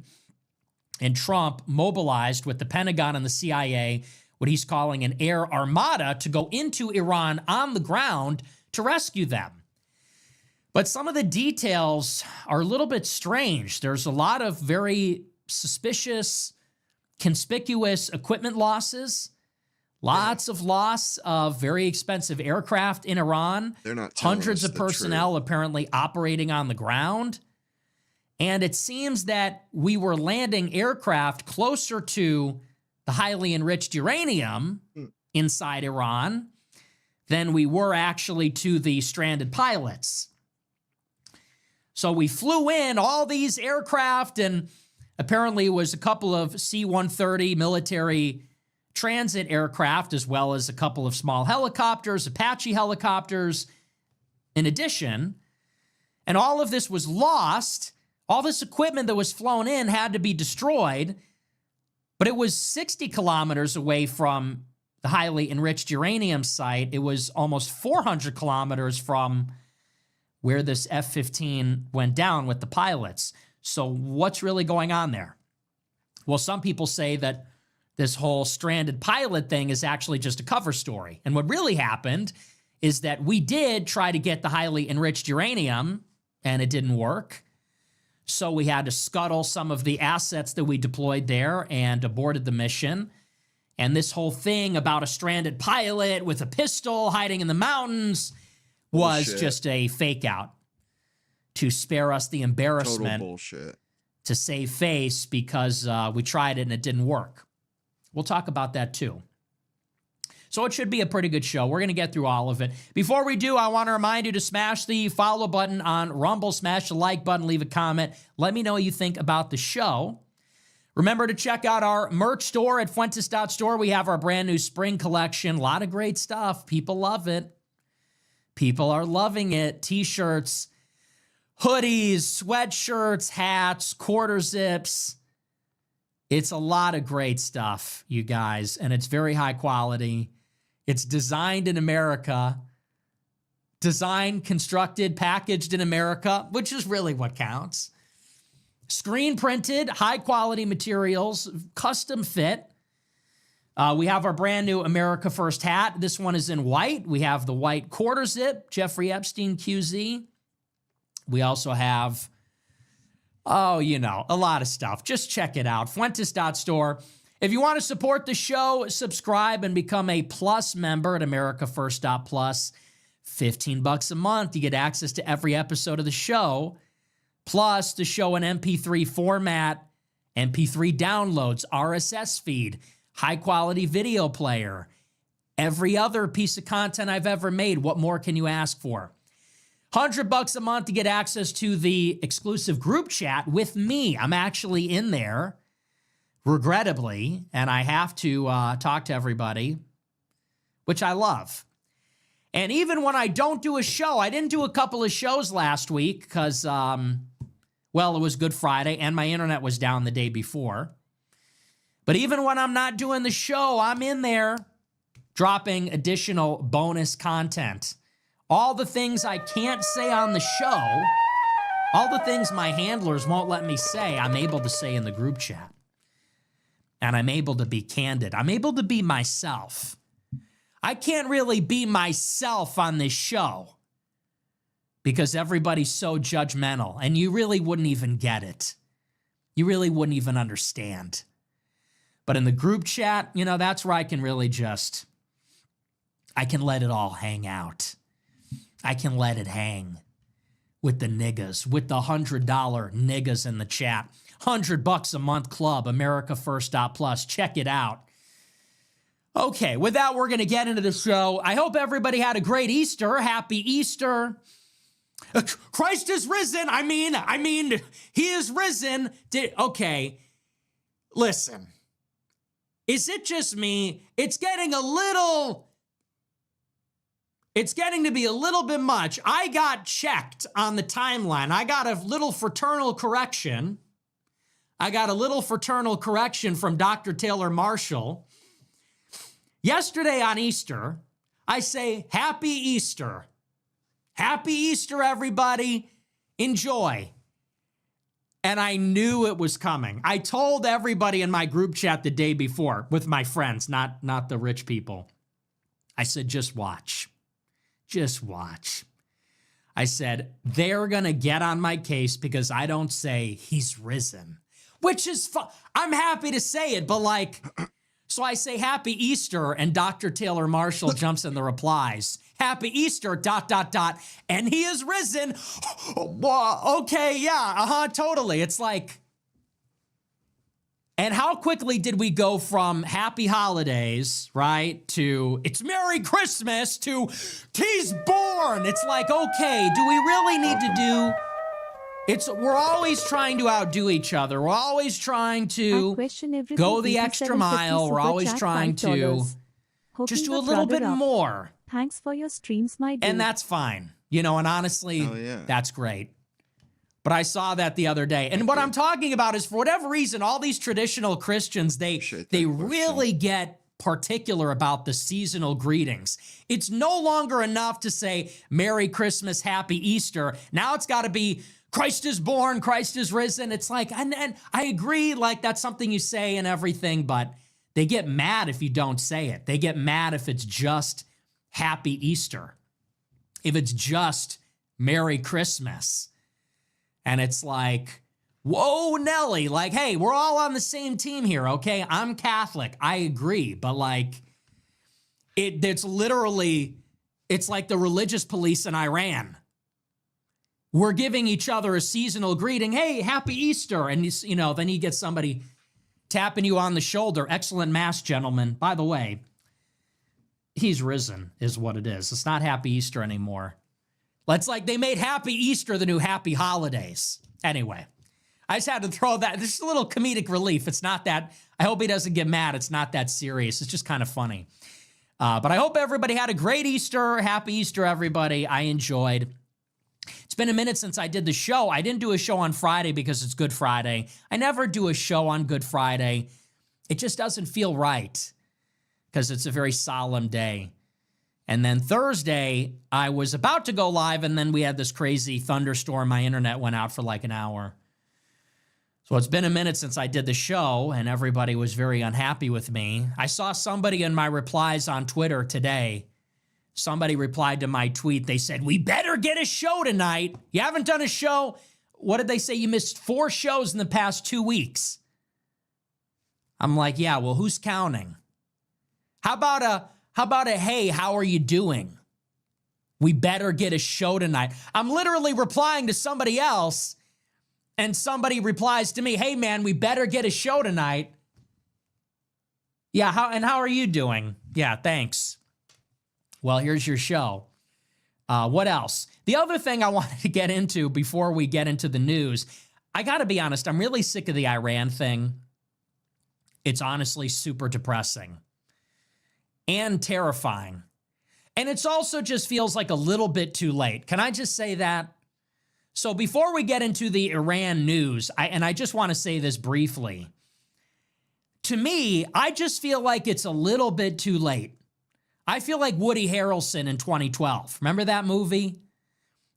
And Trump mobilized with the Pentagon and the CIA what he's calling an air armada to go into Iran on the ground to rescue them. But some of the details are a little bit strange. There's a lot of very suspicious, conspicuous equipment losses. Lots of loss of very expensive aircraft in Iran. They're not telling hundreds us of the personnel truth. apparently operating on the ground. And it seems that we were landing aircraft closer to the highly enriched uranium inside Iran than we were actually to the stranded pilots. So we flew in all these aircraft, and apparently it was a couple of C-130 military transit aircraft, as well as a couple of small helicopters, Apache helicopters, in addition. And all of this was lost. All this equipment that was flown in had to be destroyed, but it was 60 kilometers away from the highly enriched uranium site. It was almost 400 kilometers from where this F-15 went down with the pilots. So what's really going on there? Well, some people say that this whole stranded pilot thing is actually just a cover story. And what really happened is that we did try to get the highly enriched uranium, and it didn't work. So we had to scuttle some of the assets that we deployed there and aborted the mission. And this whole thing about a stranded pilot with a pistol hiding in the mountains was Bullshit. just a fake out to spare us the embarrassment, Total bullshit. to save face, because we tried it and it didn't work. We'll talk about that too. So it should be a pretty good show. We're going to get through all of it. Before we do, I want to remind you to smash the follow button on Rumble, smash the like button, leave a comment. Let me know what you think about the show. Remember to check out our merch store at Fuentes.store. We have our brand new spring collection. A lot of great stuff. People love it. People are loving it. T-shirts, hoodies, sweatshirts, hats, quarter zips. It's a lot of great stuff, you guys, and it's very high quality. It's designed in America, designed, constructed, packaged in America, which is really what counts. Screen printed, high quality materials, custom fit. We have our brand new America First hat. This one is in white. We have the white quarter zip, Jeffrey Epstein QZ. We also have, a lot of stuff. Just check it out. Fuentes.store. If you want to support the show, subscribe and become a Plus member at AmericaFirst.plus. $15 a month. You get access to every episode of the show, plus the show in MP3 format, MP3 downloads, RSS feed, high-quality video player, every other piece of content I've ever made. What more can you ask for? $100 a month to get access to the exclusive group chat with me. I'm actually in there, regrettably, and I have to talk to everybody, which I love. And even when I don't do a show, I didn't do a couple of shows last week because, it was Good Friday and my internet was down the day before. But even when I'm not doing the show, I'm in there dropping additional bonus content. All the things I can't say on the show, all the things my handlers won't let me say, I'm able to say in the group chat. And I'm able to be candid. I'm able to be myself. I can't really be myself on this show because everybody's so judgmental and you really wouldn't even get it. You really wouldn't even understand. But in the group chat, you know, that's where I can really just, I can let it all hang out. I can let it hang with the niggas, with the $100 niggas in the chat. $100 a month club, America First Plus. Check it out. Okay, with that, we're going to get into the show. I hope everybody had a great Easter. Happy Easter. Christ is risen. I mean, he is risen. Okay, listen. Is it just me? It's getting to be a little bit much. I got checked on the timeline. I got a little fraternal correction. From Dr. Taylor Marshall. Yesterday on Easter, I say, Happy Easter. Happy Easter, everybody. Enjoy. And I knew it was coming. I told everybody in my group chat the day before with my friends, not the rich people. I said, just watch. Just watch. I said, they're going to get on my case because I don't say he's risen, which is fun. I'm happy to say it, but like, so I say Happy Easter and Dr. Taylor Marshall jumps in the replies. Happy Easter, ... and he is risen. Okay, yeah, totally. It's like, and how quickly did we go from happy holidays, right, to it's Merry Christmas, to he's born. It's like, okay, do we really need to do, we're always trying to outdo each other. We're always trying to go the extra mile. We're always trying to just do a little bit more. Thanks for your streams, my dude. And that's fine. You know, and honestly, that's great. But I saw that the other day. And what I'm talking about is, for whatever reason, all these traditional Christians, they really get particular about the seasonal greetings. It's no longer enough to say Merry Christmas, Happy Easter. Now it's got to be Christ is born, Christ is risen. It's like, and I agree, like that's something you say and everything, but they get mad if you don't say it. They get mad if it's just Happy Easter, if it's just Merry Christmas. And it's like, whoa, Nelly, like, hey, we're all on the same team here, okay? I'm Catholic, I agree, but like, it's literally, it's like the religious police in Iran. We're giving each other a seasonal greeting, hey, Happy Easter, and you know, then you get somebody tapping you on the shoulder, excellent mass, gentlemen. By the way, he's risen is what it is. It's not Happy Easter anymore. It's like they made Happy Easter the new Happy Holidays. Anyway, I just had to throw that. This is a little comedic relief. It's not that, I hope he doesn't get mad. It's not that serious. It's just kind of funny. But I hope everybody had a great Easter. Happy Easter, everybody. I enjoyed. It's been a minute since I did the show. I didn't do a show on Friday because it's Good Friday. I never do a show on Good Friday. It just doesn't feel right because it's a very solemn day. And then Thursday, I was about to go live, and then we had this crazy thunderstorm. My internet went out for like an hour. So it's been a minute since I did the show, and everybody was very unhappy with me. I saw somebody in my replies on Twitter today. Somebody replied to my tweet. They said, we better get a show tonight. You haven't done a show? What did they say? You missed 4 shows in the past 2 weeks. I'm like, yeah, well, who's counting? How about a, hey, how are you doing? We better get a show tonight. I'm literally replying to somebody else, and somebody replies to me, hey, man, we better get a show tonight. Yeah, how are you doing? Yeah, thanks. Well, here's your show. What else? The other thing I wanted to get into before we get into the news, I got to be honest, I'm really sick of the Iran thing. It's honestly super depressing and terrifying. And it's also just feels like a little bit too late. Can I just say that? So before we get into the Iran news, I just want to say this briefly. To me, I just feel like it's a little bit too late. I feel like Woody Harrelson in 2012. Remember that movie?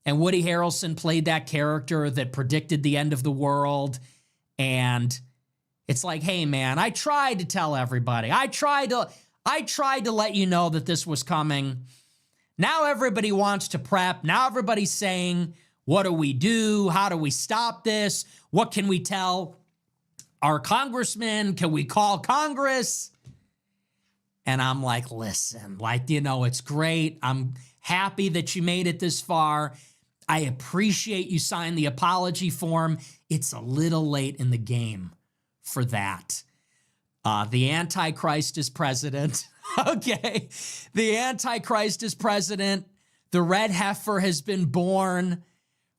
And Woody Harrelson played that character that predicted the end of the world. And it's like, hey, man, I tried to tell everybody. I tried to I tried to let you know that this was coming. Now everybody wants to prep. Now everybody's saying, what do we do? How do we stop this? What can we tell our congressmen? Can we call Congress? And I'm like, listen, it's great. I'm happy that you made it this far. I appreciate you signed the apology form. It's a little late in the game for that. The Antichrist is president. Okay. The Antichrist is president. The red heifer has been born.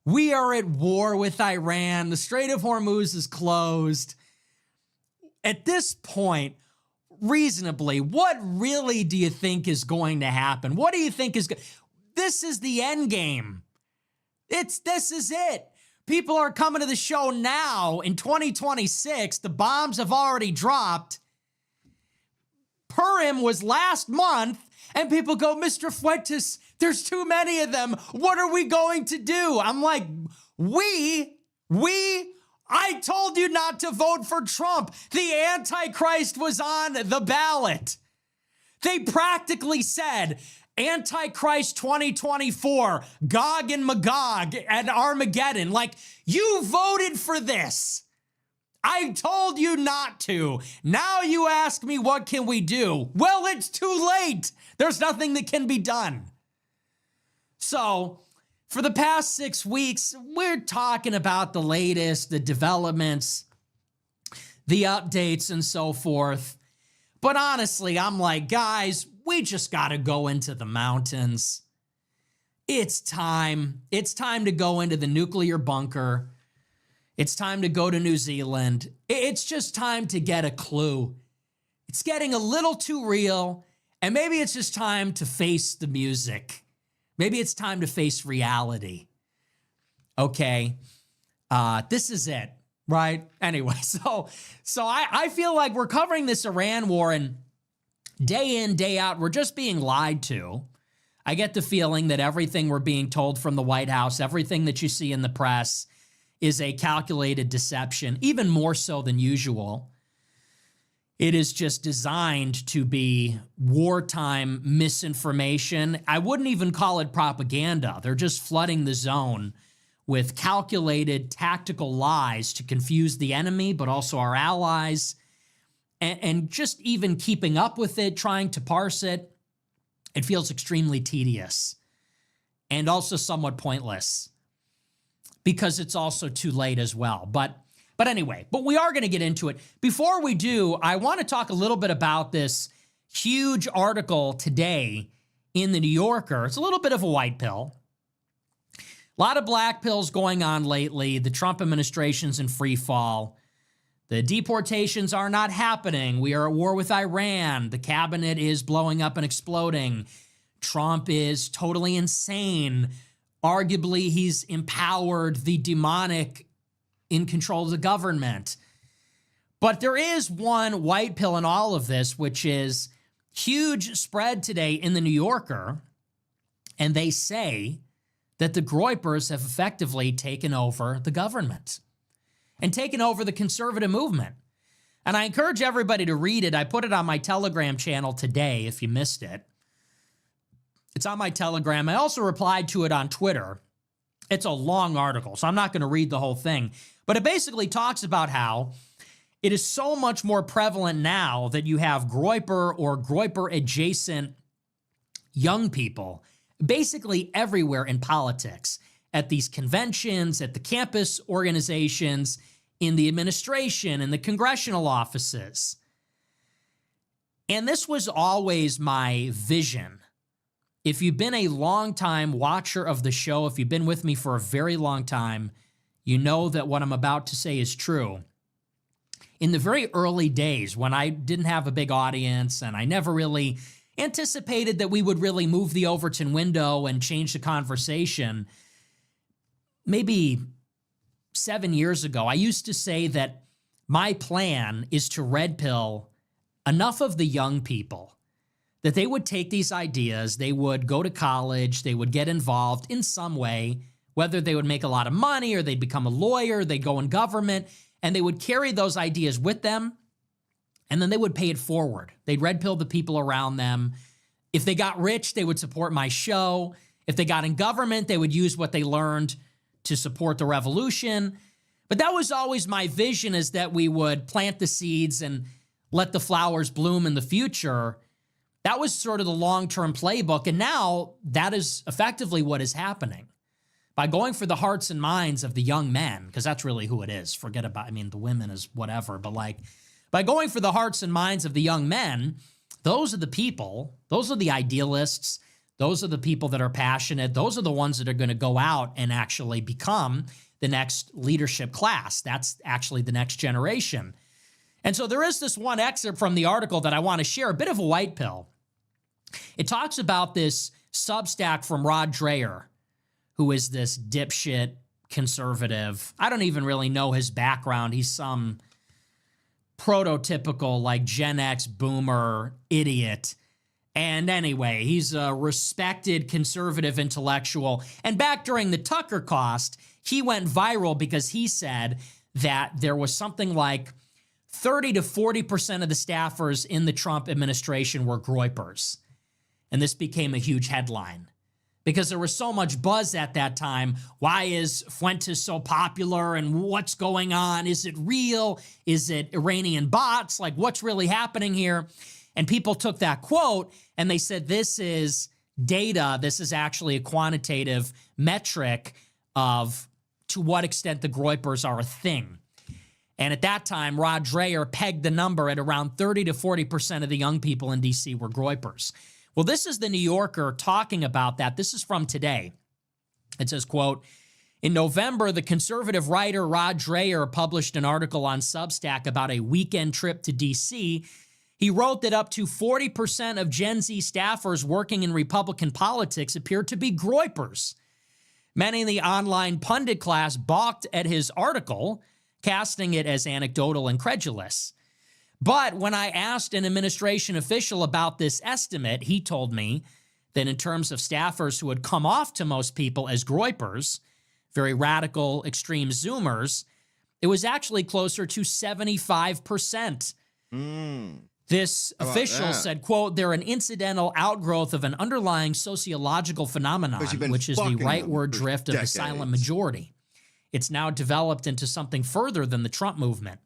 We are at war with Iran. The Strait of Hormuz is closed. At this point, reasonably, what really do you think is going to happen? What do you think is this is the end game. This is it. People are coming to the show now in 2026. The bombs have already dropped. Purim was last month, and people go, Mr. Fuentes, there's too many of them. What are we going to do? I'm like, I told you not to vote for Trump. The Antichrist was on the ballot. They practically said, Antichrist 2024, Gog and Magog and Armageddon. Like, you voted for this. I told you not to. Now you ask me, what can we do? Well, it's too late. There's nothing that can be done. So, for the past 6 weeks, we're talking about the latest, the developments, the updates, and so forth. But honestly, I'm like, guys, we just got to go into the mountains. It's time. It's time to go into the nuclear bunker. It's time to go to New Zealand. It's just time to get a clue. It's getting a little too real, and maybe it's just time to face the music. Maybe it's time to face reality. Okay, this is it, right? Anyway, so I feel like we're covering this Iran war, and day in, day out, we're just being lied to. I get the feeling that everything we're being told from the White House, everything that you see in the press, is a calculated deception, even more so than usual. It is just designed to be wartime misinformation. I wouldn't even call it propaganda. They're just flooding the zone with calculated tactical lies to confuse the enemy, but also our allies, and just even keeping up with it, trying to parse it. It feels extremely tedious and also somewhat pointless, because it's also too late as well. But anyway, we are going to get into it. Before we do, I want to talk a little bit about this huge article today in the New Yorker. It's a little bit of a white pill. A lot of black pills going on lately. The Trump administration's in free fall. The deportations are not happening. We are at war with Iran. The cabinet is blowing up and exploding. Trump is totally insane. Arguably, he's empowered the demonic in control of the government. But there is one white pill in all of this, which is huge spread today in the New Yorker. And they say that the Groypers have effectively taken over the government and taken over the conservative movement. And I encourage everybody to read it. I put it on my Telegram channel today if you missed it. It's on my Telegram. I also replied to it on Twitter. It's a long article, so I'm not going to read the whole thing. But it basically talks about how it is so much more prevalent now that you have Groyper or Groyper-adjacent young people basically everywhere in politics, at these conventions, at the campus organizations, in the administration, in the congressional offices. And this was always my vision. If you've been a long-time watcher of the show, if you've been with me for a very long time, you know that what I'm about to say is true. In the very early days, when I didn't have a big audience and I never really anticipated that we would really move the Overton window and change the conversation, maybe 7 years ago, I used to say that my plan is to red pill enough of the young people that they would take these ideas, they would go to college, they would get involved in some way, whether they would make a lot of money or they'd become a lawyer, they'd go in government, and they would carry those ideas with them and then they would pay it forward. They'd red pill the people around them. If they got rich, they would support my show. If they got in government, they would use what they learned to support the revolution. But that was always my vision, is that we would plant the seeds and let the flowers bloom in the future. That was sort of the long-term playbook. And now that is effectively what is happening. By going for the hearts and minds of the young men, because that's really who it is. Forget about, the women is whatever. But by going for the hearts and minds of the young men, those are the people, those are the idealists, those are the people that are passionate. Those are the ones that are going to go out and actually become the next leadership class. That's actually the next generation. And so there is this one excerpt from the article that I want to share, a bit of a white pill. It talks about this Substack from Rod Dreher, who is this dipshit conservative. I don't even really know his background. He's some prototypical Gen X boomer idiot. And anyway, he's a respected conservative intellectual. And back during the Tucker cost, he went viral because he said that there was something like 30 to 40% of the staffers in the Trump administration were groypers. And this became a huge headline because there was so much buzz at that time. Why is Fuentes so popular and what's going on? Is it real? Is it Iranian bots? What's really happening here? And people took that quote and they said, this is data. This is actually a quantitative metric of to what extent the groypers are a thing. And at that time, Rod Dreher pegged the number at around 30 to 40% of the young people in D.C. were groypers. Well, this is the New Yorker talking about that. This is from today. It says, quote, in November, the conservative writer Rod Dreher published an article on Substack about a weekend trip to D.C. He wrote that up to 40% of Gen Z staffers working in Republican politics appear to be groypers. Many in the online pundit class balked at his article, casting it as anecdotal and credulous. But when I asked an administration official about this estimate, he told me that in terms of staffers who had come off to most people as groypers, very radical, extreme Zoomers, it was actually closer to 75%. This official said, quote, they're an incidental outgrowth of an underlying sociological phenomenon, which is the rightward drift of the silent majority. It's now developed into something further than the Trump movement.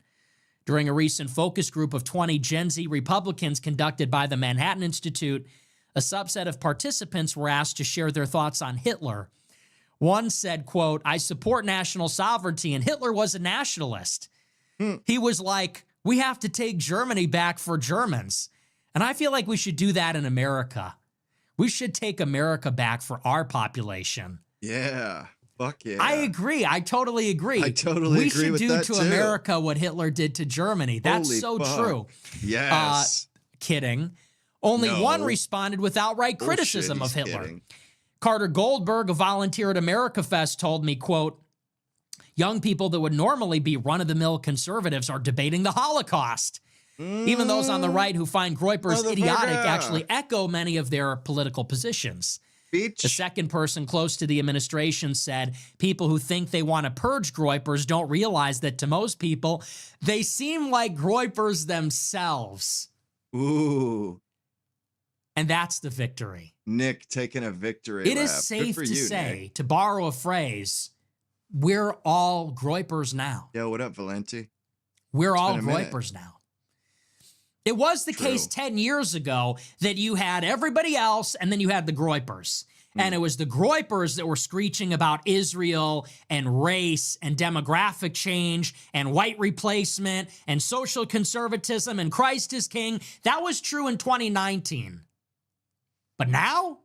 During a recent focus group of 20 Gen Z Republicans conducted by the Manhattan Institute, a subset of participants were asked to share their thoughts on Hitler. One said, quote, I support national sovereignty, and Hitler was a nationalist. He was like, we have to take Germany back for Germans. And I feel like we should do that in America. We should take America back for our population. Yeah. Fuck yeah. I agree. I totally agree. I totally agree with that, We should do to America what Hitler did to Germany. That's Holy so fuck. true. Yes. Kidding. Only No. one responded with outright Bullshit, criticism of he's Hitler. kidding. Carter Goldberg, a volunteer at America Fest, told me, quote, young people that would normally be run-of-the-mill conservatives are debating the Holocaust. Even those on the right who find groypers idiotic actually echo many of their political positions. Beach. The second person close to the administration said, people who think they want to purge groypers don't realize that to most people, they seem like groypers themselves. Ooh. And that's the victory. Nick taking a victory It lap. is Good safe for to you, say, Nick. to borrow a phrase, we're all groypers now. Yo, what up, Valenti? We're all been a minute. groypers now. It was the case 10 years ago that you had everybody else and then you had the groypers. And it was the groypers that were screeching about Israel and race and demographic change and white replacement and social conservatism and Christ is king. That was true in 2019. But now,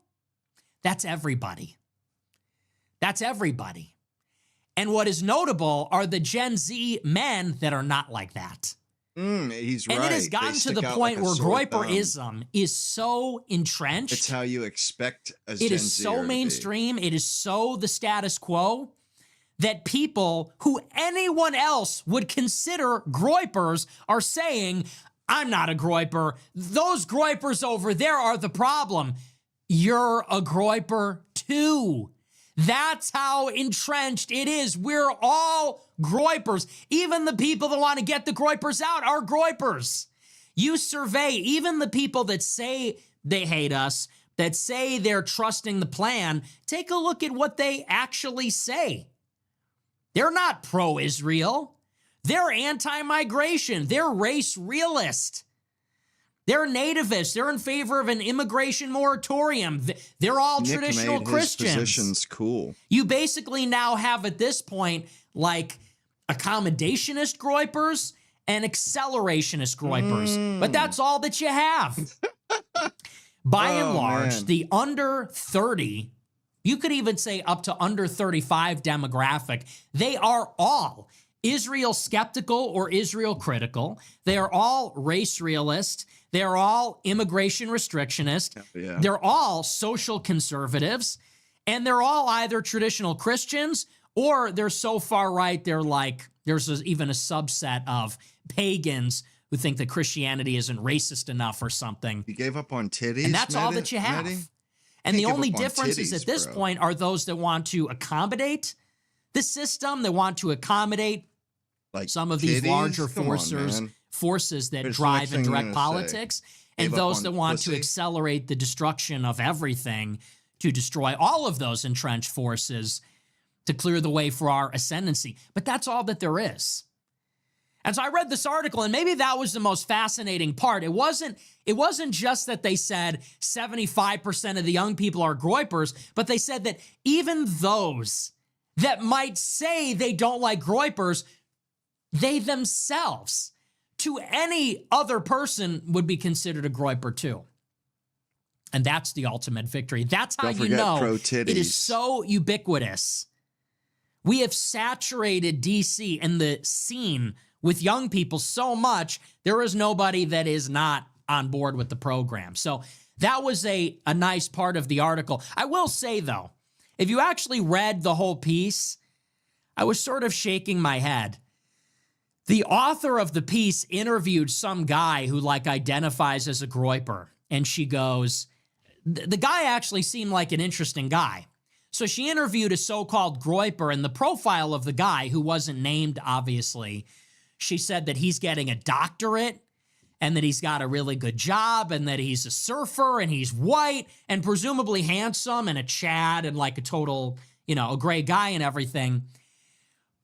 that's everybody. That's everybody. And what is notable are the Gen Z men that are not like that. He's right. And it has gotten to the point where groyperism is so entrenched. It's how you expect as It Gen is so Zer to be. mainstream. It is so the status quo that people who anyone else would consider groypers are saying, I'm not a groyper. Those groypers over there are the problem. You're a groyper too. That's how entrenched it is. We're all groypers. Even the people that want to get the groypers out are groypers. You survey even the people that say they hate us, that say they're trusting the plan, take a look at what they actually say. They're not pro-Israel. They're anti-migration. They're race realist. They're nativist. They're in favor of an immigration moratorium. They're all Nick traditional made Christians. his positions cool. You basically now have at this point like accommodationist groypers and accelerationist groypers. But that's all that you have. By and large, man. the under 30, you could even say up to under 35 demographic, they are all Israel skeptical or Israel critical. They are all race realist. They are all immigration restrictionist. Yeah. They're all social conservatives. And they're all either traditional Christians or they're so far right, they're like, even a subset of pagans who think that Christianity isn't racist enough or something. You gave up on titties, And that's all that you have. Maddie? And the Can't give only up on differences titties, at this bro. point are those that want to accommodate the system, that want to accommodate Like some of these titties? larger Come on, forces that There's the drive next and thing you're direct gonna say. politics, and Gave up those on that want to pussy? accelerate the destruction of everything to destroy all of those entrenched forces to clear the way for our ascendancy. But that's all that there is. And so I read this article, and maybe that was the most fascinating part. It wasn't just that they said 75% of the young people are groypers, but they said that even those that might say they don't like groypers, they themselves, to any other person, would be considered a groyper too. And that's the ultimate victory. That's how Don't you forget know pro it titties. is so ubiquitous. We have saturated DC and the scene with young people so much, there is nobody that is not on board with the program. So that was a nice part of the article. I will say, though, if you actually read the whole piece, I was sort of shaking my head. The author of the piece interviewed some guy who like identifies as a groyper, and she goes, the guy actually seemed like an interesting guy. So she interviewed a so-called groyper, and the profile of the guy, who wasn't named, obviously, she said that he's getting a doctorate and that he's got a really good job and that he's a surfer and he's white and presumably handsome and a Chad and like a total, a gray guy and everything.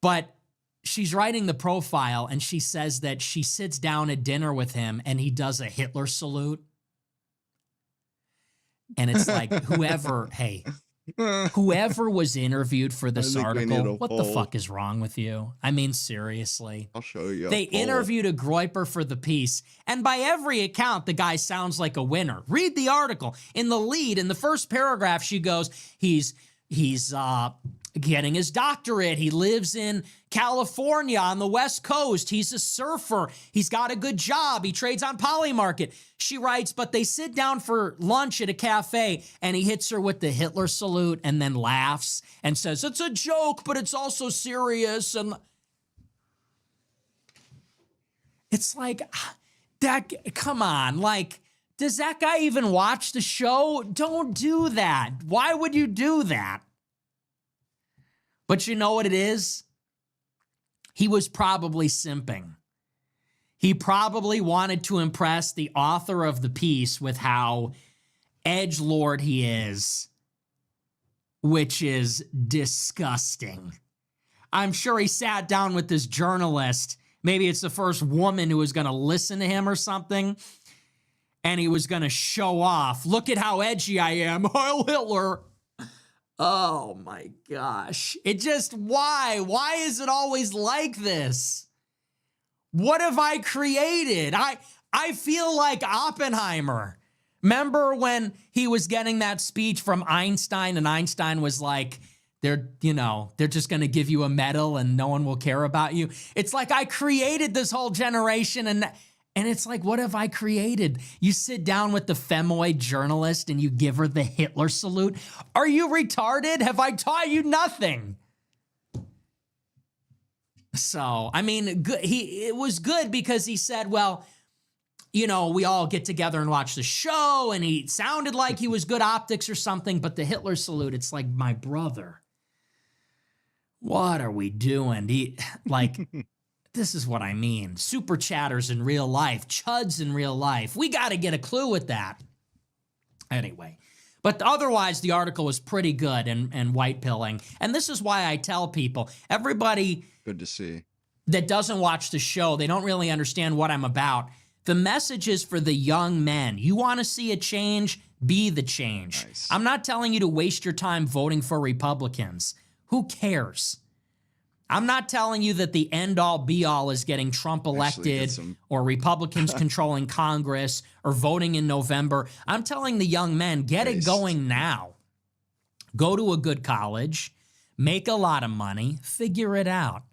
But she's writing the profile and she says that she sits down at dinner with him and he does a Hitler salute. And it's like, whoever was interviewed for this I think we need article, a what the poll. fuck is wrong with you? I mean, seriously. I'll show you. They interviewed a groyper for the piece, and by every account, the guy sounds like a winner. Read the article. In the lead, in the first paragraph, she goes, he's getting his doctorate. He lives in California on the West Coast. He's a surfer. He's got a good job. He trades on Polymarket. She writes, but they sit down for lunch at a cafe and he hits her with the Hitler salute and then laughs and says, it's a joke, but it's also serious. And it's like, come on, like, does that guy even watch the show? Don't do that. Why would you do that? But you know what it is? He was probably simping. He probably wanted to impress the author of the piece with how edgelord he is, which is disgusting. I'm sure he sat down with this journalist. Maybe it's the first woman who was going to listen to him or something. And he was going to show off. Look at how edgy I am. Heil Hitler. Oh my gosh. It just, why? Why is it always like this? What have I created? I feel like Oppenheimer. Remember when he was getting that speech from Einstein and Einstein was like, they're just going to give you a medal and no one will care about you. It's like I created this whole generation and it's like, what have I created? You sit down with the femoid journalist and you give her the Hitler salute. Are you retarded? Have I taught you nothing? So, I mean, it was good because he said, well, we all get together and watch the show, and he sounded like he was good optics or something, but the Hitler salute, it's like, my brother, what are we doing? This is what I mean. Super chatters in real life, chuds in real life. We got to get a clue with that. Anyway, but otherwise, the article was pretty good and white pilling. And this is why I tell people, everybody Good to see. that doesn't watch the show, they don't really understand what I'm about. The message is for the young men. You want to see a change? Be the change. Nice. I'm not telling you to waste your time voting for Republicans. Who cares? I'm not telling you that the end-all be-all is getting Trump elected or Republicans controlling Congress or voting in November. I'm telling the young men, get it going now. Go to a good college, make a lot of money, figure it out.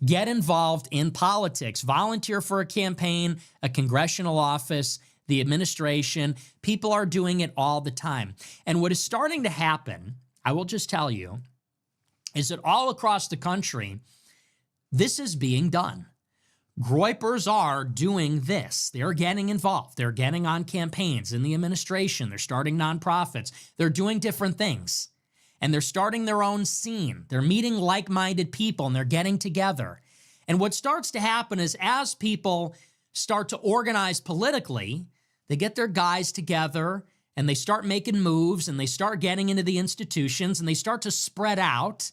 Get involved in politics. Volunteer for a campaign, a congressional office, the administration. People are doing it all the time. And what is starting to happen, I will just tell you, is that all across the country, this is being done. Groypers are doing this. They're getting involved. They're getting on campaigns in the administration. They're starting nonprofits. They're doing different things. And they're starting their own scene. They're meeting like-minded people and they're getting together. And what starts to happen is as people start to organize politically, they get their guys together and they start making moves and they start getting into the institutions and they start to spread out.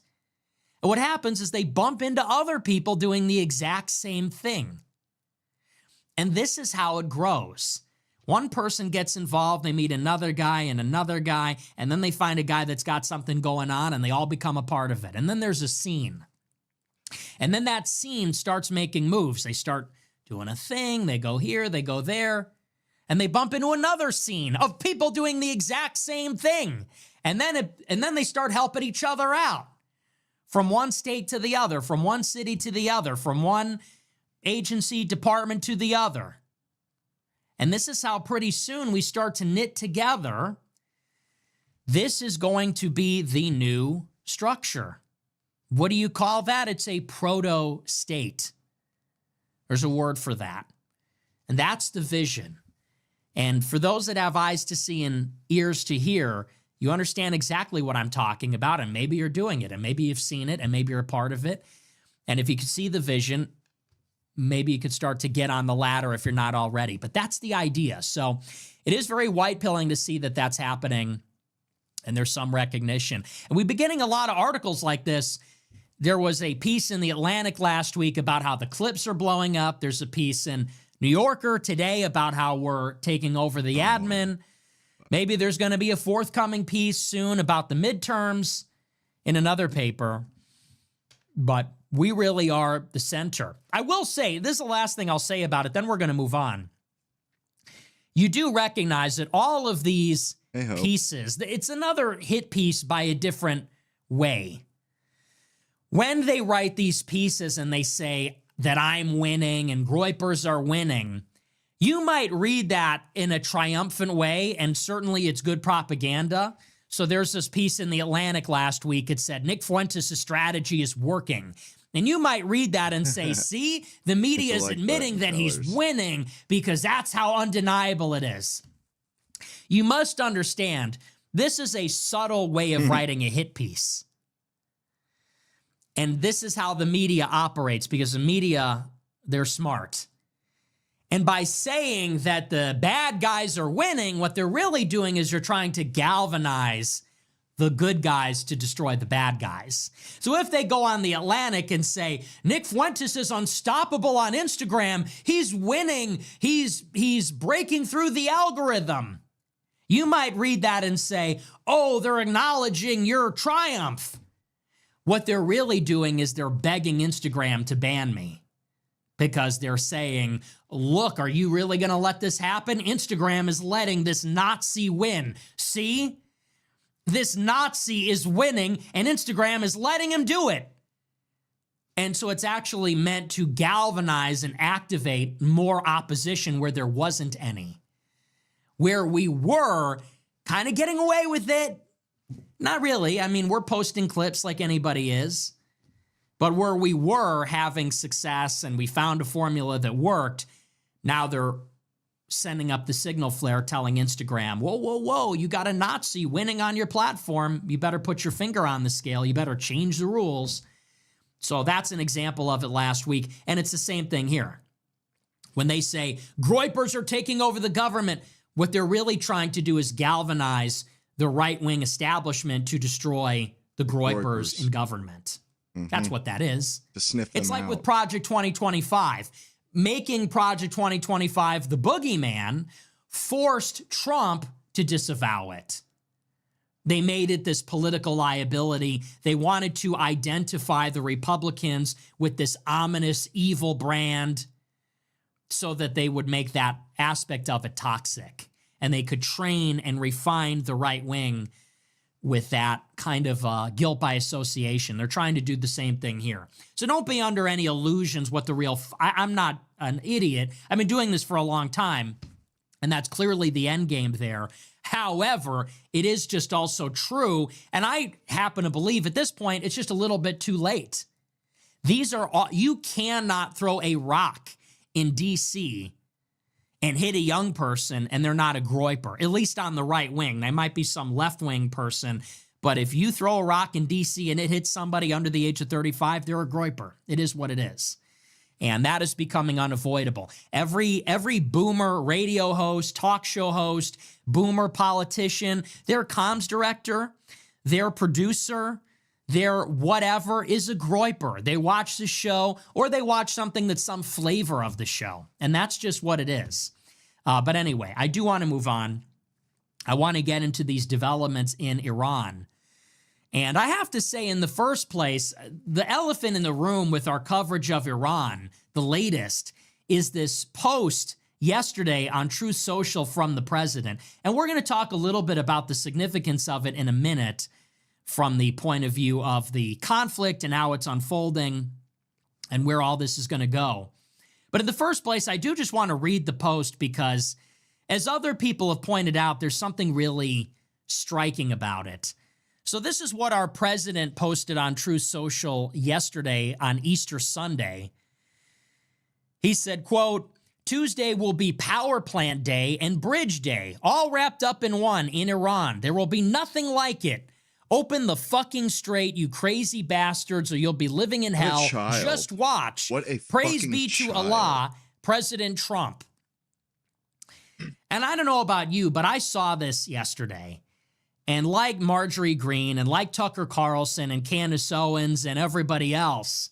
And what happens is they bump into other people doing the exact same thing. And this is how it grows. One person gets involved, they meet another guy, and then they find a guy that's got something going on, and they all become a part of it. And then there's a scene. And then that scene starts making moves. They start doing a thing, they go here, they go there, and they bump into another scene of people doing the exact same thing. And then they start helping each other out. From one state to the other, from one city to the other, from one agency, department to the other. And this is how pretty soon we start to knit together. This is going to be the new structure. What do you call that? It's a proto-state. There's a word for that. And that's the vision. And for those that have eyes to see and ears to hear, you understand exactly what I'm talking about, and maybe you're doing it, and maybe you've seen it, and maybe you're a part of it. And if you could see the vision, maybe you could start to get on the ladder if you're not already. But that's the idea. So it is very white-pilling to see that that's happening, and there's some recognition. And we've been getting a lot of articles like this. There was a piece in the Atlantic last week about how the clips are blowing up. There's a piece in New Yorker today about how we're taking over the admin. Maybe there's going to be a forthcoming piece soon about the midterms in another paper. But we really are the center. I will say, this is the last thing I'll say about it, then we're going to move on. You do recognize that all of these pieces, it's another hit piece by a different way. When they write these pieces and they say that I'm winning and Groypers are winning, you might read that in a triumphant way, and certainly it's good propaganda. So there's this piece in the Atlantic last week. It said, Nick Fuentes' strategy is working. And you might read that and say, see, the media is admitting that he's winning because that's how undeniable it is. You must understand, this is a subtle way of writing a hit piece. And this is how the media operates, because the media, they're smart. And by saying that the bad guys are winning, what they're really doing is you're trying to galvanize the good guys to destroy the bad guys. So if they go on the Atlantic and say, Nick Fuentes is unstoppable on Instagram, he's winning, he's breaking through the algorithm, you might read that and say, oh, they're acknowledging your triumph. What they're really doing is they're begging Instagram to ban me. Because they're saying, look, are you really going to let this happen? Instagram is letting this Nazi win. See? This Nazi is winning, and Instagram is letting him do it. And so it's actually meant to galvanize and activate more opposition where there wasn't any. Where we were kind of getting away with it. Not really. I mean, we're posting clips like anybody is. But where we were having success and we found a formula that worked, now they're sending up the signal flare telling Instagram, whoa, whoa, whoa, you got a Nazi winning on your platform. You better put your finger on the scale. You better change the rules. So that's an example of it last week. And it's the same thing here. When they say groypers are taking over the government, what they're really trying to do is galvanize the right-wing establishment to destroy the groypers in government. That's what that is. To sniff them It's like out. with Project 2025. Making Project 2025 the boogeyman forced Trump to disavow it. They made it this political liability. They wanted to identify the Republicans with this ominous evil brand so that they would make that aspect of it toxic. And they could train and refine the right wing with that kind of guilt by association. They're trying to do the same thing here. So don't be under any illusions what the real... I'm not an idiot. I've been doing this for a long time, and that's clearly the end game there. However, it is just also true, and I happen to believe at this point it's just a little bit too late. These are all... You cannot throw a rock in D.C. and hit a young person and they're not a groyper, at least on the right wing. They might be some left-wing person, but if you throw a rock in D.C. and it hits somebody under the age of 35, they're a groyper. It is what it is. And that is becoming unavoidable. Every boomer radio host, talk show host, boomer politician, their comms director, their producer, their whatever is a groyper. They watch the show or they watch something that's some flavor of the show. And that's just what it is. But anyway, I do want to move on. I want to get into these developments in Iran. And I have to say, in the first place, the elephant in the room with our coverage of Iran, the latest, is this post yesterday on Truth Social from the president. And we're going to talk a little bit about the significance of it in a minute from the point of view of the conflict and how it's unfolding and where all this is going to go. But in the first place, I do just want to read the post because, as other people have pointed out, there's something really striking about it. So this is what our president posted on Truth Social yesterday on Easter Sunday. He said, quote, Tuesday will be Power Plant Day and Bridge Day, all wrapped up in one in Iran. There will be nothing like it. Open the fucking strait, you crazy bastards, or you'll be living in hell. child. Just watch. What a Praise fucking be to child. Allah, President Trump. And I don't know about you, but I saw this yesterday. And like Marjorie Greene and like Tucker Carlson and Candace Owens and everybody else,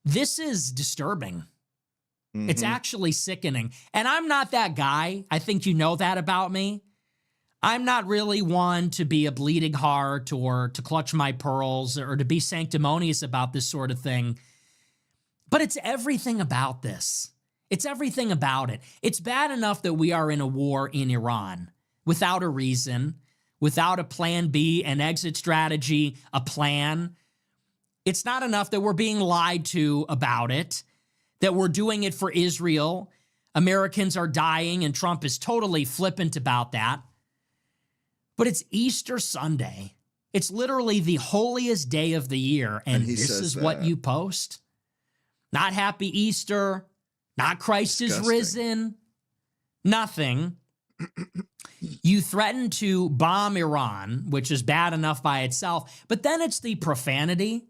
this is disturbing. It's actually sickening. And I'm not that guy. I think you know that about me. I'm not really one to be a bleeding heart or to clutch my pearls or to be sanctimonious about this sort of thing. But it's everything about this. It's everything about it. It's bad enough that we are in a war in Iran without a reason, without a plan B, an exit strategy, a plan. It's not enough that we're being lied to about it, that we're doing it for Israel. Americans are dying and Trump is totally flippant about that. But it's Easter Sunday. It's literally the holiest day of the year. And this is what you post? Not Happy Easter, not Christ is risen, nothing. You threaten to bomb Iran, which is bad enough by itself. But then it's the profanity.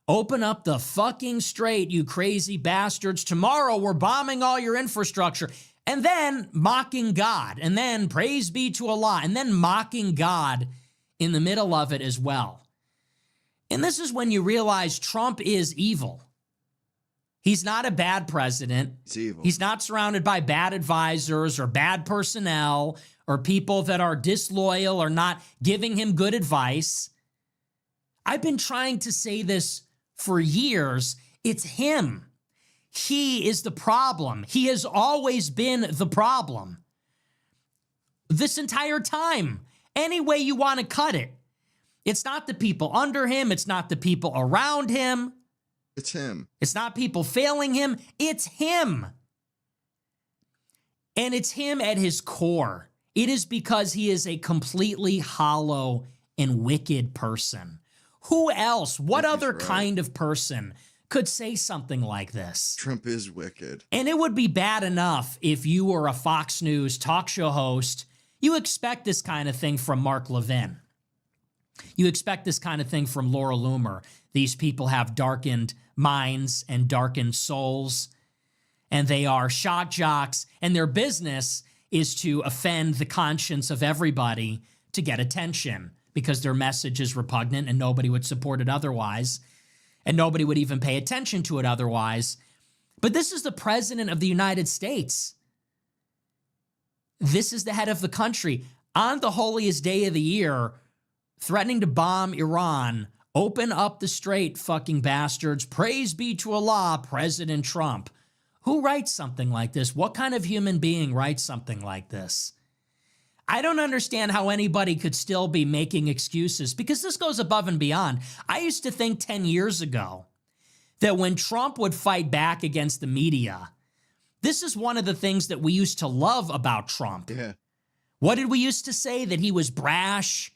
Open up the fucking strait, you crazy bastards. Tomorrow we're bombing all your infrastructure. And then mocking God, and then praise be to Allah, and then mocking God in the middle of it as well. And this is when you realize Trump is evil. He's not a bad president. He's evil. He's not surrounded by bad advisors or bad personnel or people that are disloyal or not giving him good advice. I've been trying to say this for years. It's him. He is the problem. He has always been the problem. This entire time. Any way you want to cut it. It's not the people under him. It's not the people around him. It's him. It's not people failing him. It's him. And it's him at his core. It is because he is a completely hollow and wicked person. Who else? What other kind of person could say something like this? Trump is wicked. And it would be bad enough if you were a Fox News talk show host. You expect this kind of thing from Mark Levin. You expect this kind of thing from Laura Loomer. These people have darkened minds and darkened souls, and they are shock jocks, and their business is to offend the conscience of everybody to get attention because their message is repugnant and nobody would support it otherwise, and nobody would even pay attention to it otherwise. But this is the president of the United States. This is the head of the country on the holiest day of the year, threatening to bomb Iran. Open up the strait, fucking bastards. Praise be to Allah, President Trump. Who writes something like this? What kind of human being writes something like this? I don't understand how anybody could still be making excuses, because this goes above and beyond. I used to think 10 years ago that when Trump would fight back against the media, this is one of the things that we used to love about Trump. Yeah. What did we used to say? That he was brash,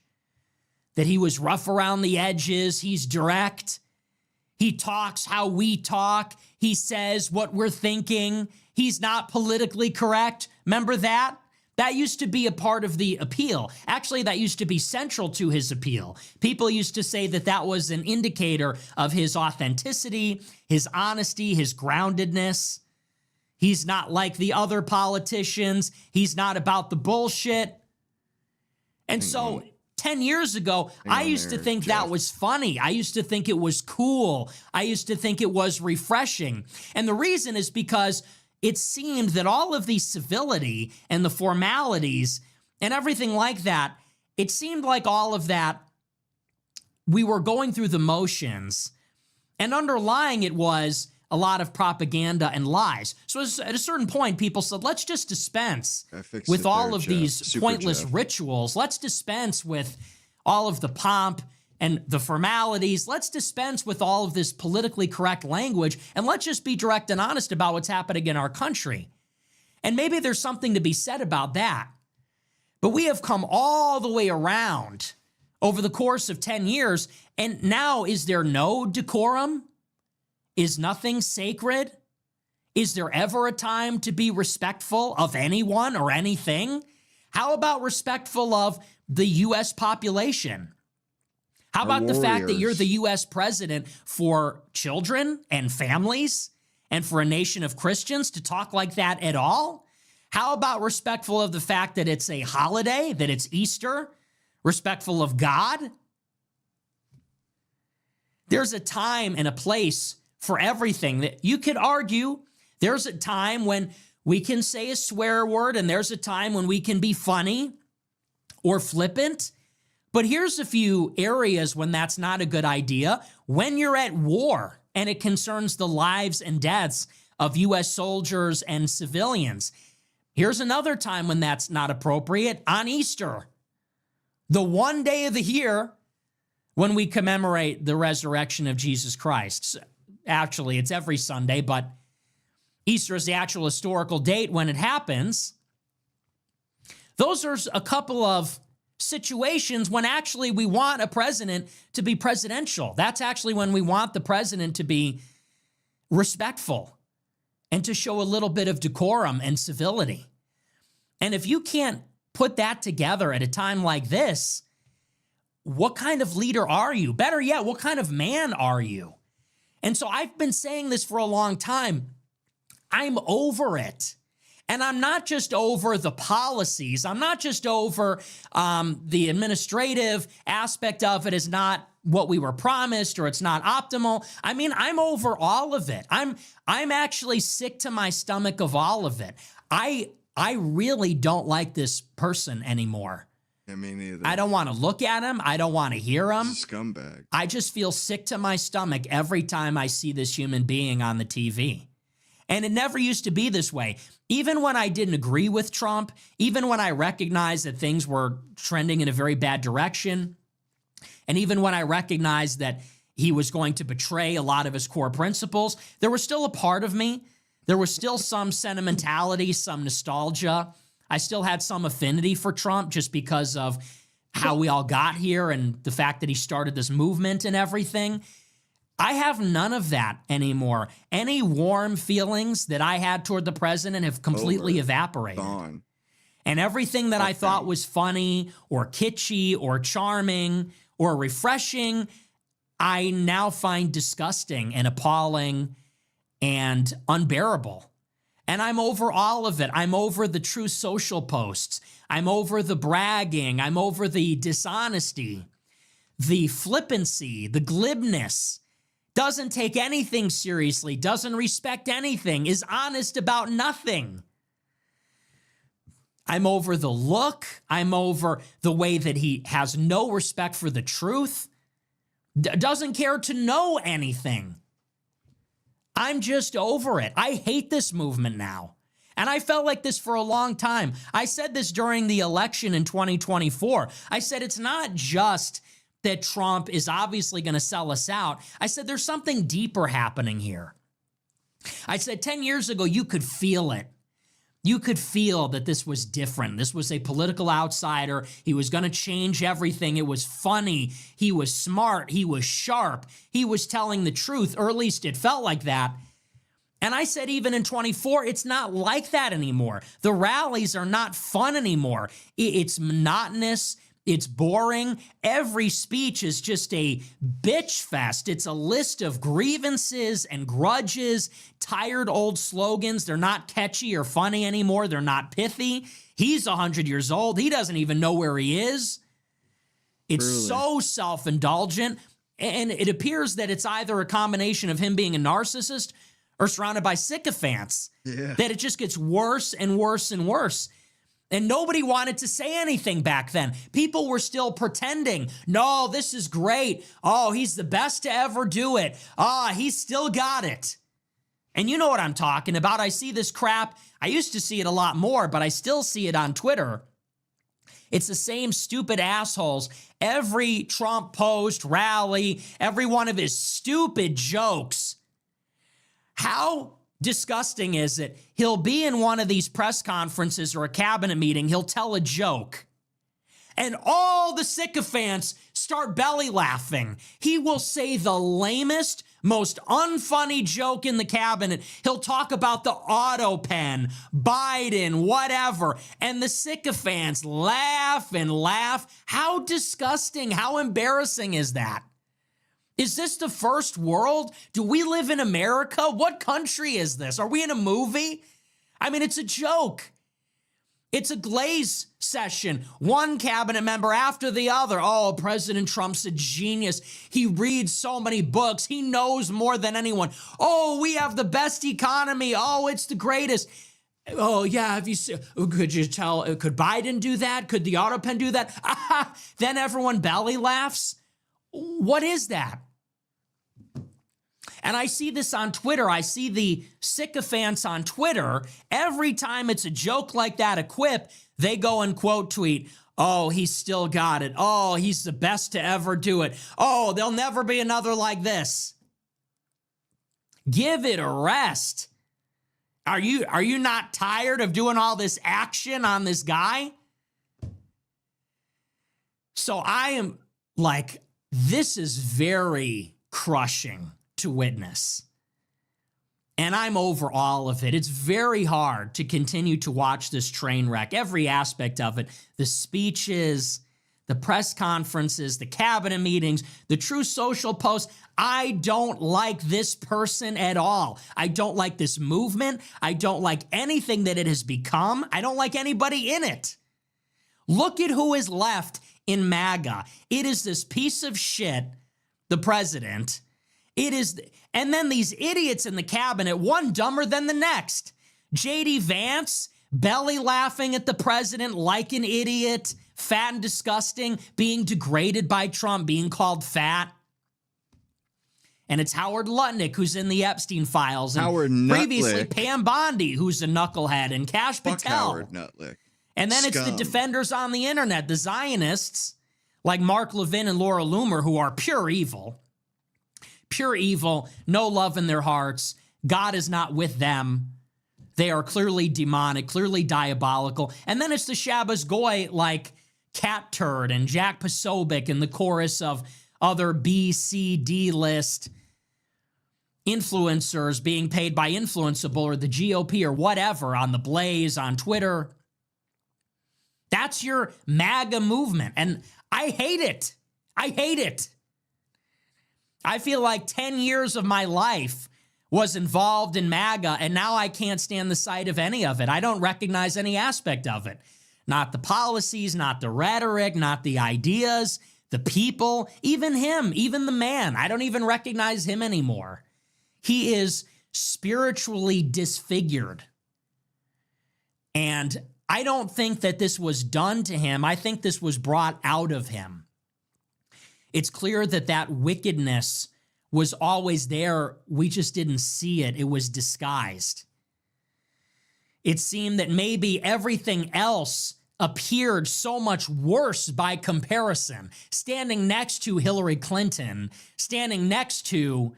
that he was rough around the edges, he's direct, he talks how we talk, he says what we're thinking, he's not politically correct. Remember that? That used to be a part of the appeal. Actually, that used to be central to his appeal. People used to say that that was an indicator of his authenticity, his honesty, his groundedness. He's not like the other politicians. He's not about the bullshit. And so 10 years ago, I used to think that was funny. I used to think it was cool. I used to think it was refreshing. And the reason is because it seemed that all of the civility and the formalities and everything like that, it seemed like all of that, we were going through the motions, and underlying it was a lot of propaganda and lies. So at a certain point, people said, let's just dispense with all of these pointless rituals. Let's dispense with all of the pomp and the formalities. Let's dispense with all of this politically correct language, and let's just be direct and honest about what's happening in our country. And maybe there's something to be said about that. But we have come all the way around over the course of 10 years, and now is there no decorum? Is nothing sacred? Is there ever a time to be respectful of anyone or anything? How about respectful of the U.S. population? How about the fact that you're the U.S. president for children and families and for a nation of Christians to talk like that at all? How about respectful of the fact that it's a holiday, that it's Easter, respectful of God? There's a time and a place for everything. That you could argue there's a time when we can say a swear word, and there's a time when we can be funny or flippant. But here's a few areas when that's not a good idea. When you're at war and it concerns the lives and deaths of U.S. soldiers and civilians. Here's another time when that's not appropriate. On Easter, the one day of the year when we commemorate the resurrection of Jesus Christ. Actually, it's every Sunday, but Easter is the actual historical date when it happens. Those are a couple of situations when actually we want a president to be presidential. That's actually when we want the president to be respectful and to show a little bit of decorum and civility. And if you can't put that together at a time like this, what kind of leader are you? Better yet, what kind of man are you? And so I've been saying this for a long time. I'm over it. And I'm not just over the policies. I'm not just over the administrative aspect of it is not what we were promised or it's not optimal. I mean, I'm over all of it. I'm actually sick to my stomach of all of it. I really don't like this person anymore. Yeah, me neither. I don't want to look at him. I don't want to hear him. He's a scumbag. I just feel sick to my stomach every time I see this human being on the TV. And it never used to be this way. Even when I didn't agree with Trump, even when I recognized that things were trending in a very bad direction, and even when I recognized that he was going to betray a lot of his core principles, there was still a part of me. There was still some sentimentality, some nostalgia. I still had some affinity for Trump just because of how we all got here and the fact that he started this movement and everything. I have none of that anymore. Any warm feelings that I had toward the president have completely evaporated. Gone. And everything that I thought was funny or kitschy or charming or refreshing, I now find disgusting and appalling and unbearable. And I'm over all of it. I'm over the true social posts. I'm over the bragging. I'm over the dishonesty, the flippancy, the glibness. Doesn't take anything seriously, doesn't respect anything, is honest about nothing. I'm over the look. I'm over the way that he has no respect for the truth, doesn't care to know anything. I'm just over it. I hate this movement now. And I felt like this for a long time. I said this during the election in 2024. I said it's not just that Trump is obviously going to sell us out. I said there's something deeper happening here. I said 10 years ago, you could feel it. You could feel that this was different. This was a political outsider. He was going to change everything. It was funny. He was smart. He was sharp. He was telling the truth, or at least it felt like that. And I said even in 24, it's not like that anymore. The rallies are not fun anymore. It's monotonous. It's boring. Every speech is just a bitch fest. It's a list of grievances and grudges, tired old slogans. They're not catchy or funny anymore. They're not pithy. He's 100 years old. He doesn't even know where he is. It's so self-indulgent. And it appears that it's either a combination of him being a narcissist or surrounded by sycophants. Yeah. That it just gets worse and worse and worse. And nobody wanted to say anything back then. People were still pretending, no, this is great. Oh, he's the best to ever do it. He's still got it. And you know what I'm talking about. I see this crap. I used to see it a lot more, but I still see it on Twitter. It's the same stupid assholes. Every Trump post, rally, every one of his stupid jokes. How disgusting is it? He'll be in one of these press conferences or a cabinet meeting. He'll tell a joke. And all the sycophants start belly laughing. He will say the lamest, most unfunny joke in the cabinet. He'll talk about the auto pen, Biden, whatever. And the sycophants laugh and laugh. How disgusting, how embarrassing is that? Is this the first world? Do we live in America? What country is this? Are we in a movie? I mean, it's a joke. It's a glaze session. One cabinet member after the other. Oh, President Trump's a genius. He reads so many books. He knows more than anyone. Oh, we have the best economy. Oh, it's the greatest. Oh, yeah, have you seen, could you tell, could Biden do that? Could the auto pen do that? Then everyone belly laughs. What is that? And I see this on Twitter. I see the sycophants on Twitter. Every time it's a joke like that, a quip, they go and quote tweet, oh, he's still got it. Oh, he's the best to ever do it. Oh, there'll never be another like this. Give it a rest. Are you not tired of doing all this action on this guy? So I am like, this is very crushing to witness. And I'm over all of it. It's very hard to continue to watch this train wreck, every aspect of it, the speeches, the press conferences, the cabinet meetings, the true social posts. I don't like this person at all. I don't like this movement. I don't like anything that it has become. I don't like anybody in it. Look at who is left in MAGA. It is this piece of shit, the president. It is, and then these idiots in the cabinet, one dumber than the next. J.D. Vance, belly laughing at the president like an idiot, fat and disgusting, being degraded by Trump, being called fat. And it's Howard Lutnick, who's in the Epstein files. And Howard previously Nutlick. Pam Bondi, who's a knucklehead, and Kash Fuck Patel. Howard Nutlick. And then it's the Scum. defenders on the internet, the Zionists, like Mark Levin and Laura Loomer, who are pure evil. Pure evil, no love in their hearts. God is not with them. They are clearly demonic, clearly diabolical. And then it's the Shabbos Goy like Cat Turd and Jack Posobiec and the chorus of other B, C, D list influencers being paid by Influenceable or the GOP or whatever on the Blaze, on Twitter. That's your MAGA movement. And I hate it. I hate it. I feel like 10 years of my life was involved in MAGA, and now I can't stand the sight of any of it. I don't recognize any aspect of it. Not the policies, not the rhetoric, not the ideas, the people, even him, even the man. I don't even recognize him anymore. He is spiritually disfigured. And I don't think that this was done to him. I think this was brought out of him. It's clear that that wickedness was always there. We just didn't see it. It was disguised. It seemed that maybe everything else appeared so much worse by comparison. Standing next to Hillary Clinton, standing next to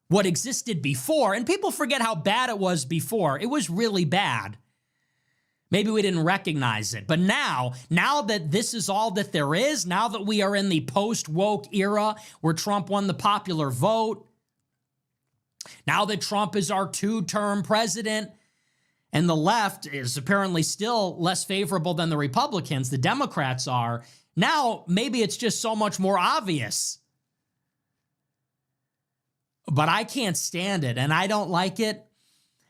what existed before, and people forget how bad it was before. It was really bad. Maybe we didn't recognize it. But now that this is all that there is, now that we are in the post-woke era where Trump won the popular vote, now that Trump is our two-term president, and the left is apparently still less favorable than the Republicans, the Democrats are, now maybe it's just so much more obvious. But I can't stand it, and I don't like it.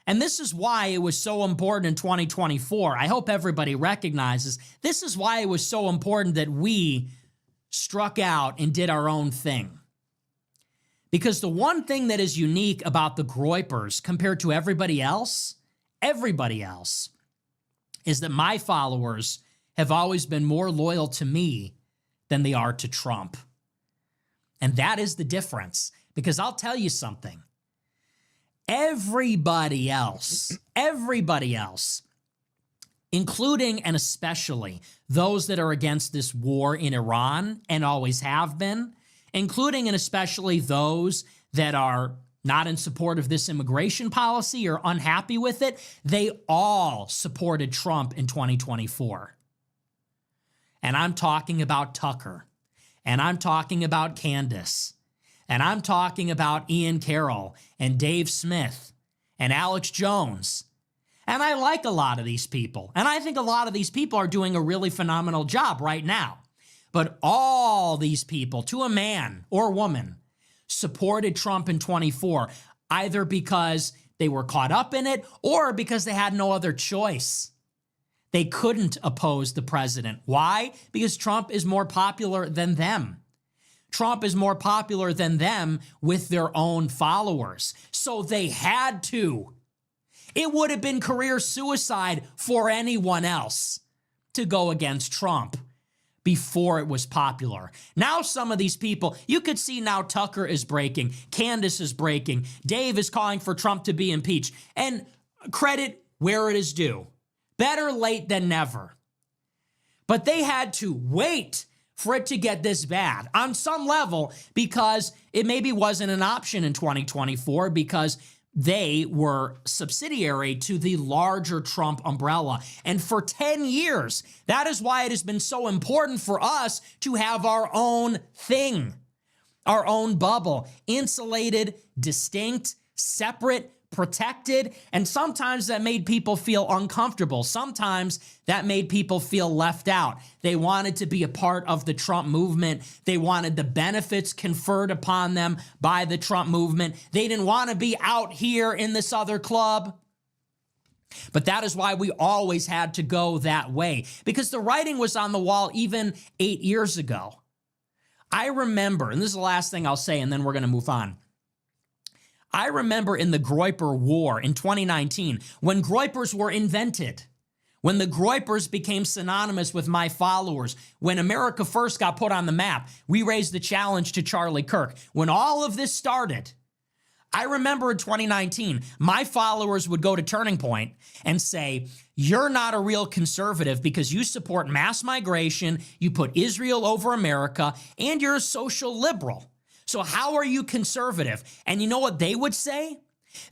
And this is why it was so important in 2024. I hope everybody recognizes this is why it was so important that we struck out and did our own thing. Because the one thing that is unique about the Groypers compared to everybody else, is that my followers have always been more loyal to me than they are to Trump. And that is the difference. Because I'll tell you something. Everybody else, including and especially those that are against this war in Iran and always have been, including and especially those that are not in support of this immigration policy or unhappy with it, they all supported Trump in 2024. And I'm talking about Tucker, and I'm talking about Candace, and I'm talking about Ian Carroll and Dave Smith and Alex Jones. And I like a lot of these people. And I think a lot of these people are doing a really phenomenal job right now. But all these people, to a man or woman, supported Trump in 24, either because they were caught up in it or because they had no other choice. They couldn't oppose the president. Why? Because Trump is more popular than them. Trump is more popular than them with their own followers. So they had to. It would have been career suicide for anyone else to go against Trump before it was popular. Now some of these people, you could see now Tucker is breaking, Candace is breaking, Dave is calling for Trump to be impeached. And credit where it is due. Better late than never. But they had to wait for it to get this bad on some level because it maybe wasn't an option in 2024 because they were subsidiary to the larger Trump umbrella. And for 10 years, that is why it has been so important for us to have our own thing, our own bubble, insulated, distinct, separate, protected, and sometimes that made people feel uncomfortable. Sometimes that made people feel left out. They wanted to be a part of the Trump movement. They wanted the benefits conferred upon them by the Trump movement. They didn't want to be out here in this other club. But that is why we always had to go that way, because the writing was on the wall even 8 years ago. I remember, and this is the last thing I'll say, and then we're going to move on. I remember in the Groyper War in 2019, when Groypers were invented, when the Groypers became synonymous with my followers, when America First got put on the map, we raised the challenge to Charlie Kirk. When all of this started, I remember in 2019, my followers would go to Turning Point and say, you're not a real conservative because you support mass migration, you put Israel over America, and you're a social liberal. So how are you conservative? And you know what they would say?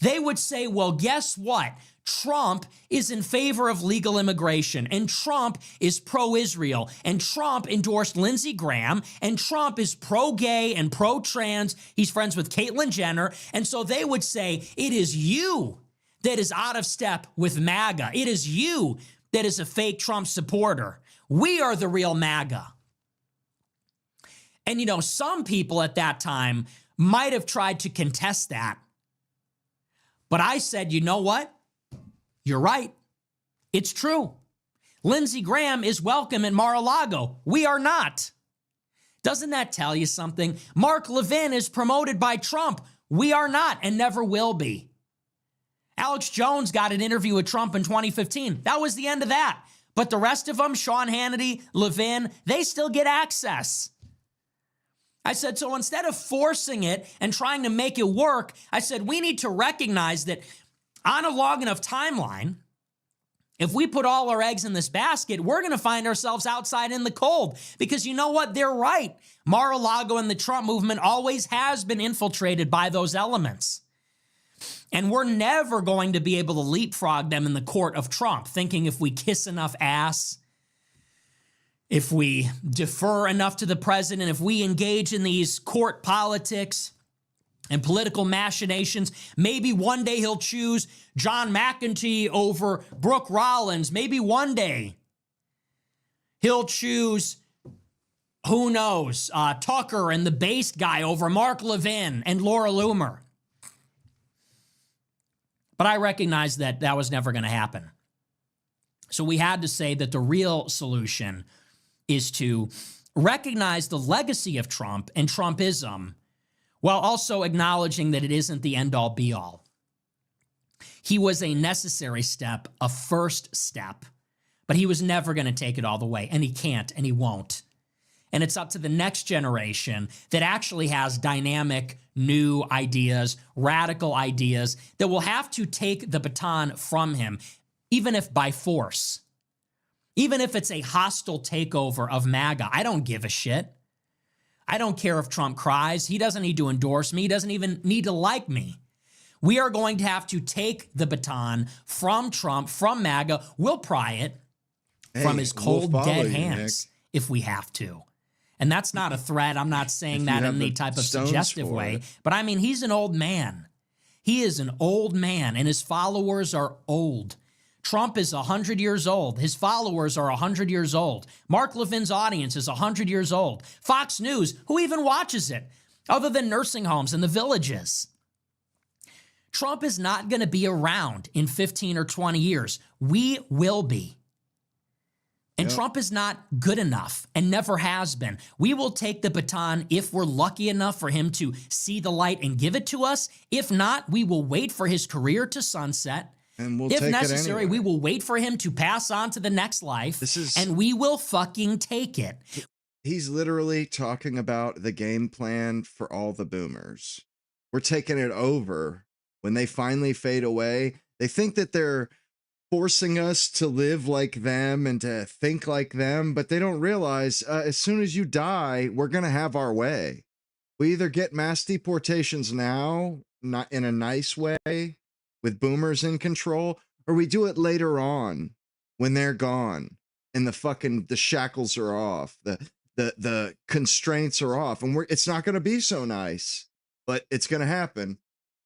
They would say, well, guess what? Trump is in favor of legal immigration, and Trump is pro-Israel, and Trump endorsed Lindsey Graham, and Trump is pro-gay and pro-trans. He's friends with Caitlyn Jenner. And so they would say, it is you that is out of step with MAGA. It is you that is a fake Trump supporter. We are the real MAGA. And, you know, some people at that time might have tried to contest that. But I said, you know what? You're right. It's true. Lindsey Graham is welcome at Mar-a-Lago. We are not. Doesn't that tell you something? Mark Levin is promoted by Trump. We are not and never will be. Alex Jones got an interview with Trump in 2015. That was the end of that. But the rest of them, Sean Hannity, Levin, they still get access. I said, so instead of forcing it and trying to make it work, I said, we need to recognize that on a long enough timeline, if we put all our eggs in this basket, we're going to find ourselves outside in the cold. Because you know what? They're right. Mar-a-Lago and the Trump movement always has been infiltrated by those elements. And we're never going to be able to leapfrog them in the court of Trump, thinking if we kiss enough ass, if we defer enough to the president, if we engage in these court politics and political machinations, maybe one day he'll choose John McEntee over Brooke Rollins. Maybe one day he'll choose, who knows, Tucker and the based guy over Mark Levin and Laura Loomer. But I recognize that that was never going to happen. So we had to say that the real solution is to recognize the legacy of Trump and Trumpism while also acknowledging that it isn't the end-all be-all. He was a necessary step, a first step, but he was never going to take it all the way, and he can't, and he won't. And it's up to the next generation that actually has dynamic, new ideas, radical ideas that will have to take the baton from him, even if by force. Even if it's a hostile takeover of MAGA, I don't give a shit. I don't care if Trump cries. He doesn't need to endorse me. He doesn't even need to like me. We are going to have to take the baton from Trump, from MAGA. We'll pry it from his cold, dead hands if we have to. And that's not a threat. I'm not saying that in any type of suggestive way. But I mean, he's an old man. He is an old man, and his followers are old. Trump is 100 years old. His followers are 100 years old. Mark Levin's audience is 100 years old. Fox News, who even watches it, other than nursing homes and the villages? Trump is not going to be around in 15 or 20 years. We will be. And Trump is not good enough and never has been. We will take the baton if we're lucky enough for him to see the light and give it to us. If not, we will wait for his career to sunset. And we'll if take necessary, it anyway. we will wait for him to pass on to the next life, and we will fucking take it. He's literally talking about the game plan for all the boomers. We're taking it over. When they finally fade away, they think that they're forcing us to live like them and to think like them, but they don't realize as soon as you die, we're going to have our way. We either get mass deportations now, not in a nice way, with boomers in control, or we do it later on when they're gone and the shackles are off, the constraints are off, and it's not going to be so nice, but it's going to happen.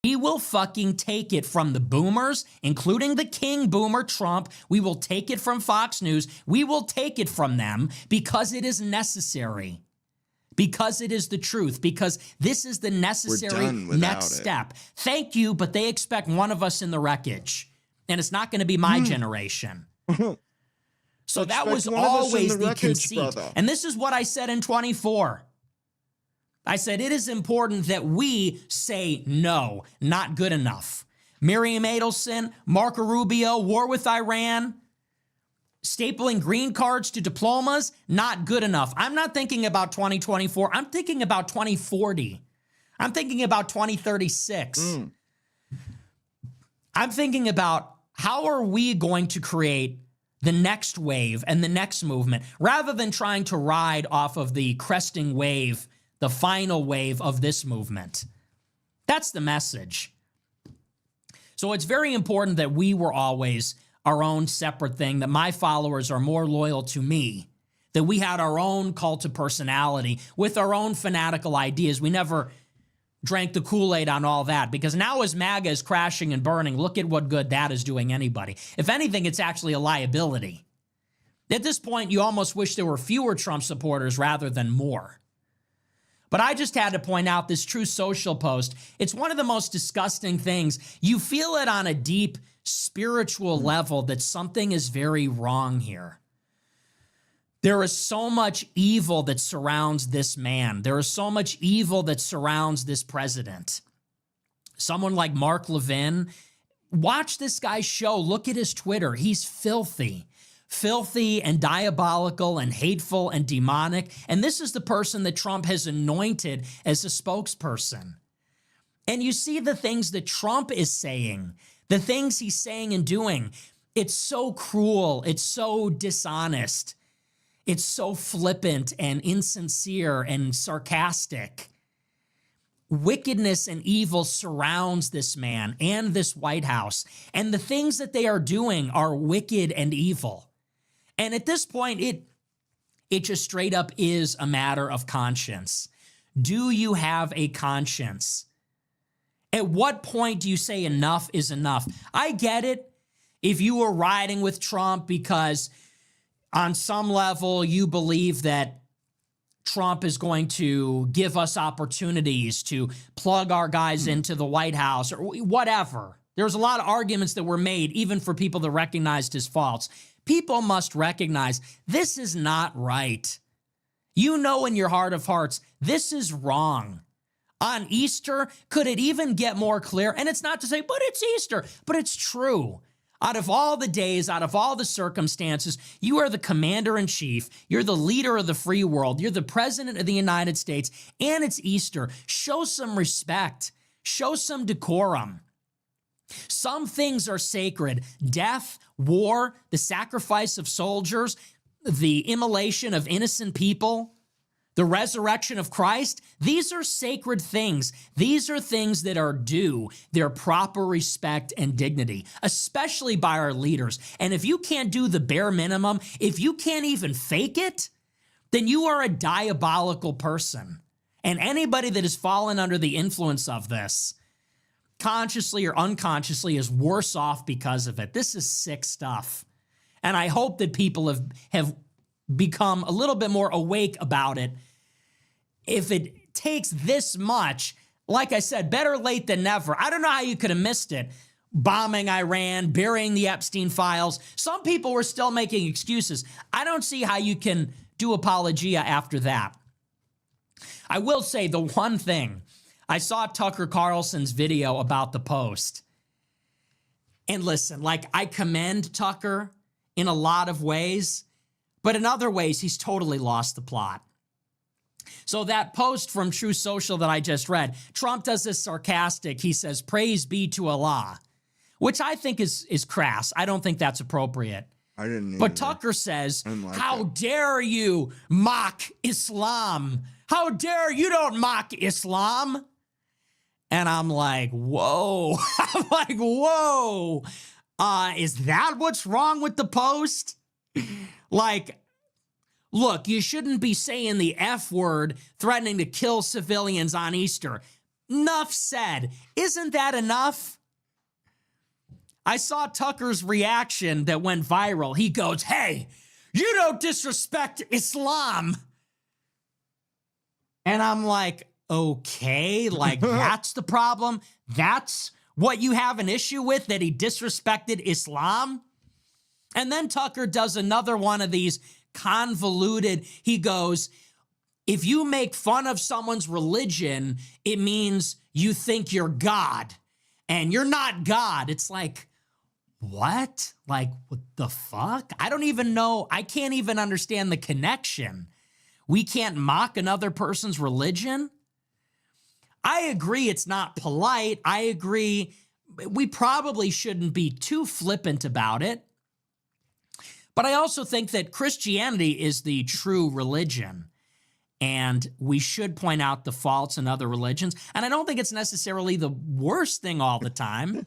We will fucking take it from the boomers, including the king boomer Trump. We will take it from Fox News. We will take it from them because it is necessary. Because it is the truth. Because this is the necessary next step. Thank you, but they expect one of us in the wreckage. And it's not going to be my generation. So that was always the conceit. Brother. And this is what I said in 24. I said, it is important that we say no, not good enough. Miriam Adelson, Marco Rubio, war with Iran, stapling green cards to diplomas, not good enough. I'm not thinking about 2024. I'm thinking about 2040. I'm thinking about 2036. I'm thinking about how are we going to create the next wave and the next movement, rather than trying to ride off of the cresting wave, the final wave of this movement. That's the message. So it's very important that we were always our own separate thing, that my followers are more loyal to me, that we had our own cult of personality with our own fanatical ideas. We never drank the Kool-Aid on all that, because now as MAGA is crashing and burning, look at what good that is doing anybody. If anything, it's actually a liability. At this point, you almost wish there were fewer Trump supporters rather than more. But I just had to point out this True Social post. It's one of the most disgusting things. You feel it on a deep spiritual level that something is very wrong here. There is so much evil that surrounds this man. There is so much evil that surrounds this president. Someone like Mark Levin, watch this guy's show. Look at his Twitter. He's filthy and diabolical and hateful and demonic. And this is the person that Trump has anointed as a spokesperson. And you see the things that Trump is saying, the things he's saying and doing. It's so cruel. It's so dishonest. It's so flippant and insincere and sarcastic. Wickedness and evil surrounds this man and this White House. And the things that they are doing are wicked and evil. And at this point, it just straight up is a matter of conscience. Do you have a conscience? At what point do you say enough is enough? I get it. If you were riding with Trump because on some level you believe that Trump is going to give us opportunities to plug our guys into the White House or whatever. There's a lot of arguments that were made even for people that recognized his faults. People must recognize this is not right. You know in your heart of hearts, this is wrong. On Easter, could it even get more clear? And it's not to say, but it's Easter, but it's true. Out of all the days, out of all the circumstances, you are the commander-in-chief, you're the leader of the free world, you're the president of the United States, and it's Easter. Show some respect. Show some decorum. Some things are sacred. Death, war, the sacrifice of soldiers, the immolation of innocent people, the resurrection of Christ. These are sacred things. These are things that are due their proper respect and dignity, especially by our leaders. And if you can't do the bare minimum, if you can't even fake it, then you are a diabolical person. And anybody that has fallen under the influence of this, consciously or unconsciously, is worse off because of it. This is sick stuff. And I hope that people have become a little bit more awake about it. If it takes this much, like I said, better late than never. I don't know how you could have missed it. Bombing Iran, burying the Epstein files. Some people were still making excuses. I don't see how you can do apologia after that. I will say the one thing. I saw Tucker Carlson's video about the post. And listen, like, I commend Tucker in a lot of ways, but in other ways, he's totally lost the plot. So that post from True Social that I just read, Trump does this sarcastic. He says, "Praise be to Allah," which I think is crass. I don't think that's appropriate. I didn't But either. Tucker says, Like "How that. dare you mock Islam? How dare you don't mock Islam?" And I'm like, whoa. I'm like, whoa. Is that what's wrong with the post? Like, look, you shouldn't be saying the F word, threatening to kill civilians on Easter. Enough said. Isn't that enough? I saw Tucker's reaction that went viral. He goes, "Hey, you don't disrespect Islam." And I'm like, okay, like, that's the problem? That's what you have an issue with, that he disrespected Islam? And then Tucker does another one of these convoluted, he goes, if you make fun of someone's religion, it means you think you're God, and you're not God. It's like, what? Like, what the fuck? I don't even know. I can't even understand the connection. We can't mock another person's religion? I agree it's not polite. I agree we probably shouldn't be too flippant about it. But I also think that Christianity is the true religion, and we should point out the faults in other religions. And I don't think it's necessarily the worst thing all the time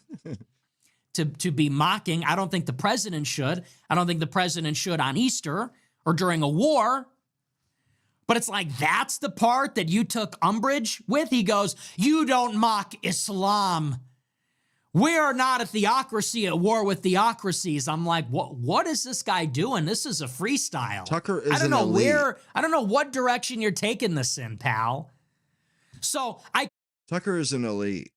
to be mocking. I don't think the president should. I don't think the president should on Easter or during a war. But it's like, that's the part that you took umbrage with? He goes, "You don't mock Islam. We are not a theocracy at war with theocracies." I'm like, what is this guy doing? This is a freestyle. Tucker is I don't an know elite. I don't know what direction you're taking this in, pal. So I Tucker is an elite.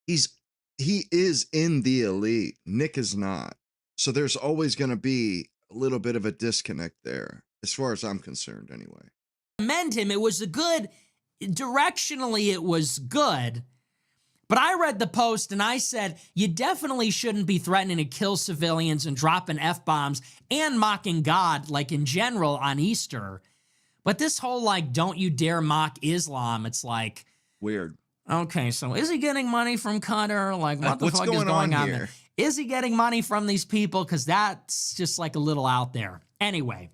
He is in the elite. Nick is not. So there's always going to be a little bit of a disconnect there, as far as I'm concerned, anyway. commend him. It was a good, directionally, it was good. But I read the post and I said, you definitely shouldn't be threatening to kill civilians and dropping F-bombs and mocking God, like in general, on Easter. But this whole, like, don't you dare mock Islam, it's like, Weird. okay, so is he getting money from Qatar? Like, what the What's fuck is going on here? there? Is he getting money from these people? Because that's just like a little out there. Anyway,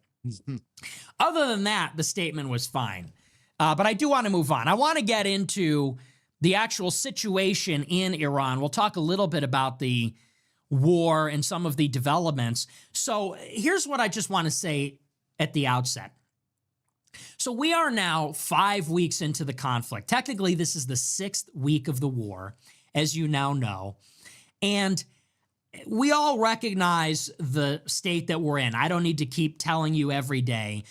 other than that, the statement was fine. But I do want to move on. I want to get into the actual situation in Iran. We'll talk a little bit about the war and some of the developments. So here's what I just want to say at the outset. So we are now 5 weeks into the conflict. Technically, this is the 6th week of the war, as you now know. And we all recognize the state that we're in. I don't need to keep telling you every day.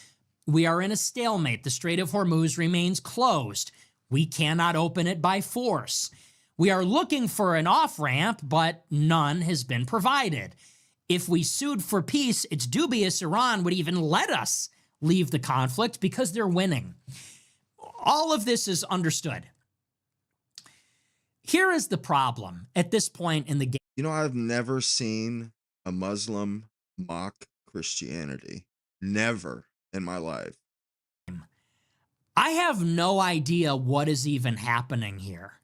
We are in a stalemate. The Strait of Hormuz remains closed. We cannot open it by force. We are looking for an off-ramp, but none has been provided. If we sued for peace, it's dubious Iran would even let us leave the conflict because they're winning. All of this is understood. Here is the problem at this point in the game. You know, I've never seen a Muslim mock Christianity. Never in my life. I have no idea what is even happening here.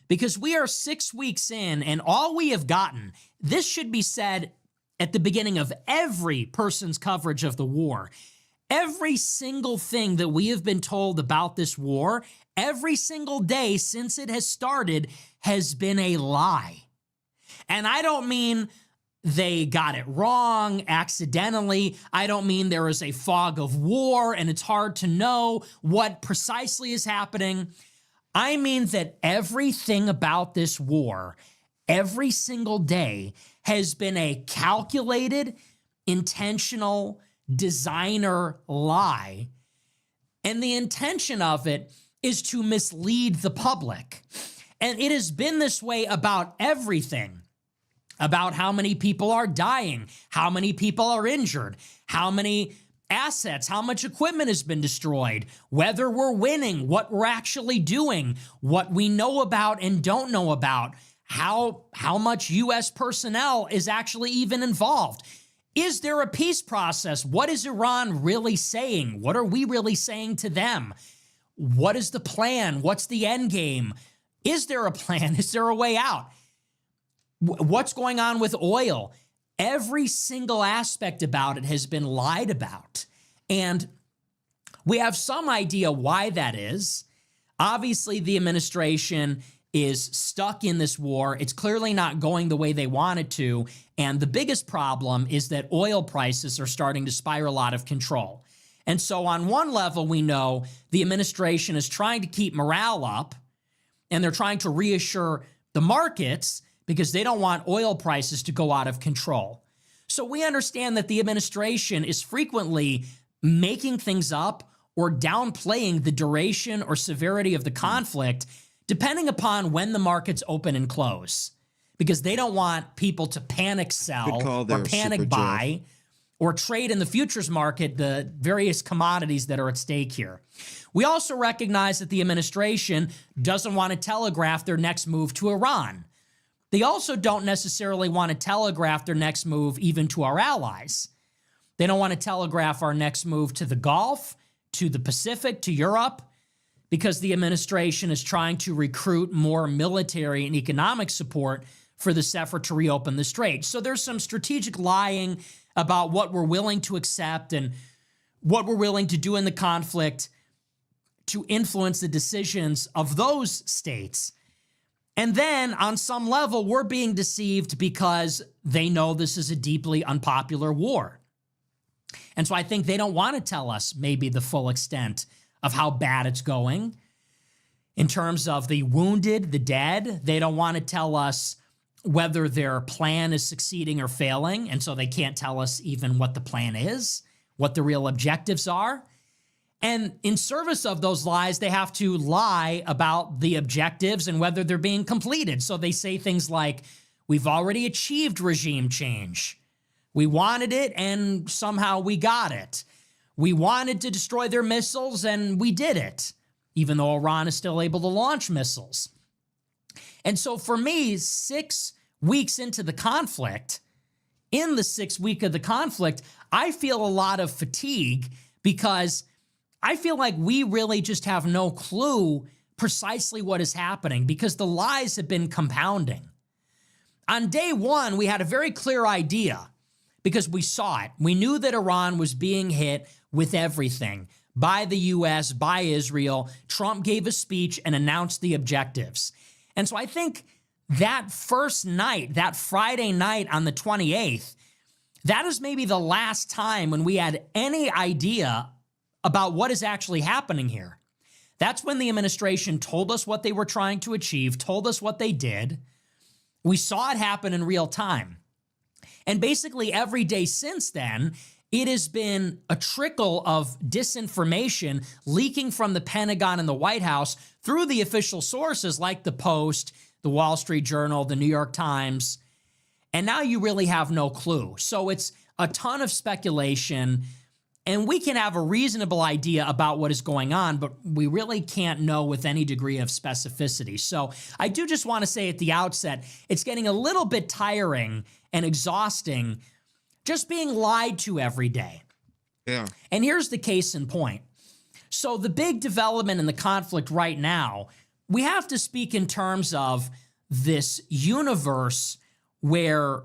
Because we are 6 weeks in, and all we have gotten, this should be said at the beginning of every person's coverage of the war. Every single thing that we have been told about this war, every single day since it has started, has been a lie. And I don't mean they got it wrong accidentally. I don't mean there is a fog of war and it's hard to know what precisely is happening. I mean that everything about this war, every single day, has been a calculated, intentional, designer lie. And the intention of it is to mislead the public. And it has been this way about everything. About how many people are dying, how many people are injured, how many assets, how much equipment has been destroyed, whether we're winning, what we're actually doing, what we know about and don't know about, how much U.S. personnel is actually even involved. Is there a peace process? What is Iran really saying? What are we really saying to them? What is the plan? What's the end game? Is there a plan? Is there a way out? What's going on with oil? Every single aspect about it has been lied about. And we have some idea why that is. Obviously, the administration is stuck in this war. It's clearly not going the way they want it to. And the biggest problem is that oil prices are starting to spiral out of control. And so on one level, we know the administration is trying to keep morale up, and they're trying to reassure the markets because they don't want oil prices to go out of control. So we understand that the administration is frequently making things up or downplaying the duration or severity of the conflict, depending upon when the markets open and close, because they don't want people to panic sell or panic buy or trade in the futures market the various commodities that are at stake here. We also recognize that the administration doesn't want to telegraph their next move to Iran. They also don't necessarily want to telegraph their next move even to our allies. They don't want to telegraph our next move to the Gulf, to the Pacific, to Europe, because the administration is trying to recruit more military and economic support for this effort to reopen the strait. So there's some strategic lying about what we're willing to accept and what we're willing to do in the conflict to influence the decisions of those states. And then on some level, we're being deceived because they know this is a deeply unpopular war. And so I think they don't want to tell us maybe the full extent of how bad it's going. In terms of the wounded, the dead, they don't want to tell us whether their plan is succeeding or failing. And so they can't tell us even what the plan is, what the real objectives are. And in service of those lies, they have to lie about the objectives and whether they're being completed. So they say things like, we've already achieved regime change. We wanted it and somehow we got it. We wanted to destroy their missiles and we did it, even though Iran is still able to launch missiles. And so for me, 6 weeks into the conflict, in the 6th week of the conflict, I feel a lot of fatigue because I feel like we really just have no clue precisely what is happening because the lies have been compounding. On day one, we had a very clear idea because we saw it. We knew that Iran was being hit with everything by the US, by Israel. Trump gave a speech and announced the objectives. And so I think that first night, that Friday night on the 28th, that is maybe the last time when we had any idea about what is actually happening here. That's when the administration told us what they were trying to achieve, told us what they did. We saw it happen in real time. And basically every day since then, it has been a trickle of disinformation leaking from the Pentagon and the White House through the official sources like the Post, the Wall Street Journal, the New York Times. And now you really have no clue. So it's a ton of speculation. And we can have a reasonable idea about what is going on, but we really can't know with any degree of specificity. So I do just want to say at the outset, it's getting a little bit tiring and exhausting just being lied to every day. Yeah. And here's the case in point. So the big development in the conflict right now, we have to speak in terms of this universe where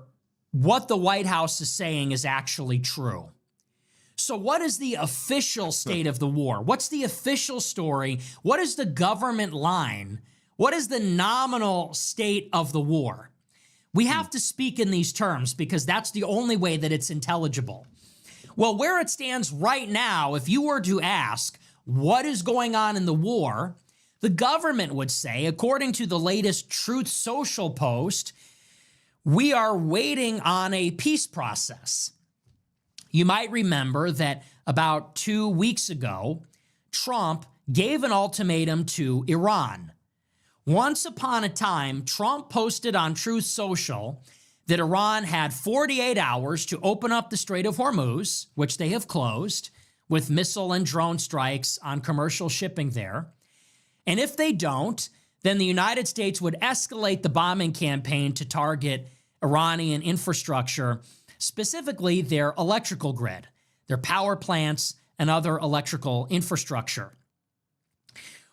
what the White House is saying is actually true. So what is the official state of the war? What's the official story? What is the government line? What is the nominal state of the war? We have to speak in these terms because that's the only way that it's intelligible. Well, where it stands right now, if you were to ask what is going on in the war, the government would say, according to the latest Truth Social post, we are waiting on a peace process. You might remember that about 2 weeks ago, Trump gave an ultimatum to Iran. Once upon a time, Trump posted on Truth Social that Iran had 48 hours to open up the Strait of Hormuz, which they have closed, with missile and drone strikes on commercial shipping there. And if they don't, then the United States would escalate the bombing campaign to target Iranian infrastructure, specifically their electrical grid, their power plants, and other electrical infrastructure.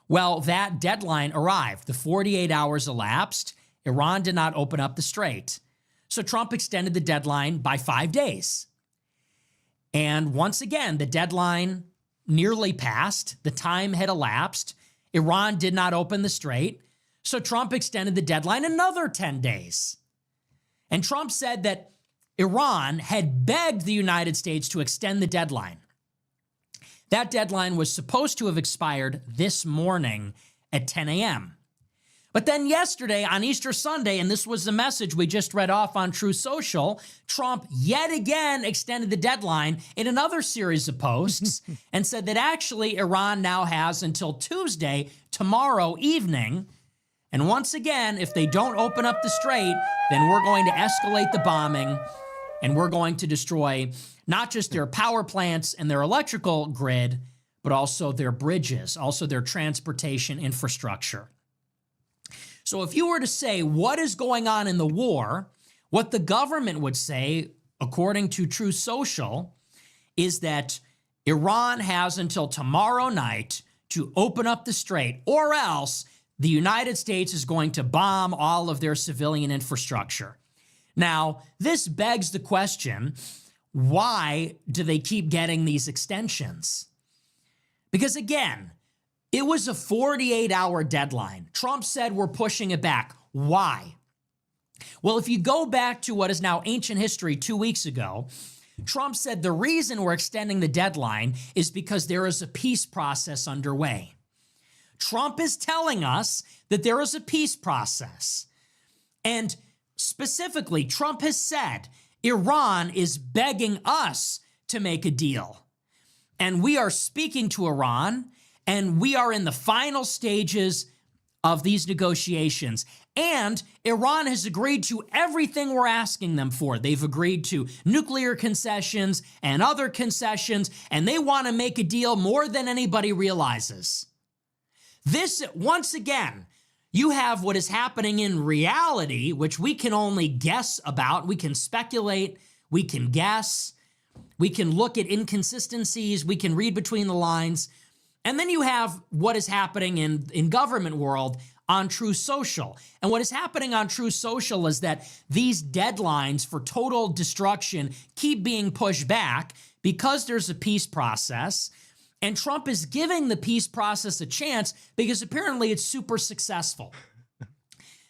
Well, that deadline arrived. The 48 hours elapsed. Iran did not open up the strait. So Trump extended the deadline by 5 days. And once again, the deadline nearly passed. The time had elapsed. Iran did not open the strait. So Trump extended the deadline another 10 days. And Trump said that Iran had begged the United States to extend the deadline. That deadline was supposed to have expired this morning at 10 a.m. But then yesterday on Easter Sunday, and this was the message we just read off on Truth Social, Trump yet again extended the deadline in another series of posts and said that actually Iran now has until Tuesday, tomorrow evening. And once again, if they don't open up the strait, then we're going to escalate the bombing and we're going to destroy not just their power plants and their electrical grid, but also their bridges, also their transportation infrastructure. So if you were to say what is going on in the war, what the government would say, according to Truth Social, is that Iran has until tomorrow night to open up the strait, or else the United States is going to bomb all of their civilian infrastructure. Now, this begs the question, why do they keep getting these extensions? Because again, it was a 48-hour deadline. Trump said we're pushing it back. Why? Well, if you go back to what is now ancient history 2 weeks ago, Trump said the reason we're extending the deadline is because there is a peace process underway. Trump is telling us that there is a peace process. And specifically, Trump has said Iran is begging us to make a deal. And we are speaking to Iran, and we are in the final stages of these negotiations. And Iran has agreed to everything we're asking them for. They've agreed to nuclear concessions and other concessions, and they want to make a deal more than anybody realizes. This, once again, you have what is happening in reality, which we can only guess about. We can speculate, we can guess, we can look at inconsistencies, we can read between the lines. And then you have what is happening in government world on True Social. And what is happening on True Social is that these deadlines for total destruction keep being pushed back because there's a peace process. And Trump is giving the peace process a chance because apparently it's super successful.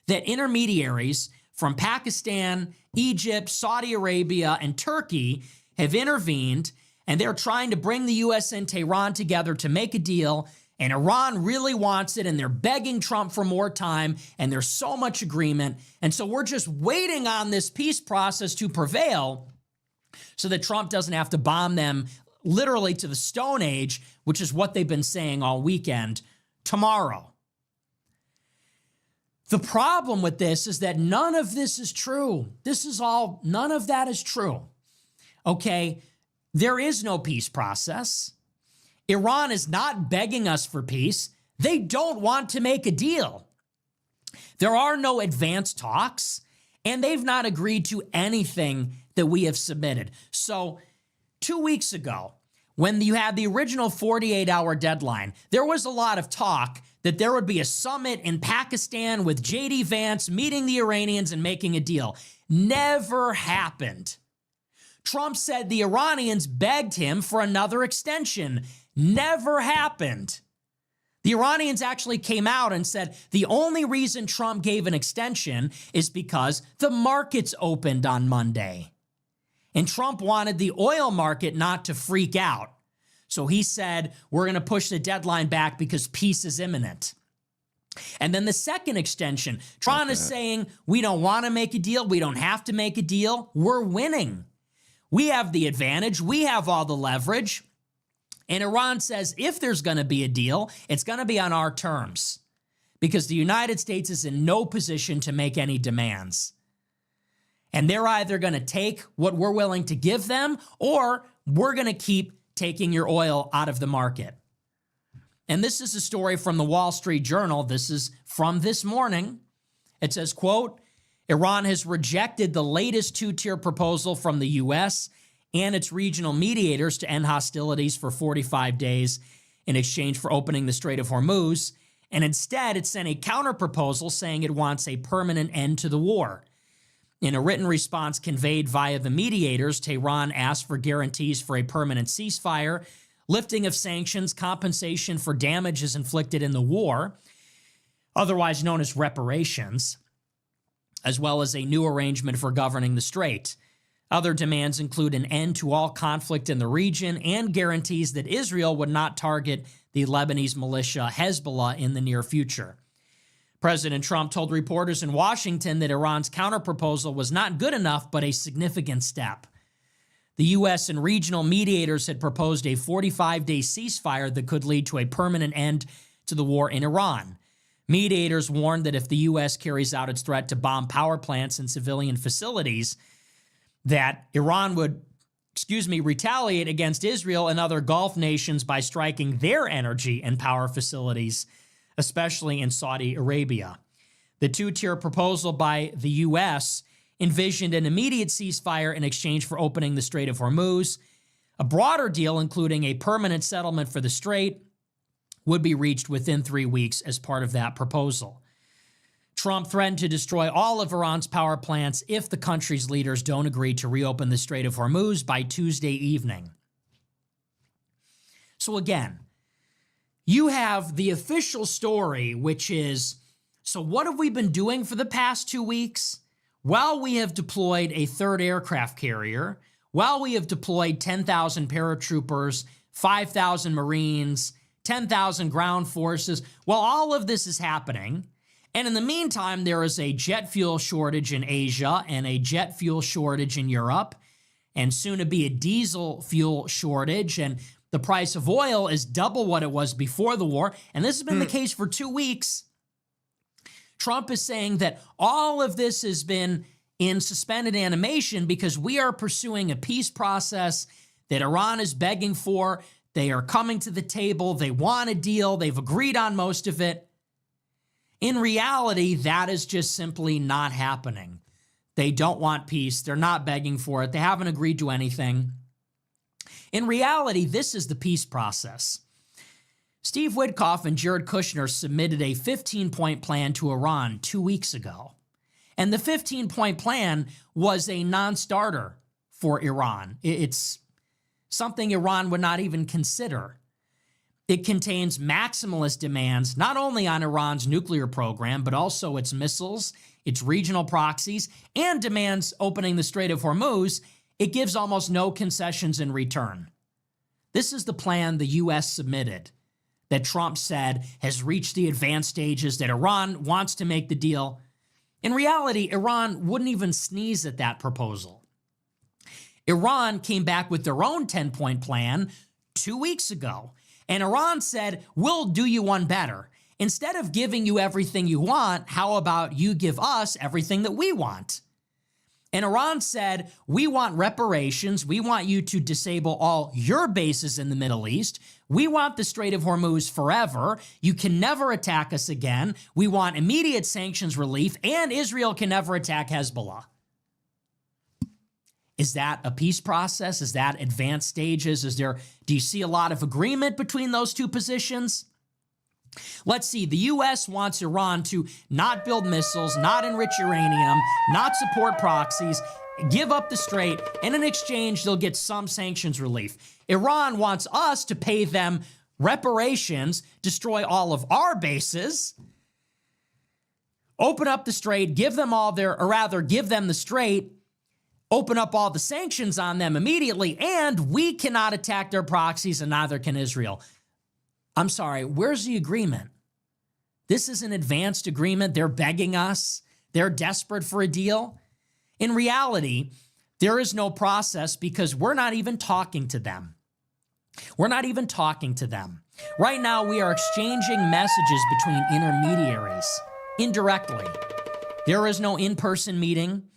That intermediaries from Pakistan, Egypt, Saudi Arabia, and Turkey have intervened, and they're trying to bring the U.S. and Tehran together to make a deal, and Iran really wants it, and they're begging Trump for more time, and there's so much agreement. And so we're just waiting on this peace process to prevail so that Trump doesn't have to bomb them literally to the Stone Age, which is what they've been saying all weekend, tomorrow. The problem with this is that none of this is true. None of that is true. Okay, there is no peace process. Iran is not begging us for peace. They don't want to make a deal. There are no advanced talks, and they've not agreed to anything that we have submitted. So 2 weeks ago, when you had the original 48-hour deadline, there was a lot of talk that there would be a summit in Pakistan with J.D. Vance meeting the Iranians and making a deal. Never happened. Trump said the Iranians begged him for another extension. Never happened. The Iranians actually came out and said the only reason Trump gave an extension is because the markets opened on Monday. And Trump wanted the oil market not to freak out. So he said, we're going to push the deadline back because peace is imminent. And then the second extension, Trump is saying, we don't want to make a deal. We don't have to make a deal. We're winning. We have the advantage. We have all the leverage. And Iran says, if there's going to be a deal, it's going to be on our terms because the United States is in no position to make any demands. And they're either going to take what we're willing to give them, or we're going to keep taking your oil out of the market. And this is a story from the Wall Street Journal. This is from this morning. It says, quote, Iran has rejected the latest two-tier proposal from the U.S. and its regional mediators to end hostilities for 45 days in exchange for opening the Strait of Hormuz. And instead, it sent a counterproposal saying it wants a permanent end to the war. In a written response conveyed via the mediators, Tehran asked for guarantees for a permanent ceasefire, lifting of sanctions, compensation for damages inflicted in the war, otherwise known as reparations, as well as a new arrangement for governing the strait. Other demands include an end to all conflict in the region and guarantees that Israel would not target the Lebanese militia Hezbollah in the near future. President Trump told reporters in Washington that Iran's counterproposal was not good enough, but a significant step. The U.S. and regional mediators had proposed a 45-day ceasefire that could lead to a permanent end to the war in Iran. Mediators warned that if the U.S. carries out its threat to bomb power plants and civilian facilities, that Iran would, retaliate against Israel and other Gulf nations by striking their energy and power facilities, especially in Saudi Arabia. The two-tier proposal by the U.S. envisioned an immediate ceasefire in exchange for opening the Strait of Hormuz. A broader deal, including a permanent settlement for the strait, would be reached within 3 weeks as part of that proposal. Trump threatened to destroy all of Iran's power plants if the country's leaders don't agree to reopen the Strait of Hormuz by Tuesday evening. So again, you have the official story, which is, so what have we been doing for the past 2 weeks? Well, we have deployed a third aircraft carrier. Well, we have deployed 10,000 paratroopers, 5,000 Marines, 10,000 ground forces. Well, all of this is happening. And in the meantime, there is a jet fuel shortage in Asia and a jet fuel shortage in Europe, and soon to be a diesel fuel shortage. And The price of oil is double what it was before the war, and this has been the case for 2 weeks. Trump is saying that all of this has been in suspended animation because we are pursuing a peace process that Iran is begging for. They are coming to the table. They want a deal. They've agreed on most of it. In reality, that is just simply not happening. They don't want peace. They're not begging for it. They haven't agreed to anything. In reality, this is the peace process. Steve Witkoff and Jared Kushner submitted a 15-point plan to Iran 2 weeks ago. And the 15-point plan was a non-starter for Iran. It's something Iran would not even consider. It contains maximalist demands not only on Iran's nuclear program, but also its missiles, its regional proxies, and demands opening the Strait of Hormuz. It gives almost no concessions in return. This is the plan the U.S. submitted that Trump said has reached the advanced stages, that Iran wants to make the deal. In reality, Iran wouldn't even sneeze at that proposal. Iran came back with their own 10-point plan 2 weeks ago, and Iran said, we'll do you one better. Instead of giving you everything you want, how about you give us everything that we want? And Iran said, we want reparations. We want you to disable all your bases in the Middle East. We want the Strait of Hormuz forever. You can never attack us again. We want immediate sanctions relief, and Israel can never attack Hezbollah. Is that a peace process? Is that advanced stages? Do you see a lot of agreement between those two positions? Let's see. The U.S. wants Iran to not build missiles, not enrich uranium, not support proxies, give up the strait, and in exchange, they'll get some sanctions relief. Iran wants us to pay them reparations, destroy all of our bases, open up the strait, give them the strait, open up all the sanctions on them immediately, and we cannot attack their proxies, and neither can Israel. I'm sorry, where's the agreement? This is an advanced agreement. They're begging us. They're desperate for a deal. In reality, there is no process because we're not even talking to them. We're not even talking to them. Right now, we are exchanging messages between intermediaries, indirectly. There is no in-person meeting.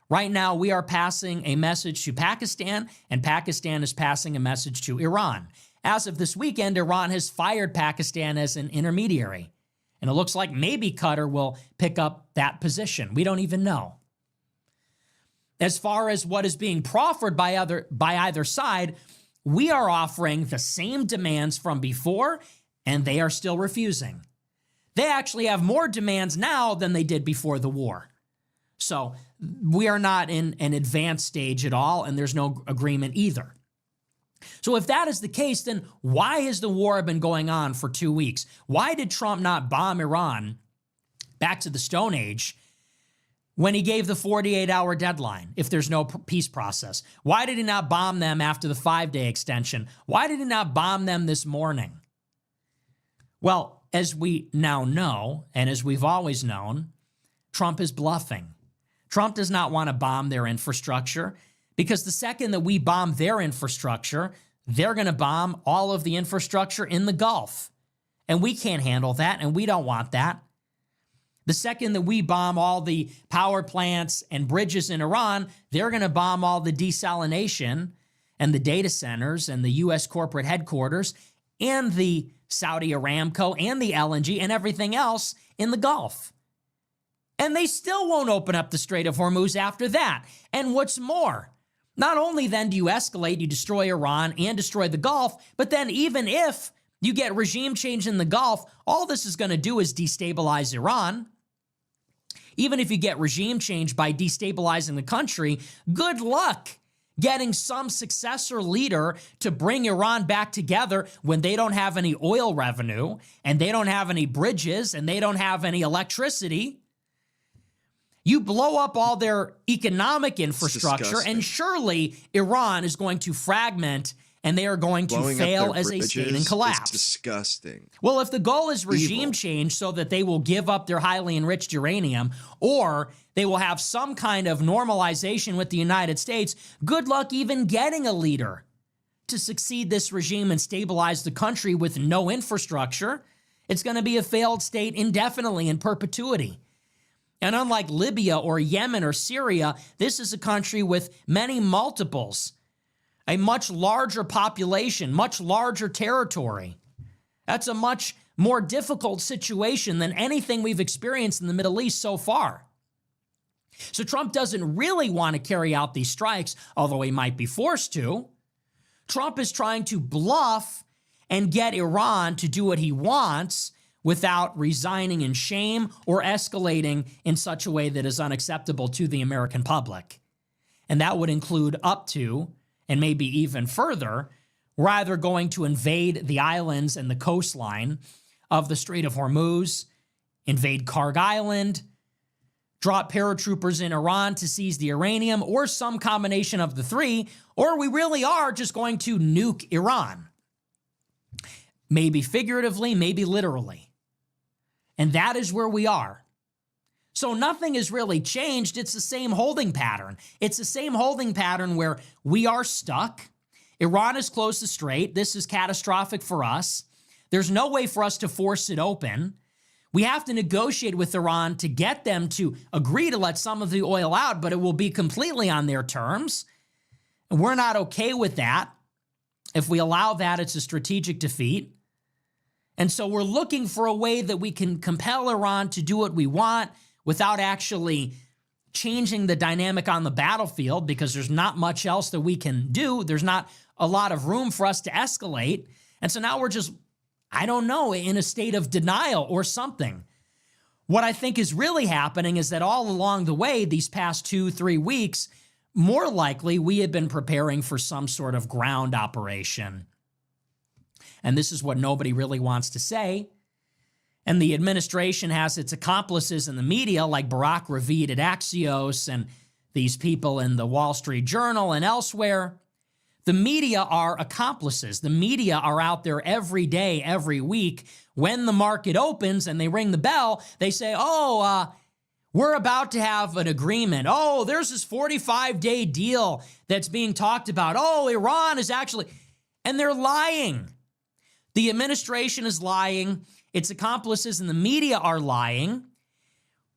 Right now, we are passing a message to Pakistan, and Pakistan is passing a message to Iran. As of this weekend, Iran has fired Pakistan as an intermediary. And it looks like maybe Qatar will pick up that position. We don't even know. As far as what is being proffered by either side, we are offering the same demands from before, and they are still refusing. They actually have more demands now than they did before the war. So we are not in an advanced stage at all, and there's no agreement either. So if that is the case, then why has the war been going on for 2 weeks? Why did Trump not bomb Iran back to the Stone Age when he gave the 48-hour deadline if there's no peace process? Why did he not bomb them after the 5-day extension? Why did he not bomb them this morning? Well, as we now know, and as we've always known, Trump is bluffing. Trump does not want to bomb their infrastructure, because the second that we bomb their infrastructure, they're going to bomb all of the infrastructure in the Gulf. And we can't handle that, and we don't want that. The second that we bomb all the power plants and bridges in Iran, they're going to bomb all the desalination and the data centers and the U.S. corporate headquarters and the Saudi Aramco and the LNG and everything else in the Gulf. And they still won't open up the Strait of Hormuz after that. And what's more, not only then do you escalate, you destroy Iran and destroy the Gulf, but then even if you get regime change in the Gulf, all this is going to do is destabilize Iran. Even if you get regime change by destabilizing the country, good luck getting some successor leader to bring Iran back together when they don't have any oil revenue and they don't have any bridges and they don't have any electricity. You blow up all their economic infrastructure, and surely Iran is going to fragment and they are going to fail as a state and collapse. It's disgusting. Well, if the goal is regime change so that they will give up their highly enriched uranium, or they will have some kind of normalization with the United States, good luck even getting a leader to succeed this regime and stabilize the country with no infrastructure, it's going to be a failed state indefinitely in perpetuity. And unlike Libya or Yemen or Syria, this is a country with many multiples, a much larger population, much larger territory. That's a much more difficult situation than anything we've experienced in the Middle East so far. So Trump doesn't really want to carry out these strikes, although he might be forced to. Trump is trying to bluff and get Iran to do what he wants without resigning in shame or escalating in such a way that is unacceptable to the American public. And that would include up to, and maybe even further, we're either going to invade the islands and the coastline of the Strait of Hormuz, invade Karg Island, drop paratroopers in Iran to seize the uranium, or some combination of the three, or we really are just going to nuke Iran. Maybe figuratively, maybe literally. And that is where we are. So nothing has really changed. It's the same holding pattern. It's the same holding pattern where we are stuck. Iran has closed the strait. This is catastrophic for us. There's no way for us to force it open. We have to negotiate with Iran to get them to agree to let some of the oil out, but it will be completely on their terms. And we're not okay with that. If we allow that, it's a strategic defeat. And so we're looking for a way that we can compel Iran to do what we want without actually changing the dynamic on the battlefield, because there's not much else that we can do. There's not a lot of room for us to escalate. And so now we're just, I don't know, in a state of denial or something. What I think is really happening is that all along the way, these past 2-3 weeks, more likely we have been preparing for some sort of ground operation. And this is what nobody really wants to say. And the administration has its accomplices in the media, like Barack Ravid at Axios and these people in the Wall Street Journal and elsewhere. The media are accomplices. The media are out there every day, every week. When the market opens and they ring the bell, they say, we're about to have an agreement. Oh, there's this 45-day deal that's being talked about. Oh, Iran is actually... And they're lying. The administration is lying. Its accomplices in the media are lying.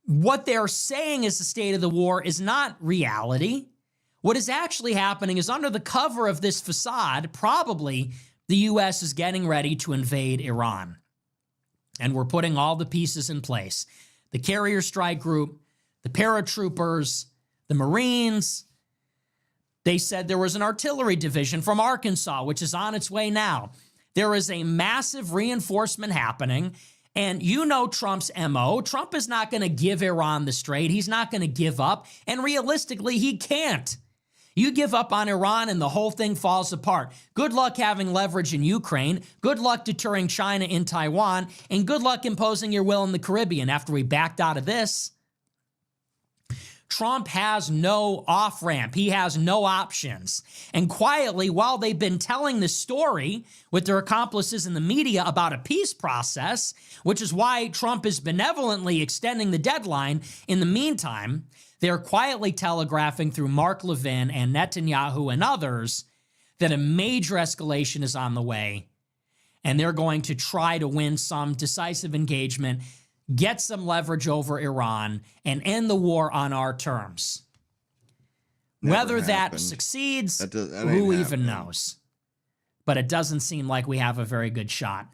What they're saying is the state of the war is not reality. What is actually happening is, under the cover of this facade, probably the U.S. is getting ready to invade Iran. And we're putting all the pieces in place. The carrier strike group, the paratroopers, the Marines. They said there was an artillery division from Arkansas, which is on its way now. There is a massive reinforcement happening. And you know Trump's MO. Trump is not going to give Iran the strait. He's not going to give up. And realistically, he can't. You give up on Iran and the whole thing falls apart. Good luck having leverage in Ukraine. Good luck deterring China in Taiwan. And good luck imposing your will in the Caribbean after we backed out of this. Trump has no off-ramp. He has no options. And quietly, while they've been telling this story with their accomplices in the media about a peace process, which is why Trump is benevolently extending the deadline, in the meantime, they're quietly telegraphing through Mark Levin and Netanyahu and others that a major escalation is on the way, and they're going to try to win some decisive engagement, get some leverage over Iran, and end the war on our terms. Whether that succeeds, who even knows? But it doesn't seem like we have a very good shot.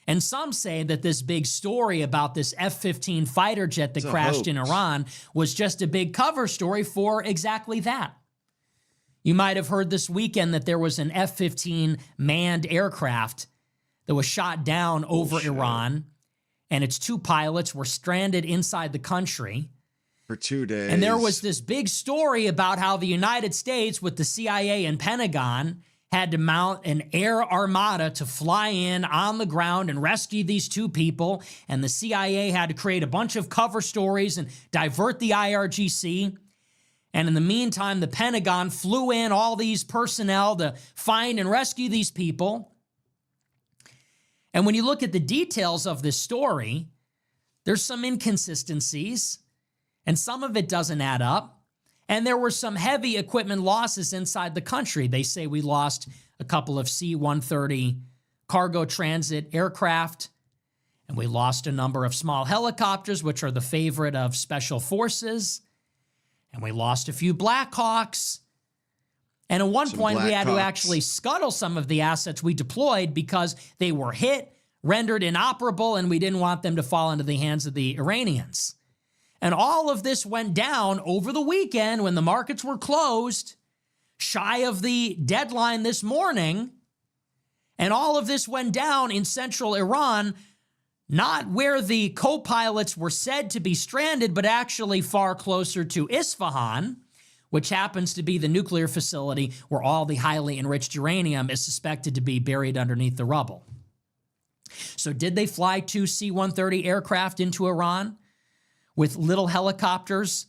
And some say that this big story about this F-15 fighter jet that crashed in Iran was just a big cover story for exactly that. You might have heard this weekend that there was an F-15 manned aircraft that was shot down over Iran, and its 2 pilots were stranded inside the country for 2 days. And there was this big story about how the United States, with the CIA and Pentagon, had to mount an air armada to fly in on the ground and rescue these 2 people. And the CIA had to create a bunch of cover stories and divert the IRGC. And in the meantime, the Pentagon flew in all these personnel to find and rescue these people. And when you look at the details of this story, there's some inconsistencies, and some of it doesn't add up. And there were some heavy equipment losses inside the country. They say we lost a couple of C-130 cargo transit aircraft, and we lost a number of small helicopters, which are the favorite of special forces, and we lost a few Black Hawks. And at one point, we had to actually scuttle some of the assets we deployed because they were hit, rendered inoperable, and we didn't want them to fall into the hands of the Iranians. And all of this went down over the weekend when the markets were closed, shy of the deadline this morning. And all of this went down in central Iran, not where the co-pilots were said to be stranded, but actually far closer to Isfahan, which happens to be the nuclear facility where all the highly enriched uranium is suspected to be buried underneath the rubble. So did they fly 2 C-130 aircraft into Iran with little helicopters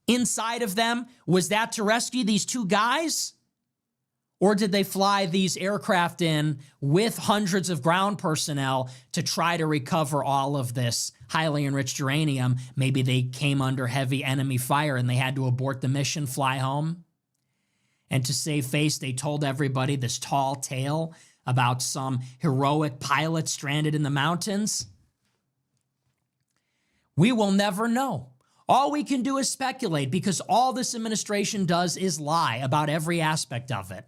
inside of them? Was that to rescue these 2 guys? Or did they fly these aircraft in with hundreds of ground personnel to try to recover all of this highly enriched uranium? Maybe they came under heavy enemy fire and they had to abort the mission, fly home. And to save face, they told everybody this tall tale about some heroic pilot stranded in the mountains. We will never know. All we can do is speculate because all this administration does is lie about every aspect of it.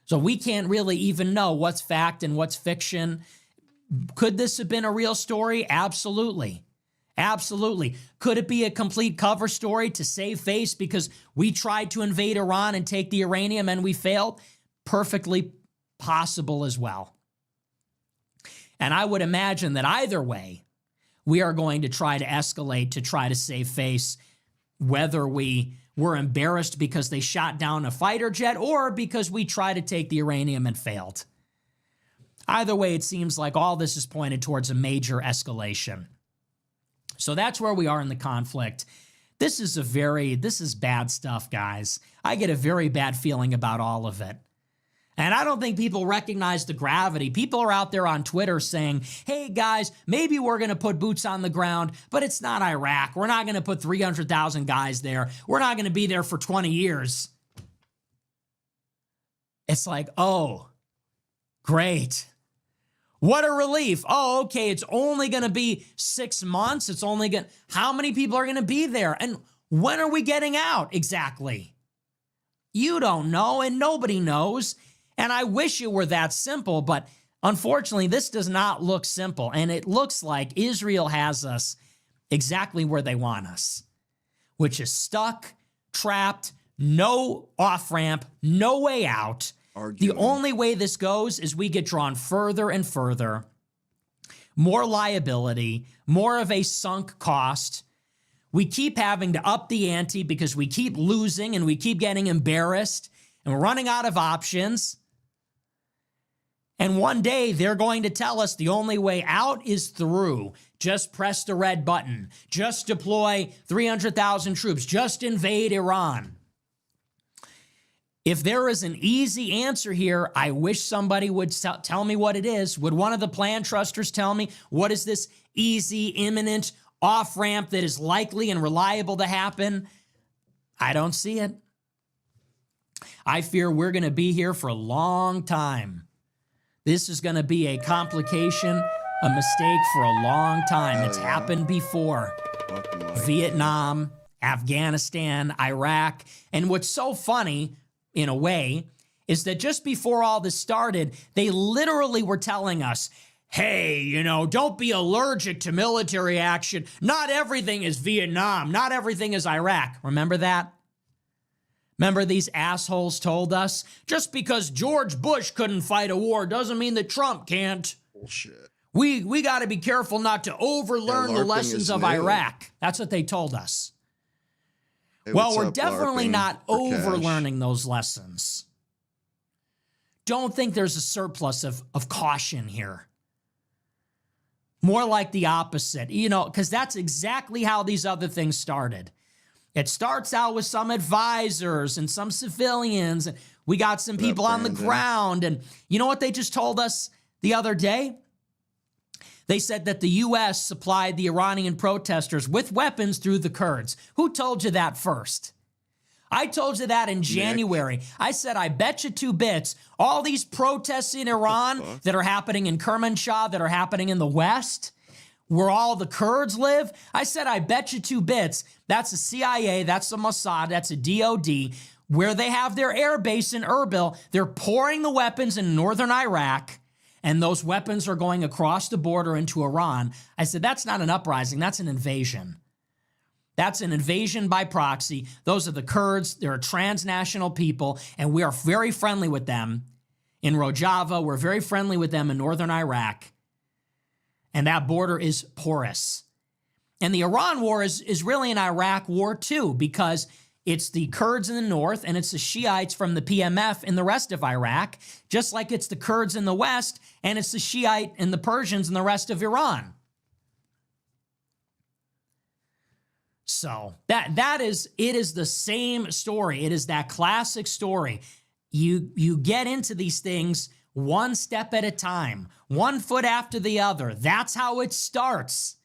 So we can't really even know what's fact and what's fiction. Could this have been a real story? Absolutely. Absolutely. Could it be a complete cover story to save face because we tried to invade Iran and take the uranium and we failed? Perfectly possible as well. And I would imagine that either way, we are going to try to escalate to try to save face, whether we were embarrassed because they shot down a fighter jet or because we tried to take the uranium and failed. Either way, it seems like all this is pointed towards a major escalation. So that's where we are in the conflict. This is bad stuff, guys. I get a very bad feeling about all of it. And I don't think people recognize the gravity. People are out there on Twitter saying, hey guys, maybe we're going to put boots on the ground, but it's not Iraq. We're not going to put 300,000 guys there. We're not going to be there for 20 years. It's like, oh, great. What a relief. Oh, okay, it's only going to be 6 months. How many people are going to be there? And when are we getting out exactly? You don't know, and nobody knows. And I wish it were that simple, but unfortunately, this does not look simple. And it looks like Israel has us exactly where they want us, which is stuck, trapped, no off-ramp, no way out. The only way this goes is we get drawn further and further, more liability, more of a sunk cost. We keep having to up the ante because we keep losing and we keep getting embarrassed and we're running out of options. And one day they're going to tell us the only way out is through. Just press the red button. Just deploy 300,000 troops. Just invade Iran. If there is an easy answer here, I wish somebody would tell me what it is. Would one of the plan trusters tell me what is this easy, imminent off-ramp that is likely and reliable to happen? I don't see it. I fear we're going to be here for a long time. This is going to be a complication, a mistake for a long time. It's happened before. Vietnam, Afghanistan, Iraq. And what's so funny, in a way, is that just before all this started, they literally were telling us, hey, don't be allergic to military action. Not everything is Vietnam. Not everything is Iraq. Remember that? Remember these assholes told us? Just because George Bush couldn't fight a war doesn't mean that Trump can't. Bullshit. We got to be careful not to overlearn the lessons of Iraq. That's what they told us. Hey, well, we're definitely not overlearning those lessons. Don't think there's a surplus of caution here. More like the opposite, because that's exactly how these other things started. It starts out with some advisors and some civilians, and we got some people on the ground. And you know what they just told us the other day? They said that the U.S. supplied the Iranian protesters with weapons through the Kurds. Who told you that first? I told you that in January. I said, I bet you 2 bits, all these protests in Iran that are happening in Kermanshah, that are happening in the West, where all the Kurds live, I said, I bet you 2 bits, that's the CIA, that's the Mossad, that's a DOD, where they have their air base in Erbil. They're pouring the weapons in northern Iraq, and those weapons are going across the border into Iran. I said, that's not an uprising, that's an invasion. That's an invasion by proxy. Those are the Kurds. They're a transnational people, and we are very friendly with them in Rojava. We're very friendly with them in northern Iraq. And that border is porous. And the Iran war is really an Iraq war too, because it's the Kurds in the north and it's the Shiites from the PMF in the rest of Iraq, just like it's the Kurds in the west and it's the Shiite and the Persians in the rest of Iran. So it is the same story. It is that classic story. You get into these things one step at a time, one foot after the other. That's how it starts.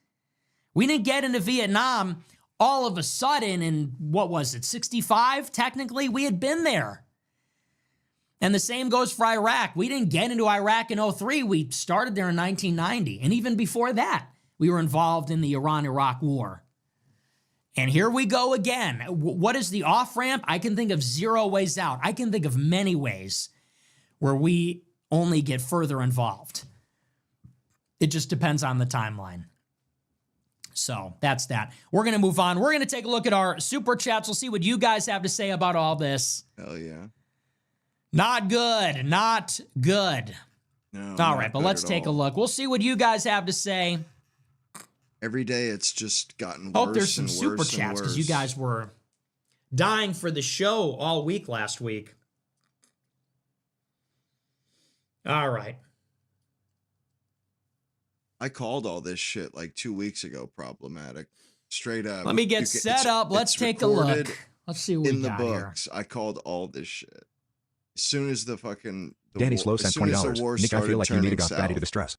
We didn't get into Vietnam all of a sudden in, what was it, 65? Technically, we had been there. And the same goes for Iraq. We didn't get into Iraq in 03. We started there in 1990. And even before that, we were involved in the Iran-Iraq war. And here we go again. What is the off-ramp? I can think of 0 ways out. I can think of many ways where we only get further involved. It just depends on the timeline. So that's that. We're going to move on. We're going to take a look at our super chats. We'll see what you guys have to say about all this. Hell yeah. Not good. Not good. No. All right, but let's take a look. We'll see what you guys have to say. Every day it's just gotten worse. Hope there's some and super worse chats because you guys were dying for the show all week last week. All right. I called all this shit like 2 weeks ago problematic. Straight up. Let me get set up. Let's take a look. Let's see what we got in the here. books. I called all this shit. As soon as the fucking Danny Slow sent $20. Nick, I feel like you need a goth baddie to distress.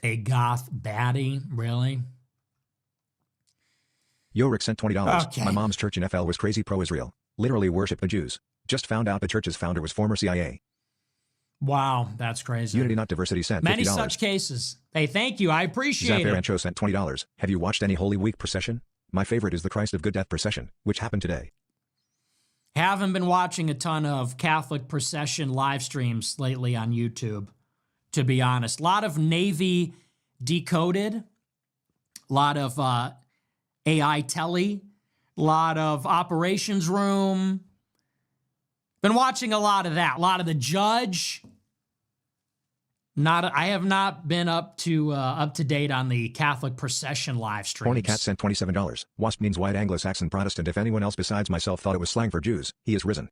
A goth baddie? Really? Yo, Rick sent $20. Okay. My mom's church in FL was crazy pro-Israel. Literally worship the Jews. Just found out the church's founder was former CIA. Wow, that's crazy. Unity Not Diversity sent $50. Many such cases. Hey, thank you. I appreciate it. Zafarancho sent $20. Have you watched any Holy Week procession? My favorite is the Christ of Good Death procession, which happened today. Haven't been watching a ton of Catholic procession live streams lately on YouTube, to be honest. A lot of Navy Decoded, a lot of AI Telly, a lot of Operations Room. Been watching a lot of that. A lot of The Judge. I have not been up to date on the Catholic procession live streams. 20 Cat sent $27. Wasp means white anglo-saxon Protestant. If anyone else besides myself thought it was slang for Jews, he is risen.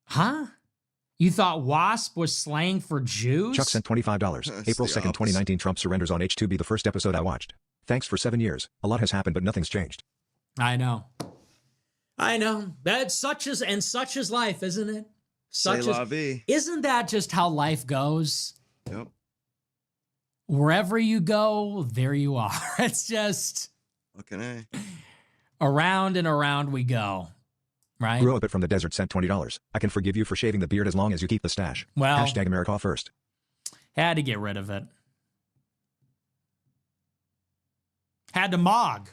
Huh? You thought WASP was slang for Jews? Chuck sent $25. April 2nd, 2019. Trump surrenders on H2B, the first episode I watched. Thanks for 7 years. A lot has happened, but nothing's changed. I know. That's such is life, isn't it? C'est la vie. Isn't that just how life goes? Yep. Wherever you go, there you are. It's just Fucking A. around and around we go. Right? Grew up it from the desert sent $20. I can forgive you for shaving the beard as long as you keep the stash. Well, Hashtag America first. had to get rid of it. Had to mog.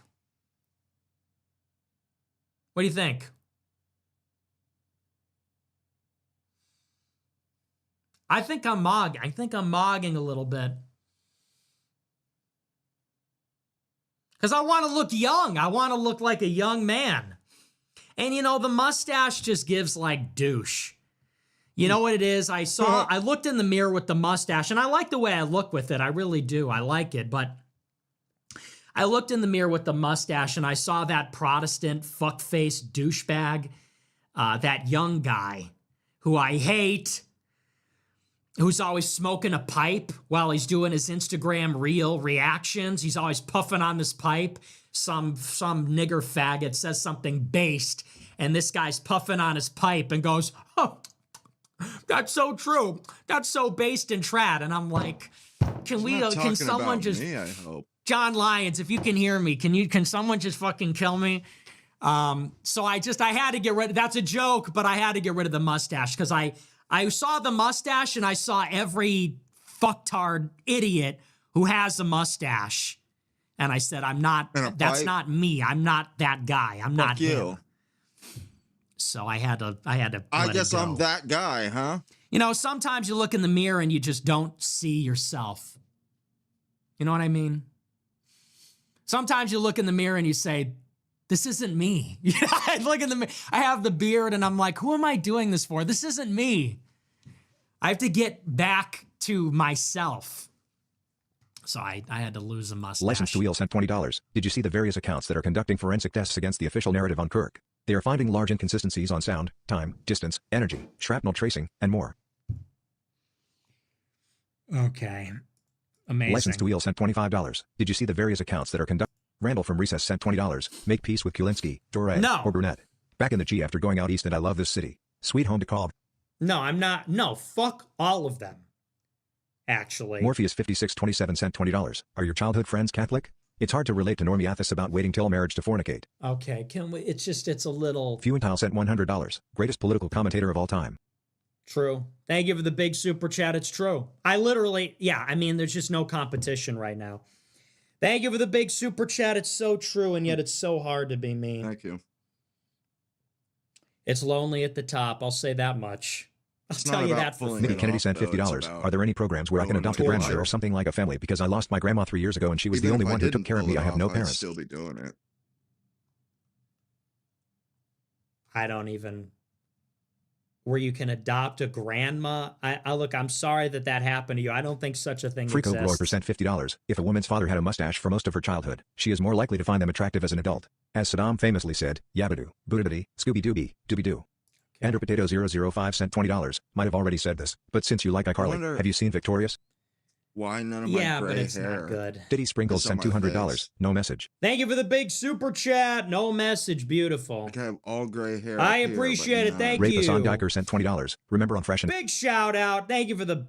What do you think? I think I'm mogging a little bit. Because I want to look young. I want to look like a young man. And, you know, the mustache just gives like douche. You know what it is? I looked in the mirror with the mustache, and I like the way I look with it. I really do. I like it. But I looked in the mirror with the mustache, and I saw that Protestant fuckface douchebag, that young guy who I hate, who's always smoking a pipe while he's doing his Instagram reel reactions. He's always puffing on this pipe. Some nigger faggot says something based, and this guy's puffing on his pipe and goes, "Oh, that's so true. That's so based and trad." And I'm like, can someone just me, I hope. John Lyons, if you can hear me, can someone just fucking kill me? So I had to get rid of, that's a joke, but I had to get rid of the mustache because I saw the mustache and I saw every fucktard idiot who has a mustache. And I said, that's not me. I'm not that guy. I'm not him. So I had to I let guess it go. I'm that guy, huh? You know, sometimes you look in the mirror and you just don't see yourself. You know what I mean? Sometimes you look in the mirror and you say, this isn't me. I look in the mirror, I have the beard and I'm like, who am I doing this for? This isn't me. I have to get back to myself. So I had to lose a mustache. License to Wheel sent $20. Did you see the various accounts that are conducting forensic tests against the official narrative on Kirk? They are finding large inconsistencies on sound, time, distance, energy, shrapnel tracing, and more. Okay. Amazing. License to Wheel sent $25. Did you see the various accounts that are conducting? Randall from Recess sent $20. Make peace with Kulinski, Dore, or Burnett. Back in the G after going out east and I love this city. Sweet home to call. No, I'm not. No, fuck all of them. Actually. Morpheus 5627 sent $20. Are your childhood friends Catholic? It's hard to relate to Normie Athos about waiting till marriage to fornicate. Okay, can we? It's a little. Fuentile sent $100. Greatest political commentator of all time. True. Thank you for the big super chat. It's true. I literally, I mean, there's just no competition right now. Thank you for the big super chat. It's so true, and yet it's so hard to be me. Thank you. It's lonely at the top. I'll say that much. I'll tell you that for free. Nikki Kennedy sent $50. Are there any programs where I can adopt a grandmother or something like a family? Because I lost my grandma 3 years ago and she was the only one who took care of me. I have no parents. I'd still be doing it. I don't even. Where you can adopt a grandma. I look, I'm sorry that happened to you. I don't think such a thing Freako exists. Glory sent $50. If a woman's father had a mustache for most of her childhood, she is more likely to find them attractive as an adult. As Saddam famously said, yabadoo, boodadoo, Scooby-Dooby, Dooby-Doo. Andrew Potato 005 sent $20. Might have already said this, but since you like iCarly, have you seen Victorious? Why none of my gray hair? Yeah, but it's not good. Diddy Sprinkles sent $200. No message. Thank you for the big super chat. No message. Beautiful. I have all gray hair. I appreciate it. Thank you. Rapus on Diker sent $20. Remember on Fresh and... Big shout out. Thank you for the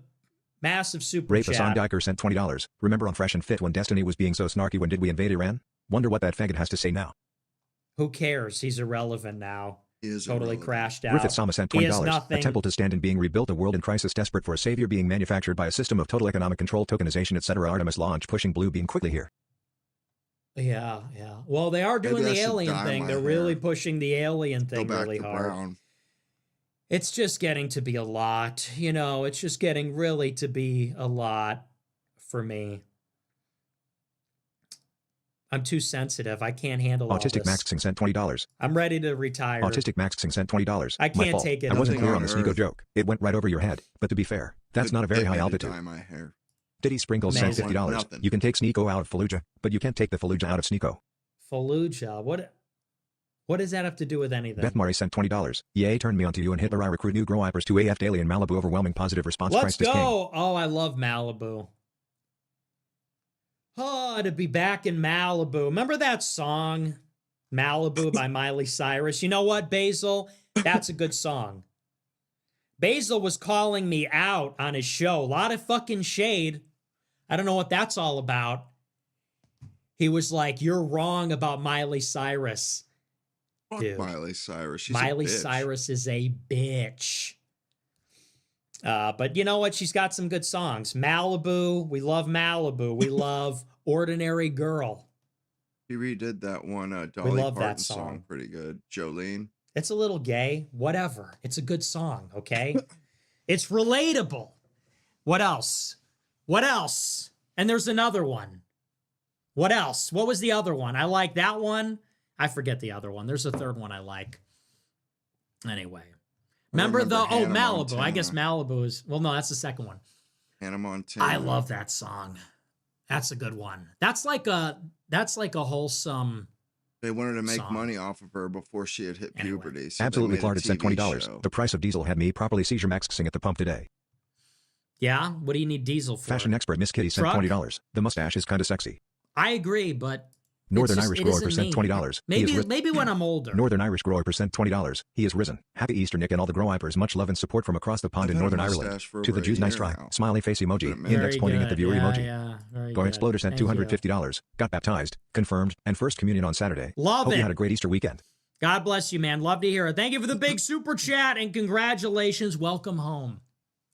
massive super chat. Rapus on Diker sent $20. Remember on Fresh and Fit when Destiny was being so snarky when did we invade Iran? Wonder what that faggot has to say now. Who cares? He's irrelevant now. He is totally irrelevant. Crashed out. Griffith Sama sent $20. A temple to stand in being rebuilt, a world in crisis desperate for a savior being manufactured by a system of total economic control, tokenization, etc. Artemis launch pushing blue beam quickly here. Yeah. Well, they are doing the alien thing. They're really pushing the alien thing really hard. Brown. It's just getting to be a lot. You know, it's just getting really to be a lot for me. I'm too sensitive. I can't handle all this. Autistic Max sent $20. I'm ready to retire. Autistic Max sent $20. I can't take it. I wasn't clear on the Sneeko joke. It went right over your head. But to be fair, that's not a very high altitude. Diddy Sprinkles sent $50. You can take Sneeko out of Fallujah, but you can't take the Fallujah out of Sneeko. Fallujah? What does that have to do with anything? Beth Murray sent $20. Yay, turn me on to you and Hitler. I recruit new grow wipers to AF daily in Malibu. Overwhelming positive response. Let's Christ is king. go. Oh, I love Malibu. Oh, to be back in Malibu. Remember that song, Malibu by Miley Cyrus? You know what, Basil? That's a good song. Basil was calling me out on his show. A lot of fucking shade. I don't know what that's all about. He was like, you're wrong about Miley Cyrus. Fuck Miley Cyrus. She's Miley a bitch. Cyrus is a bitch. But you know what? She's got some good songs. Malibu. We love Malibu. We love Ordinary Girl. He redid that one Dolly love Parton that song. Pretty good. Jolene. It's a little gay. Whatever. It's a good song, okay? It's relatable. What else? What else? And there's another one. What else? What was the other one? I like that one. I forget the other one. There's a third one I like. Anyway. Remember the Hannah Malibu. Montana. I guess Malibu is no, that's the second one. Hannah Montana. I love that song. That's a good one. That's like a wholesome. They wanted to make song. money off of her before she had hit puberty. So Absolutely they made a Clarted sent TV $20. show. The price of diesel had me properly seizure maxing at the pump today. Yeah? What do you need diesel for? Fashion expert Miss Kitty sent Truck? $20. The mustache is kinda sexy. I agree, but Northern it's just, Irish it Grower isn't sent me. $20. Maybe when I'm older. Northern Irish Grower sent $20. He is risen. Happy Easter, Nick, and all the Grow Wipers. Much love and support from across the pond in I've had a Northern Ireland. mustache for To the over a Jews, nice year try. now. Smiley face emoji. Very Index pointing at the viewer emoji. Yeah, very Going good. Exploder sent Thank you. $250. Got baptized. Confirmed. And first communion on Saturday. Love Hope it. you had a great Easter weekend. God bless you, man. Love to hear it. Thank you for the big super chat and congratulations. Welcome home.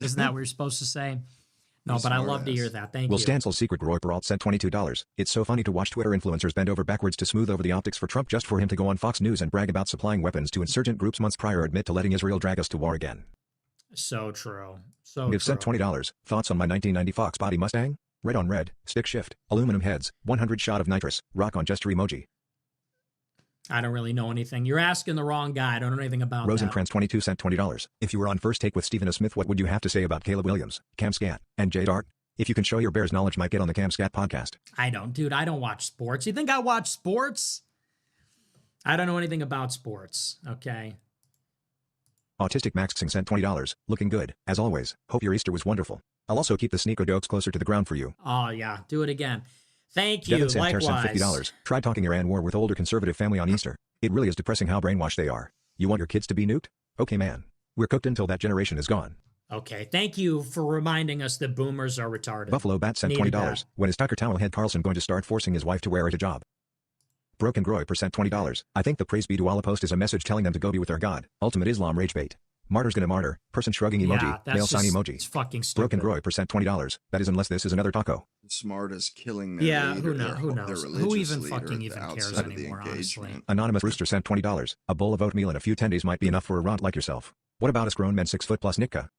Isn't that what you're supposed to say? No, but I love to hear that. Thank Will you. Stansel's secret Roy Peralt sent $22. It's so funny to watch Twitter influencers bend over backwards to smooth over the optics for Trump just for him to go on Fox News and brag about supplying weapons to insurgent groups months prior, admit to letting Israel drag us to war again. So true. So Give true. sent $20. Thoughts on my 1990 Fox body Mustang? Red on red, stick shift, aluminum heads, 100 shot of nitrous, rock on gesture emoji. I don't really know anything. You're asking the wrong guy. I don't know anything about Rosencrantz 22 sent $20. If you were on First Take with Stephen A. Smith, what would you have to say about Caleb Williams, Cam Scat, and Jay Dart? If you can show your Bears knowledge, might get on the Cam Scat podcast. I don't, dude. I don't watch sports. You think I watch sports? I don't know anything about sports. Okay. Autistic Maxing sent $20. Looking good, as always. Hope your Easter was wonderful. I'll also keep the sneaker jokes closer to the ground for you. Oh, yeah. Do it again. Thank you. Devin Santerre Likewise. sent $50. Try talking Iran war with older conservative family on Easter. It really is depressing how brainwashed they are. You want your kids to be nuked? Okay, man. We're cooked until that generation is gone. Okay. Thank you for reminding us that boomers are retarded. Buffalo Bat sent Needed $20. that. When is Tucker Towelhead Carlson going to start forcing his wife to wear a hijab? Broken Groy % $20. I think the praise be to Allah post is a message telling them to go be with their God. Ultimate Islam rage bait. Martyr's gonna martyr. Person shrugging emoji. Yeah, that's Male sign just, emoji. it's fucking stupid. Broken Groy % $20. That is unless this is another taco. Smart as killing their Yeah, leader, who knows? Who their knows? religious Who even leader fucking at the even cares outset of the anymore, honestly? engagement. Anonymous Rooster sent $20. A bowl of oatmeal and a few tendies might be enough for a runt like yourself. What about us grown men 6 foot plus Nitka?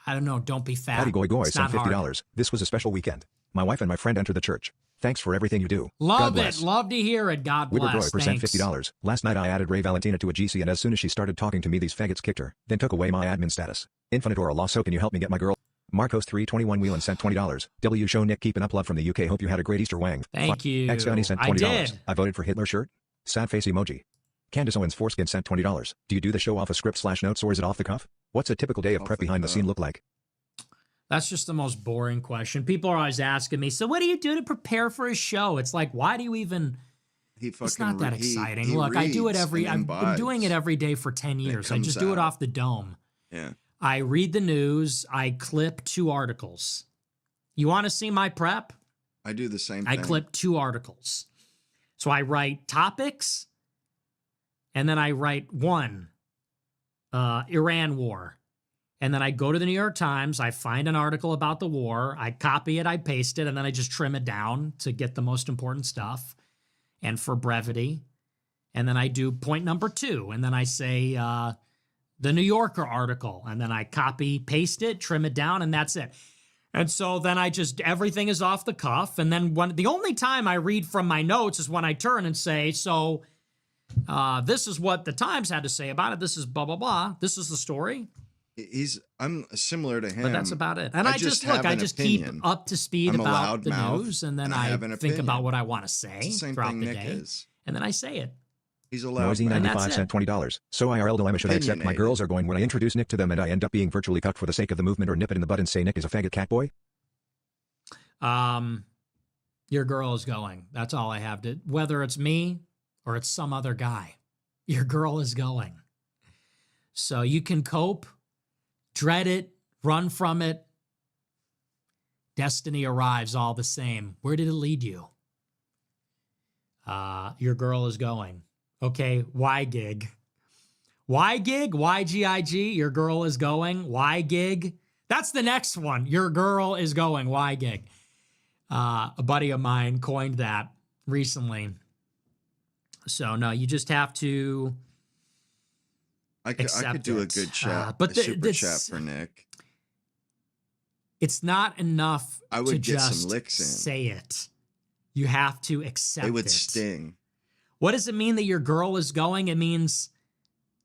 I don't know. Don't be fat. Patty Goy Goy It's sent not $50. hard. This was a special weekend. My wife and my friend entered the church. Thanks for everything you do. God Love bless. it. Love to hear it. God Wibber bless. Groy Thanks. $50. Last night I added Ray Valentina to a GC and as soon as she started talking to me these faggots kicked her, then took away my admin status. Infinite or a loss, so can you help me get my girl? Marcos 321 Whelan sent $20. W show Nick keeping up love from the UK. Hope you had a great Easter wang. Thank you. X sent $20. I did. I voted for Hitler shirt. Sad face emoji. Candace Owens foreskin sent $20. Do you do the show off a script / notes or is it off the cuff? What's a typical day of Off prep the behind the cuff. scene look like? That's just the most boring question. People are always asking me, so what do you do to prepare for a show? It's like, why do you even... He fucking It's not that re- he- exciting. he Look, I do it reads every... and I've been doing it imbibes. every day for 10 it years. I comes just do it out. off the dome. Yeah. I read the news. I clip 2 articles. You want to see my prep? I do the same I thing. clip 2 articles. So I write topics, and then I write 1, Iran war. And then I go to the New York Times, I find an article about the war, I copy it, I paste it, and then I just trim it down to get the most important stuff and for brevity. And then I do point number 2, and then I say the New Yorker article, and then I copy, paste it, trim it down, and that's it. And so then I just, everything is off the cuff. And then the only time I read from my notes is when I turn and say, so this is what the Times had to say about it. This is blah, blah, blah. This is the story. I'm similar to him. But that's about it. And I just have an keep opinion. up to speed I'm a about the loudmouth, news. And then and I I have an think about opinion. what I want to say It's the same throughout thing the Nick day. is. And then I say it. He's a loud Noisy man. 95 that's sent $20. So IRL dilemma, should I accept my Opinionated. girls are going when I introduce Nick to them and I end up being virtually cucked for the sake of the movement, or nip it in the bud and say Nick is a faggot cat boy? Your girl is going. That's all I have to, whether it's me or it's some other guy, your girl is going. So you can cope, dread it, run from it. Destiny arrives all the same. Where did it lead you? Your girl is going. Okay, Y gig. Y gig, YGIG, your girl is going. Y gig. That's the next one. Your girl is going. Y gig. A buddy of mine coined that recently. So no, you just have to I could accept do a it. good chat, But a the- super this- chat for Nick. It's not enough I to would get just some licks in. say it. You have to accept They would it. sting. What does it mean that your girl is going? It means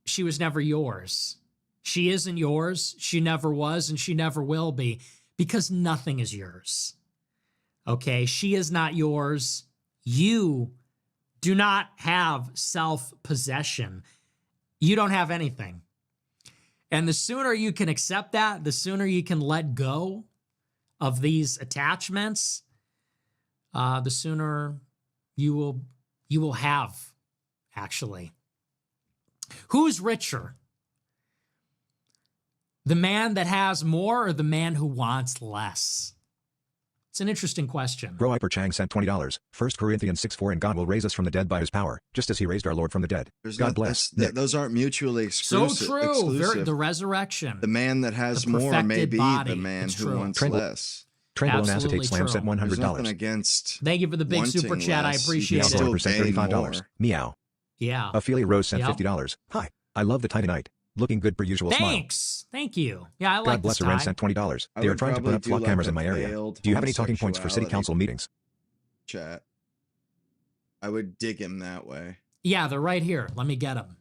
she was never yours. She isn't yours. She never was, and she never will be, because nothing is yours. Okay? She is not yours. You do not have self-possession. You don't have anything. And the sooner you can accept that, the sooner you can let go of these attachments, the sooner you will have, actually. Who's richer? The man that has more or the man who wants less? It's an interesting question. Bro Hyper Chang sent $20. 1 Corinthians 6:4 and God will raise us from the dead by his power, just as he raised our Lord from the dead. God bless. Nick. Those aren't mutually So exclusive. true. The resurrection. The man that has The more may perfected be body. the man It's who true. wants Tremble. less. Tremble and Absolutely acetate slam true. sent There's nothing $100. against Thank you for the big wanting super chat. I less. You appreciate can it. still sent gain $35. more. Meow. Yeah. Ophelia Rose sent Yep. $50. Hi. I love the Titanite. Looking good per usual. Smile. Thanks. Thank you. Yeah, I like God bless this Aren tie. sent $20. I They are would trying to put probably up do SWAT like cameras a in my area. veiled Do you have any talking points for city homosexuality council meetings? Chat. I would dig him that way. Yeah, they're right here. Let me get them.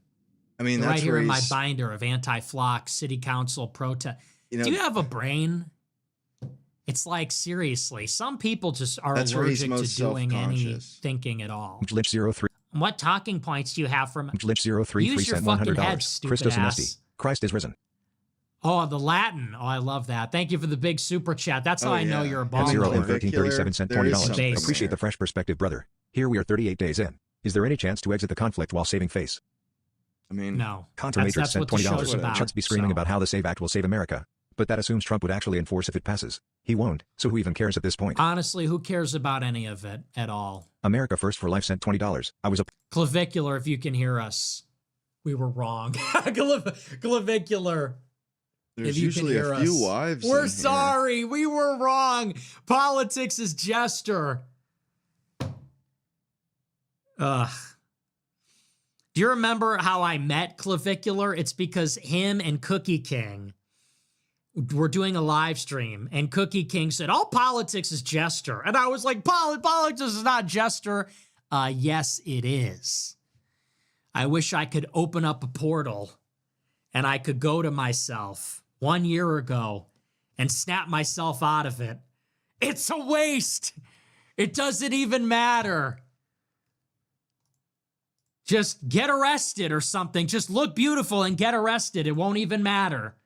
I mean, They're that's right here where in my he's, binder of anti-flock, city council, protest. you know, Do you have a brain? It's like, seriously, some people just are That's where he's allergic to most doing any self-conscious. thinking at all. Lynch 03. What talking points do you have from Lynch 033 Use your sent fucking $100. head, stupid Christos ass. Anesti. Christ is risen. Oh, the Latin. Oh, I love that. Thank you for the big super chat. That's how Oh, I know yeah. you're a And bomb. F0 Clavicular, and 1337 sent there is $20. something Appreciate the there. fresh perspective, brother. Here we are 38 days in. Is there any chance to exit the conflict while saving face? I mean, No. Contra Matrix That's sent what the show's $20. about. Chucks be screaming so. about how the SAVE Act will save America. But that assumes Trump would actually enforce if it passes. He won't, so who even cares at this point? Honestly, who cares about any of it at all? America First for Life sent $20. I was a Clavicular, if you can hear us. We were wrong. Clavicular. there's If you can usually hear a few us. wives. We're in sorry. We were wrong. Politics is jester. Ugh. Do you remember how I met Clavicular? It's because him and Cookie King were doing a live stream, and Cookie King said, "All politics is jester." And I was like, politics is not jester. Yes, it is. I wish I could open up a portal and I could go to myself 1 year ago and snap myself out of it. It's a waste. It doesn't even matter. Just get arrested or something. Just look beautiful and get arrested. It won't even matter.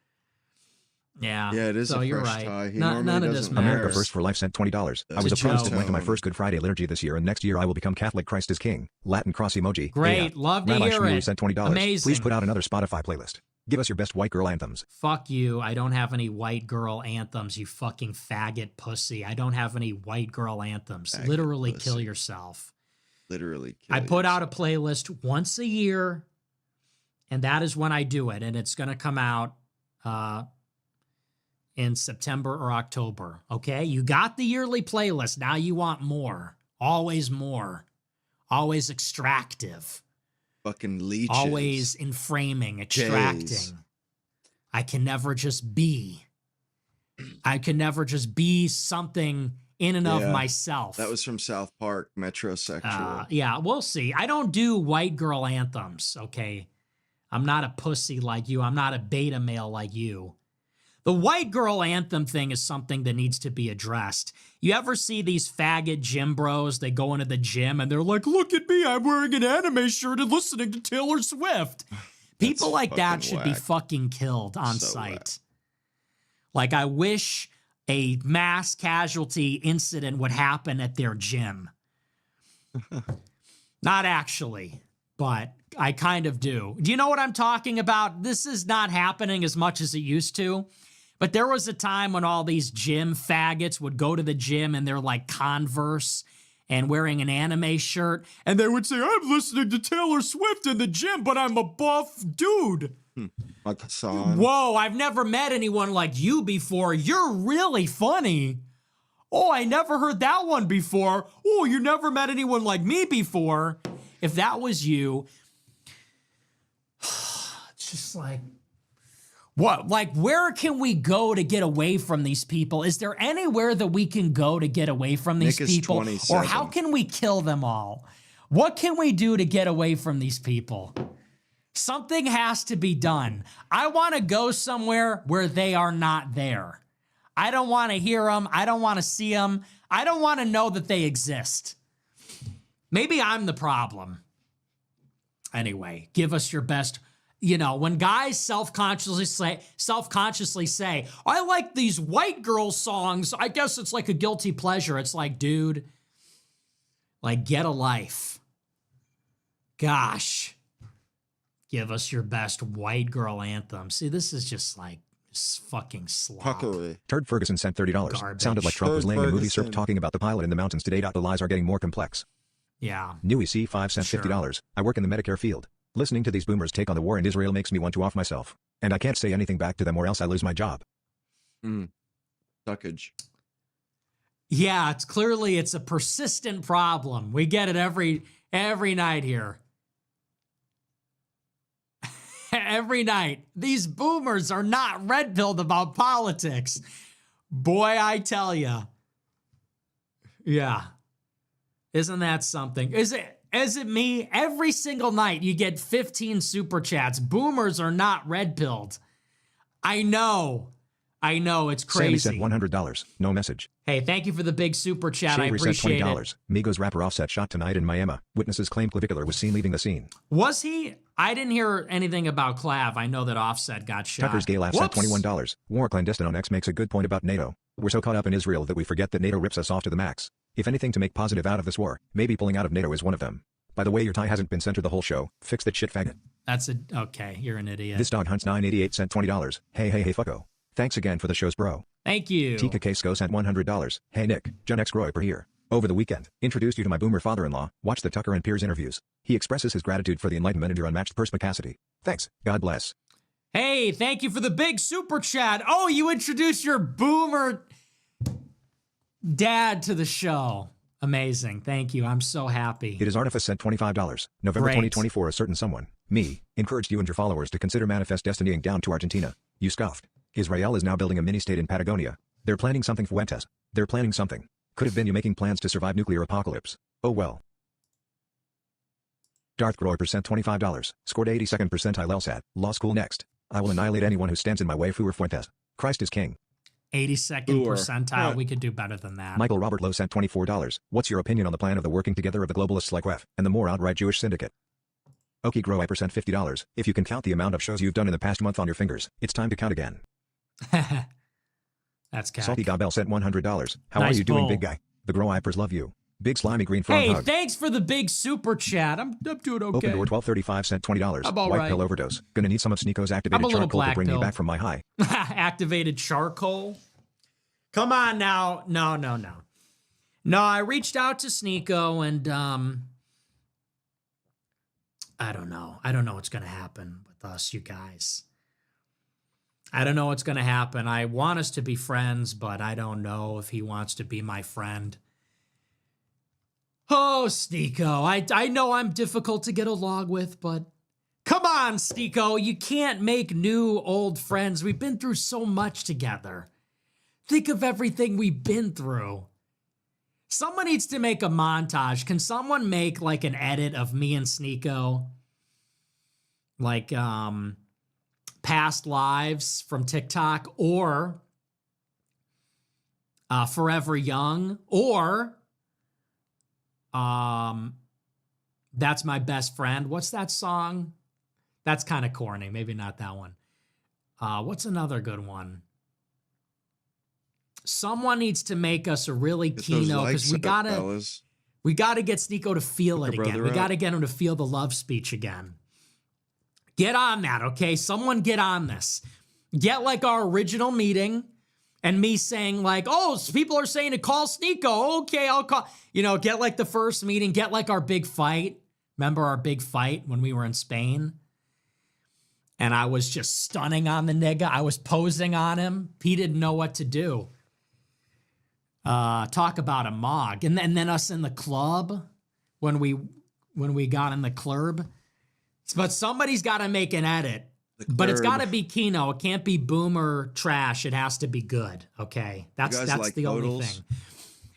Yeah. Yeah, it is So a you're fresh right. tie. He None normally of this doesn't matters. America First for Life sent $20. I That's was a a priest joke. that went to my first Good Friday liturgy this year, and next year I will become Catholic. Christ is King. Latin cross emoji. Great. Yeah. Love to Rabbi hear Shmuel it. sent $20. Amazing. Please put out another Spotify playlist. Give us your best white girl anthems. Fuck you. I don't have any white girl anthems, you fucking faggot pussy. I don't have any white girl anthems. Faggot Literally pussy. kill yourself. Literally. I put out a playlist once a year, and that is when I do it. And it's going to come out in September or October. Okay? You got the yearly playlist. Now you want more. Always more. Always extractive. fucking leeches. Always inframing, extracting. Jays. I can never just be. I can never just be something in and of Yeah, myself. That was from South Park, metrosexual. Yeah, we'll see. I don't do white girl anthems, okay? I'm not a pussy like you. I'm not a beta male like you. The white girl anthem thing is something that needs to be addressed. You ever see these faggot gym bros? They go into the gym and they're like, look at me, I'm wearing an anime shirt and listening to Taylor Swift. People like that fucking should be whack. fucking killed on So sight. whack. Like, I wish a mass casualty incident would happen at their gym. Not actually, but I kind of do. Do you know what I'm talking about? This is not happening as much as it used to. But there was a time when all these gym faggots would go to the gym and they're like Converse and wearing an anime shirt. And they would say, I'm listening to Taylor Swift in the gym, but I'm a buff dude. Like Hassan. Whoa, I've never met anyone like you before. You're really funny. Oh, I never heard that one before. Oh, you never met anyone like me before. If that was you, it's just like, what? Like, where can we go to get away from these people? Is there anywhere that we can go to get away from these Nick is people? 27. Or how can we kill them all? What can we do to get away from these people? Something has to be done. I want to go somewhere where they are not there. I don't want to hear them. I don't want to see them. I don't want to know that they exist. Maybe I'm the problem. Anyway, give us your best. You know, when guys self-consciously say, I like these white girl songs, I guess it's like a guilty pleasure. It's like, dude, like, get a life. Gosh. Give us your best white girl anthem. See, this is just like, This fucking slop. Puckery. Turd Ferguson sent $30. Garbage. Sounded like Trump was Turd laying a movie Ferguson. SERP talking about the pilot in the mountains today. The lies are getting more complex. Yeah. Newy C5 sent Sure. $50. I work in the Medicare field. Listening to these boomers take on the war in Israel makes me want to off myself. And I can't say anything back to them or else I lose my job. Suckage. Yeah, it's a persistent problem. We get it every night here. Every night. These boomers are not red-pilled about politics. Boy, I tell ya. Yeah. Isn't that something? Is it me? Every single night you get 15 super chats. Boomers are not red-pilled. I know, it's Sammy crazy. sent $100. No message. Hey, thank you for the big super chat. I Shavery sent appreciate $20. it. Migos rapper Offset shot tonight in Miami. Witnesses claim Clavicular was seen leaving the scene. Was he? I didn't hear anything about Clav. I know that Offset got shot. Tucker's gay laugh sent $21. War Clandestine on X makes a good point about NATO. We're so caught up in Israel that we forget that NATO rips us off to the max. If anything to make positive out of this war, maybe pulling out of NATO is one of them. By the way, your tie hasn't been centered the whole show. Fix that shit, faggot. Okay, you're an idiot. This dog hunts 988 sent $20. Hey, fucko. Thanks again for the shows, bro. Thank you. Tika Casco sent $100. Hey, Nick, John X. Groyper here. Over the weekend, introduced you to my boomer father-in-law. Watch the Tucker and Piers interviews. He expresses his gratitude for the enlightenment and your unmatched perspicacity. Thanks. God bless. Hey, thank you for the big super chat. Oh, you introduced your boomer dad to the show. Amazing. Thank you. I'm so happy. It is Artifice sent $25. November Great. 2024, a certain someone, me, encouraged you and your followers to consider Manifest Destinying down to Argentina. You scoffed. Israel is now building a mini-state in Patagonia. They're planning something, Fuentes. They're planning something. Could have been you making plans to survive nuclear apocalypse. Oh well. Darth Groyper sent $25. Scored 82nd percentile LSAT. Law school next. I will annihilate anyone who stands in my way. Fuer Fuentes. Christ is king. 82nd Sure. percentile. Yeah. We could do better than that. Michael Robert Lowe sent $24. What's your opinion on the plan of the working together of the globalists like WEF and the more outright Jewish syndicate? Okie Groyper sent $50. If you can count the amount of shows you've done in the past month on your fingers, it's time to count again. That's cat. Salty Gabel sent $100. How Nice are you doing, bull. big guy? The Groypers love you. Big slimy green frog Hey, hug. thanks for the big super chat. I'm doing okay. Open door 1235 sent $20. I'm all White right. pill overdose. Gonna need some of Sneeko's I'm activated a little charcoal to black bring me pill. back from my high. Activated charcoal. Come on now. No. No, I reached out to Sneeko and I don't know. I don't know what's going to happen with us, you guys. I don't know what's going to happen. I want us to be friends, but I don't know if he wants to be my friend. Oh, Sneeko, I know I'm difficult to get along with, but come on, Sneeko, you can't make new old friends. We've been through so much together. Think of everything we've been through. Someone needs to make a montage. Can someone make like an edit of me and Sneeko? Like past lives from TikTok, or Forever Young, or That's My Best Friend. What's that song? That's kind of corny. Maybe not that one. What's another good one? Someone needs to make us a really Get those keynote, likes because up, fellas. we gotta get Sneeko to feel it Hook a again. brother We up. gotta get him to feel the love speech again. Get on that, okay? Someone get on this. Get like our original meeting and me saying like, oh, people are saying to call Sneeko. Okay, I'll call. You know, get like the first meeting. Get like our big fight. Remember our big fight when we were in Spain? And I was just stunning on the nigga. I was posing on him. He didn't know what to do. Talk about a mog. And then us in the club when we got in the club. But somebody's got to make an edit. But it's got to be Kino. It can't be boomer trash. It has to be good. Okay, that's like the only modals? thing.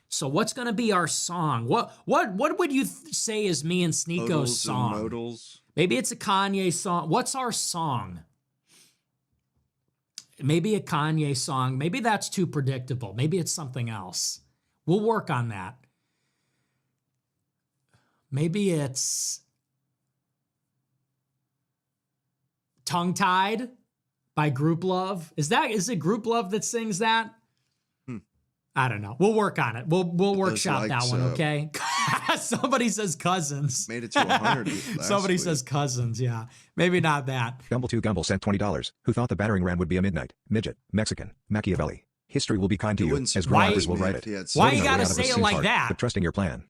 So what's going to be our song? What would you say is me and Sneeko's Modals and song? modals. Maybe it's a Kanye song. What's our song? Maybe a Kanye song. Maybe that's too predictable. Maybe it's something else. We'll work on that. Maybe it's Tongue Tied by Group Love. Is it Group Love that sings that? I don't know. We'll work on it. We'll workshop that likes one, up. okay? Somebody says cousins. Made it to 100 last Somebody week. says cousins. Yeah, maybe not that. Gumble2Gumble sent $20. Who thought the battering ram would be a midnight midget, Mexican, Machiavelli? History will be kind to It you, wouldn't as surprise writers will me write if it. he had Why some you Voting our gotta way out of say this it seems like hard, that? But trusting your plan.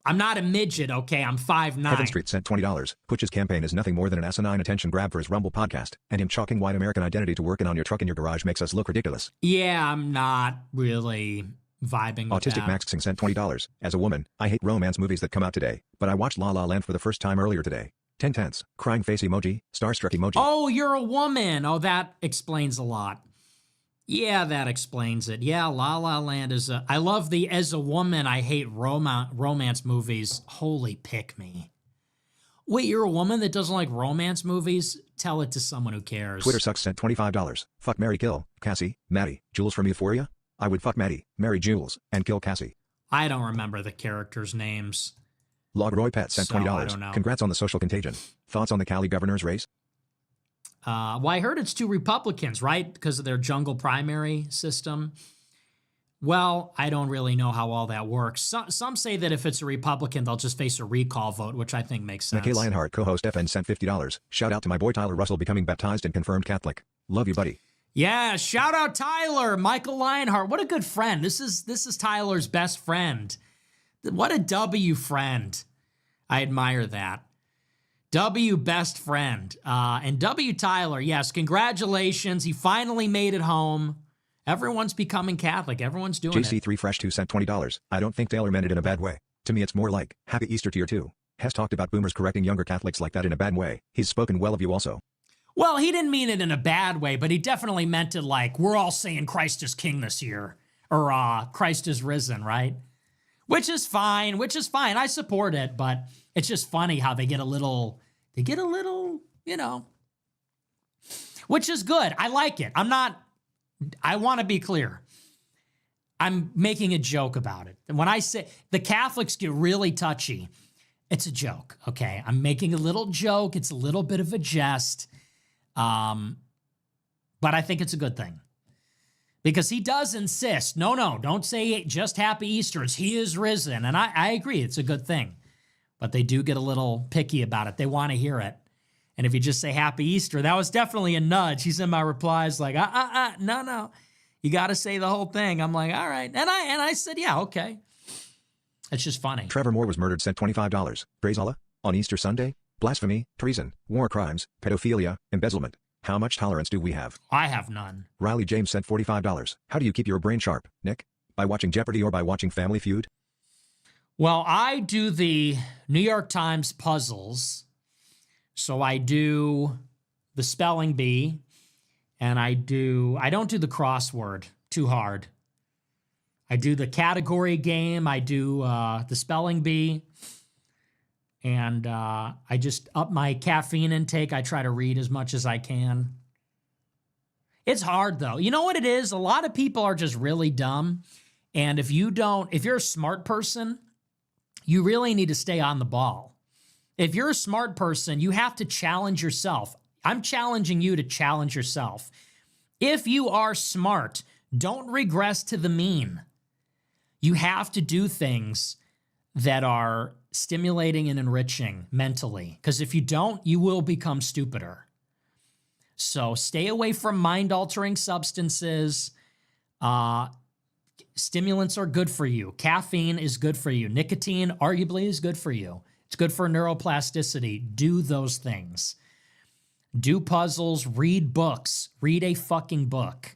I'm not a midget, okay? I'm 5'9". Heaven Street sent $20. Putch's campaign is nothing more than an asinine attention grab for his Rumble podcast, and him chalking white American identity to working on your truck in your garage makes us look ridiculous. Yeah, I'm not really vibing with Autistic that. Maxing sent $20. As a woman, I hate romance movies that come out today, but I watched La La Land for the first time earlier today. 10 tenths, crying face emoji, starstruck emoji. Oh, you're a woman. Oh, that explains a lot. Yeah, that explains it. Yeah, La La Land is I love the as a woman, I hate romance movies. Holy pick me. Wait, you're a woman that doesn't like romance movies? Tell it to someone who cares. Twitter Sucks sent $25. Fuck, marry, kill, Cassie, Maddie, Jules from Euphoria? I would fuck Maddie, marry Jules, and kill Cassie. I don't remember the characters' names. Log Roy Pet sent So, I $20. don't know. Congrats on the social contagion. Thoughts on the Cali governor's race? Well, I heard it's 2 Republicans, right? Because of their jungle primary system. Well, I don't really know how all that works. Some say that if it's a Republican, they'll just face a recall vote, which I think makes sense. McKay Lionheart, co-host FN, sent $50. Shout out to my boy Tyler Russell becoming baptized and confirmed Catholic. Love you, buddy. Yeah, shout out Tyler, Michael Lionheart. What a good friend. This is Tyler's best friend. What a W friend. I admire that. W best friend. And W Tyler, yes, congratulations. He finally made it home. Everyone's becoming Catholic. Everyone's doing it. JC3 Fresh 2 sent $20. I don't think Taylor meant it in a bad way. To me it's more like, Happy Easter to you too. Has talked about boomers correcting younger Catholics like that in a bad way. He's spoken well of you also. Well, he didn't mean it in a bad way, but he definitely meant it like, we're all saying Christ is king this year. Or Christ is risen, right? Which is fine. I support it, but it's just funny how they get a little, you know, which is good. I like it. I want to be clear. I'm making a joke about it. And when I say the Catholics get really touchy, it's a joke, okay? I'm making a little joke. It's a little bit of a jest. But I think it's a good thing. Because he does insist, no, don't say just Happy Easter. It's He is risen. And I agree, it's a good thing. But they do get a little picky about it. They want to hear it. And if you just say Happy Easter, that was definitely a nudge. He's in my replies like, no. You got to say the whole thing. I'm like, all right. And I said, yeah, okay. It's just funny. Trevor Moore was murdered sent $25. Praise Allah. On Easter Sunday? Blasphemy, treason, war crimes, pedophilia, embezzlement. How much tolerance do we have? I have none. Riley James sent $45. How do you keep your brain sharp, Nick? By watching Jeopardy or by watching Family Feud? Well, I do the New York Times puzzles. So I do the spelling bee, and I don't do the crossword too hard. I do the category game. I do the spelling bee. And I just up my caffeine intake. I try to read as much as I can. It's hard, though. You know what it is? A lot of people are just really dumb. And if you're a smart person, you really need to stay on the ball. If you're a smart person, you have to challenge yourself. I'm challenging you to challenge yourself. If you are smart, don't regress to the mean. You have to do things that are stimulating and enriching mentally. Because if you don't, you will become stupider. So stay away from mind-altering substances. Stimulants are good for you. Caffeine is good for you. Nicotine arguably is good for you. It's good for neuroplasticity. Do those things. Do puzzles, read books, read a fucking book,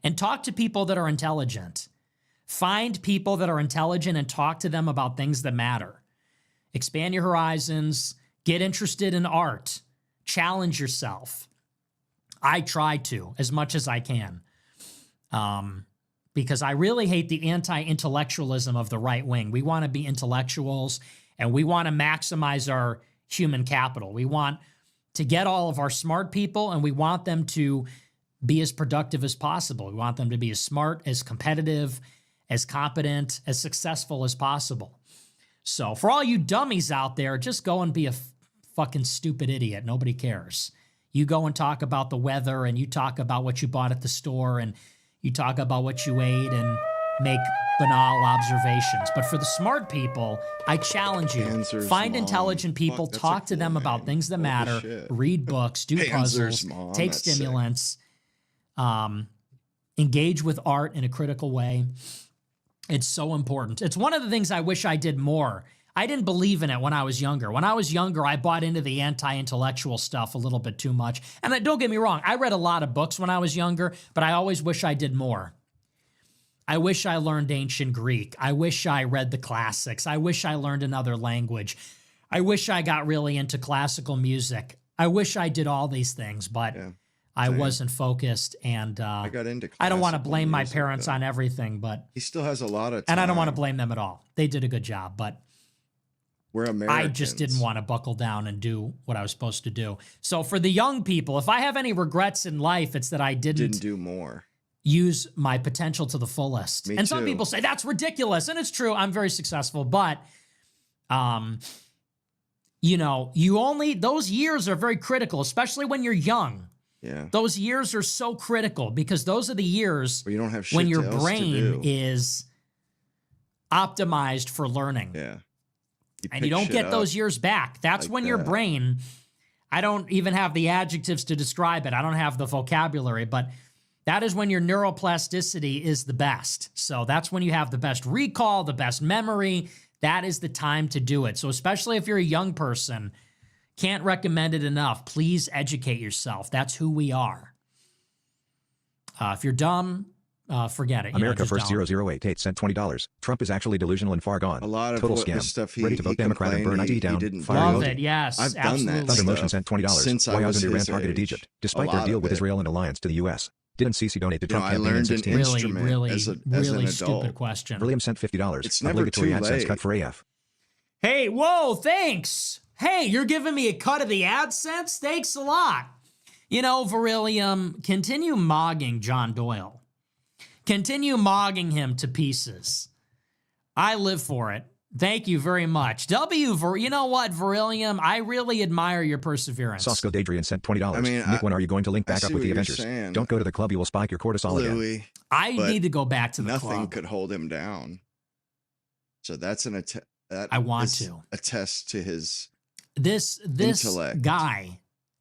and talk to people that are intelligent. Find people that are intelligent and talk to them about things that matter. Expand your horizons, get interested in art, challenge yourself. I try to as much as I can. Because I really hate the anti-intellectualism of the right wing. We want to be intellectuals and we want to maximize our human capital. We want to get all of our smart people and we want them to be as productive as possible. We want them to be as smart, as competitive, as competent, as successful as possible. So for all you dummies out there, just go and be a fucking stupid idiot. Nobody cares. You go and talk about the weather and you talk about what you bought at the store and you talk about what you ate and make banal observations. But for the smart people, I challenge you, Panzer's find mom. intelligent people, Fuck, that's a talk to cool them about name. things that Holy matter, shit. read books, do Panzer's puzzles, mom, take that's sick. stimulants, engage with art in a critical way. It's so important. It's one of the things I wish I did more. I didn't believe in it when I was younger. When I was younger, I bought into the anti-intellectual stuff a little bit too much. And don't get me wrong, I read a lot of books when I was younger, but I always wish I did more. I wish I learned ancient Greek. I wish I read the classics. I wish I learned another language. I wish I got really into classical music. I wish I did all these things, but I wasn't focused, and I got into I don't want to classical blame my music, parents though. on everything, but He still has a lot of time. and I don't want to blame them at all. They did a good job, but We're Americans. I just didn't want to buckle down and do what I was supposed to do. So for the young people, if I have any regrets in life, it's that I didn't do more. use my potential to the fullest. Me And some too. people say that's ridiculous, and it's true. I'm very successful, but you know, those years are very critical, especially when you're young. Yeah. Those years are so critical because those are the years Where you don't have shit when your else to brain do. is optimized for learning. Yeah. And you don't get those years back. That's like when your that. brain, I don't even have the adjectives to describe it. I don't have the vocabulary, but that is when your neuroplasticity is the best. So that's when you have the best recall, the best memory. That is the time to do it. So especially if you're a young person, can't recommend it enough. Please educate yourself. That's who we are. If you're dumb, forget it. America just First don't. 0088 sent $20. Trump is actually delusional and far gone. A lot of Total what the scam. stuff he Ready to vote Democrat and burn complained IT he down. didn't Fire Love emoji. it. Yes, I've done absolutely. that Thunder stuff Motion sent $20. since I Why was Iran his targeted age. Egypt, A despite their lot deal of with it. Israel and alliance to the U.S. Didn't Sisi donate to You know, Trump I campaign in learned an 16? Really, instrument really, as an really adult. stupid question. William sent $50. It's never Obligatory too AdSense late. cut for AF. Hey, whoa, thanks. Hey, you're giving me a cut of the AdSense? Thanks a lot. You know, Virillium, continue mogging John Doyle. Continue mogging him to pieces. I live for it. Thank you very much. You know what, Virillium? I really admire your perseverance. Sosco Dadrian sent $20. I mean, Nick, when are you going to link back see up with what the you're Avengers? saying. Don't go to the club, you will spike your cortisol again. Louis, I but need to go back to the nothing club. could hold him down. So that's an att- that I want is to. attest to his This intellect. guy,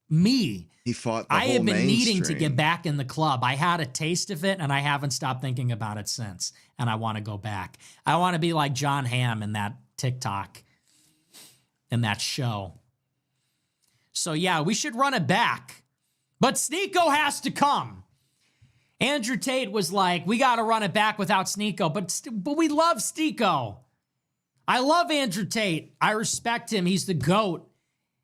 me, he fought the I whole have been needing to mainstream. get back in the club. I had a taste of it, and I haven't stopped thinking about it since. And I want to go back. I want to be like John Hamm in that TikTok, in that show. So yeah, we should run it back. But Sneeko has to come. Andrew Tate was like, we got to run it back without Sneeko. But we love Sneeko. I love Andrew Tate. I respect him. He's the GOAT.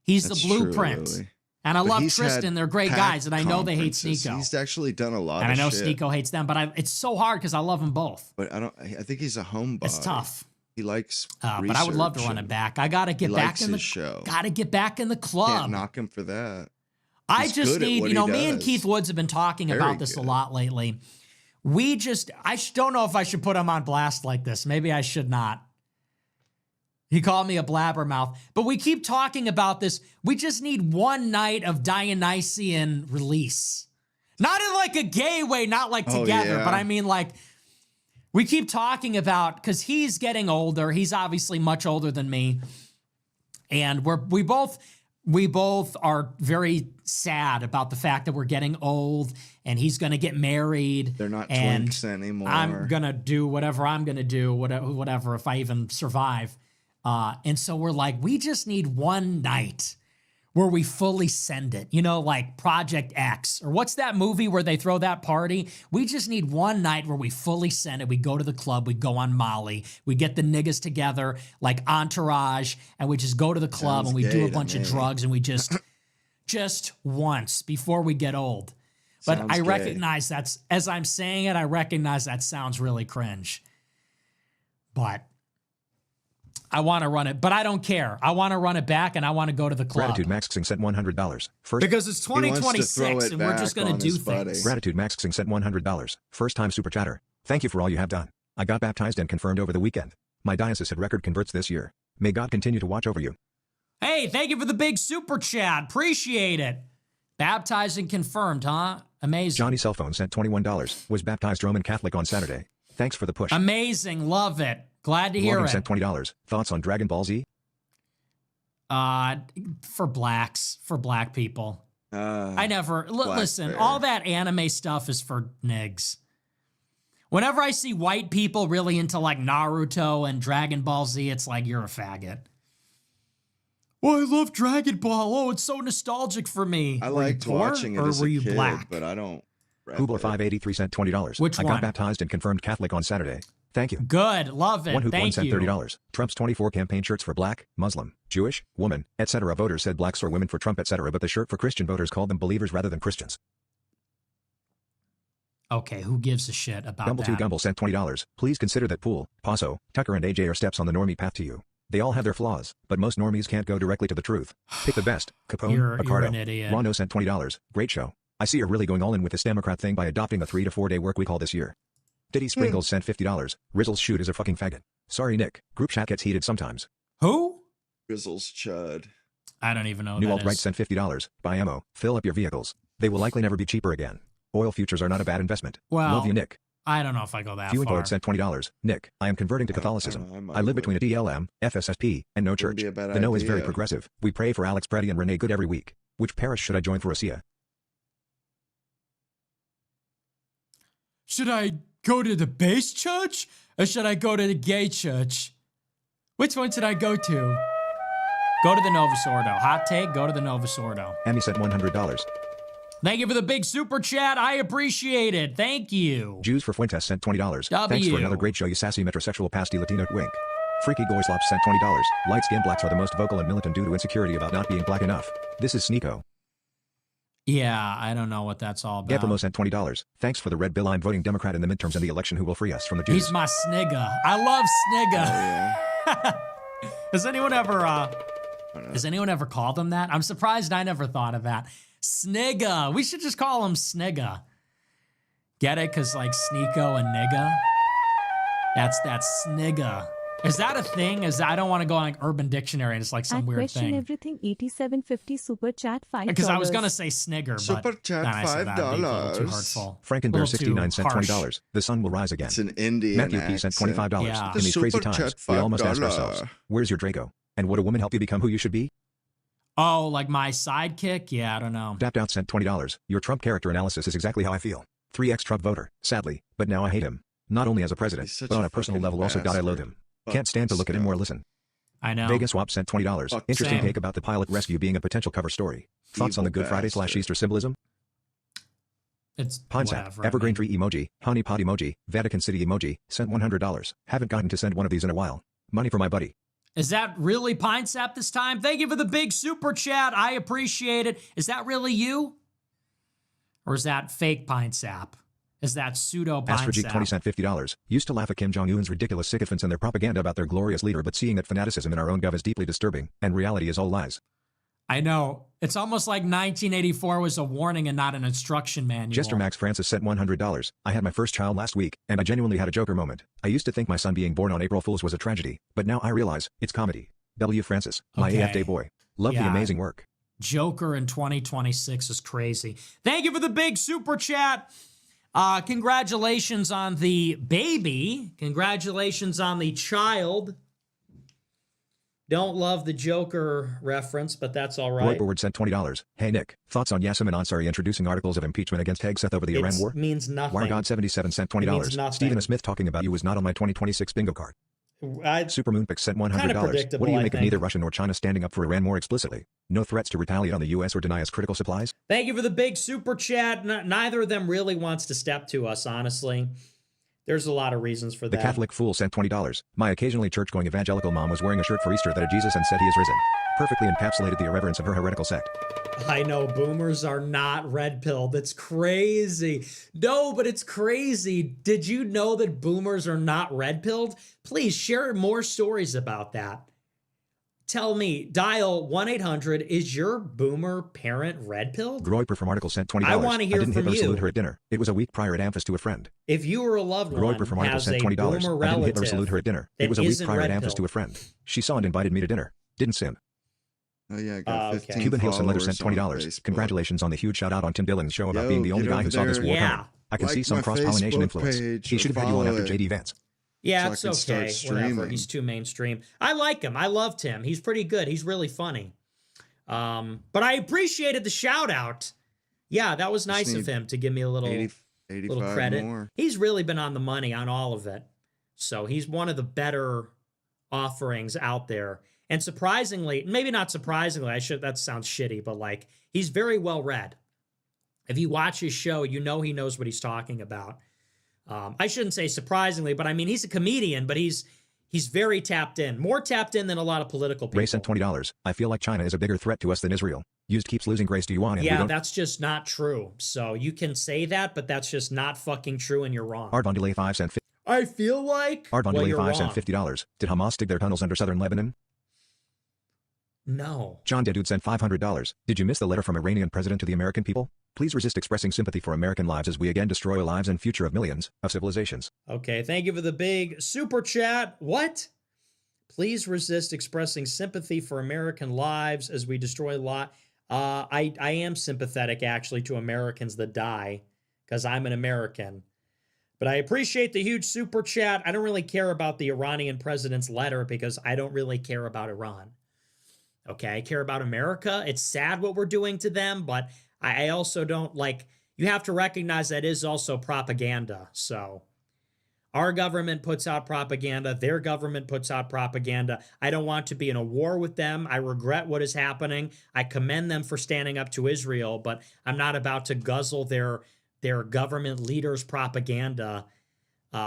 He's That's the true, blueprint. Louis. And I But love he's Tristan. had They're great PAC guys, and I know they hate conferences. Sneeko. He's actually done a lot And I of know shit. Sneeko hates them, but it's so hard because I love them both. But I think he's a homebody. It's tough. He likes But I would love to research run it and back. I got to he get back likes in the his show. Got to get back in the club. Can't knock him for that. I He's just good at need, what you know, he me and does. Keith Woods have been talking Very about this a good. lot lately. I don't know if I should put him on blast like this. Maybe I should not. He called me a blabbermouth. But we keep talking about this. We just need one night of Dionysian release. Not in like a gay way, not like Oh, together, yeah. but I mean like we keep talking about, because he's getting older. He's obviously much older than me. And we both are very sad about the fact that we're getting old and he's going to get married. They're not and twinks anymore. I'm going to do whatever I'm going to do, whatever, if I even survive. And so we're like, we just need one night where we fully send it, you know, like Project X, or what's that movie where they throw that party? We just need one night where we fully send it. We go to the club, we go on Molly, we get the niggas together like Entourage, and we just go to the club Sounds and we do gay a to bunch of me. drugs, and we just once before we get old. But Sounds I gay. recognize as I'm saying it, I recognize that sounds really cringe. But I want to run it, but I don't care. I want to run it back, and I want to go to the club. Gratitude Max Singh sent $100. First Because it's He wants to throw 2026, it and we're just back going on to do his buddy. things. Gratitude Max Singh sent $100. First time super chatter. Thank you for all you have done. I got baptized and confirmed over the weekend. My diocese had record converts this year. May God continue to watch over you. Hey, thank you for the big super chat. Appreciate it. Baptized and confirmed, huh? Amazing. Johnny Cellphone sent $21. Was baptized Roman Catholic on Saturday. Thanks for the push. Amazing. Love it. Glad to hear Logging it. sent $20. Thoughts on Dragon Ball Z? For black people. I never, listen, bear. all that anime stuff is for nigs. Whenever I see white people really into like Naruto and Dragon Ball Z, it's like, you're a faggot. Oh, I love Dragon Ball. Oh, it's so nostalgic for me. I Were you liked poor, watching it or as were a you kid, black? but I don't. Hoobla583 sent $20. Which I one? got baptized and confirmed Catholic on Saturday. Thank you. Good. Love it. One Hoop Thank One sent you. $30. Trump's 24 campaign shirts for black, Muslim, Jewish, woman, etc. voters said blacks or women for Trump, etc. But the shirt for Christian voters called them believers rather than Christians. Okay, who gives a shit about Gumble2 that? Gumble sent $20. Please consider that Poole, Paso, Tucker and AJ are steps on the normie path to you. They all have their flaws, but most normies can't go directly to the truth. Pick the best. Capone, You're Accardo. an idiot. Rondo sent $20. Great show. I see you're really going all in with this Democrat thing by adopting a 3 to 4 day work week all this year. Diddy Sprinkles sent $50. Rizzle's shoot is a fucking faggot. Sorry, Nick. Group chat gets heated sometimes. Who? Grizzle's chud. I don't even know who New that Alt-Right is. sent $50. Buy ammo. Fill up your vehicles. They will likely never be cheaper again. Oil futures are not a bad investment. Well, Love you, Nick. I don't know if I go that Viewing far. Poet sent $20. Nick, I am converting to Catholicism. I live between a DLM, FSSP, and no church. be a bad The no is very idea. progressive. We pray for Alex Preddy and Renee Good every week. Which parish should I join for Asia? Should I go to the base church or should I go to the gay church? Which one should I go to? Go to the Novus Ordo. Hot take, go to the Novus Ordo. Emmy sent $100. Thank you for the big super chat. I appreciate it. Thank you. Jews for Fuentes sent $20. Thanks for another great show, you sassy metrosexual pasty Latino wink. Freaky Goyslops sent $20. Light-skinned blacks are the most vocal and militant due to insecurity about not being black enough. This is Sneeko. Yeah, I don't know what that's all about. Gabramo sent $20. Thanks for the red bill. I'm voting Democrat in the midterms and the election. Who will free us from the Jews? He's my snigga. I love snigga. Yeah. Has anyone ever called him that? I'm surprised I never thought of that. Snigga. We should just call him Snigga. Get it? Because like Sneeko and Nigga. That's Snigga. Is that a thing? I don't want to go on like Urban Dictionary and it's like some At weird question thing. everything 8750 super chat $5. Because I was gonna say snigger, but Super chat, then I said that'd be a little too $5. hurtful. Frankenbear Little 69 too sent harsh. $20. The sun will rise again. It's an Indian Matthew P sent accent. $25. Yeah. In The these crazy super times, chat, we all must ask $5. ourselves, where's your Draco? And would a woman help you become who you should be? Oh, like my sidekick? Yeah, I don't know. Dapped Out sent $20. Your Trump character analysis is exactly how I feel. 3x Trump voter, sadly, but now I hate him. Not only as a president, He's such but on a a personal fucking level also God I loathe bastard. him. Can't stand to look at him or Fuck listen. I know. Vegas Swap sent $20. Fuck Interesting same. take about the pilot rescue being a potential cover story. Thoughts on the Evil Good Friday bastard. / Easter symbolism? It's Pine Sap, whatever. Evergreen Tree emoji, Honey Pot emoji, Vatican City emoji, sent $100. Haven't gotten to send one of these in a while. Money for my buddy. Is that really Pine Sap this time? Thank you for the big super chat. I appreciate it. Is that really you? Or is that fake Pine Sap? Is that pseudo Pine Astrogeek Sap? 20 sent $50. Used to laugh at Kim Jong-un's ridiculous sycophants and their propaganda about their glorious leader, but seeing that fanaticism in our own gov is deeply disturbing, and reality is all lies. I know. It's almost like 1984 was a warning and not an instruction manual. Jester Max Francis sent $100. I had my first child last week, and I genuinely had a Joker moment. I used to think my son being born on April Fool's was a tragedy, but now I realize it's comedy. W. Francis, my Okay. AF Day boy. Love the Yeah. amazing work. Joker in 2026 is crazy. Thank you for the big super chat. Congratulations on the baby. Congratulations on the child. Don't love the Joker reference, but that's all Roy right. Board sent $20. Hey Nick, thoughts on Yasemin Ansari introducing articles of impeachment against Hegseth over the Iran war? Means nothing. WireGod77 sent It means $20. nothing. Stephen Smith talking about you was not on my 2026 bingo card. Supermoonpix sent $100. predictable, What do you I make of think. neither Russia nor China standing up for Iran more explicitly? No threats to retaliate on the U.S. or deny us critical supplies? Thank you for the big super chat. Neither of them really wants to step to us, honestly. There's a lot of reasons for The that. Catholic Fool sent $20. My occasionally church-going evangelical mom was wearing a shirt for Easter that had Jesus and said he is risen. Perfectly encapsulated the irreverence of her heretical sect. I know boomers are not red pilled. That's crazy. No, but it's crazy. Did you know that boomers are not red pilled? Please share more stories about that. Tell me, dial 1-800, is your boomer parent red pilled? Groiper from article sent $20. I wanna hear I didn't hit from or you. salute her at dinner. It was a week prior at Amphis to a friend. If you or a loved one Groiper from article has sent a $20. boomer I didn't hit or relative salute her at dinner. that It was a week isn't prior at red Amphis to pilled. a friend. She saw and invited me to dinner. Didn't sim. Oh yeah, I got Okay. 15 Cuban Hilson Letter sent followers on $20. Facebook. Congratulations on the huge shout out on Tim Dillon's show about Yo, being the only get guy who over saw this there. war Yeah. coming. I can see like some my cross-pollination Facebook influence. page He or should have had you on follow after it JD Vance. Yeah, so I it's can start okay. Whatever. streaming. He's too mainstream. I like him. I loved him. He's pretty good. He's really funny. But I appreciated the shout out. Yeah, that was Just nice of need him to give me a little 85 credit. more. He's really been on the money on all of it. So he's one of the better offerings out there. And surprisingly, maybe not surprisingly, that sounds shitty, but like he's very well read. If you watch his show, you know he knows what he's talking about. I shouldn't say surprisingly, but I mean he's a comedian, but he's very tapped in, more tapped in than a lot of political people. Ray sent $20. I feel like China is a bigger threat to us than Israel. Used keeps losing grace to yuan. And yeah, that's just not true. So you can say that, but that's just not fucking true, and you're wrong. Art Von Delay 5 cent. I feel like Art Von Delay you're 5 cent wrong. $50. Did Hamas dig their tunnels under southern Lebanon? No. John Dedude sent $500. Did you miss the letter from Iranian president to the American people? Please resist expressing sympathy for American lives as we again destroy lives and future of millions of civilizations. Okay, thank you for the big super chat. What? Please resist expressing sympathy for American lives as we destroy I am sympathetic actually to Americans that die because I'm an American. But I appreciate the huge super chat. I don't really care about the Iranian president's letter because I don't really care about Iran. Okay, I care about America. It's sad what we're doing to them, but I also don't like, you have to recognize that is also propaganda. So our government puts out propaganda. Their government puts out propaganda. I don't want to be in a war with them. I regret what is happening. I commend them for standing up to Israel, but I'm not about to guzzle their government leaders' propaganda. We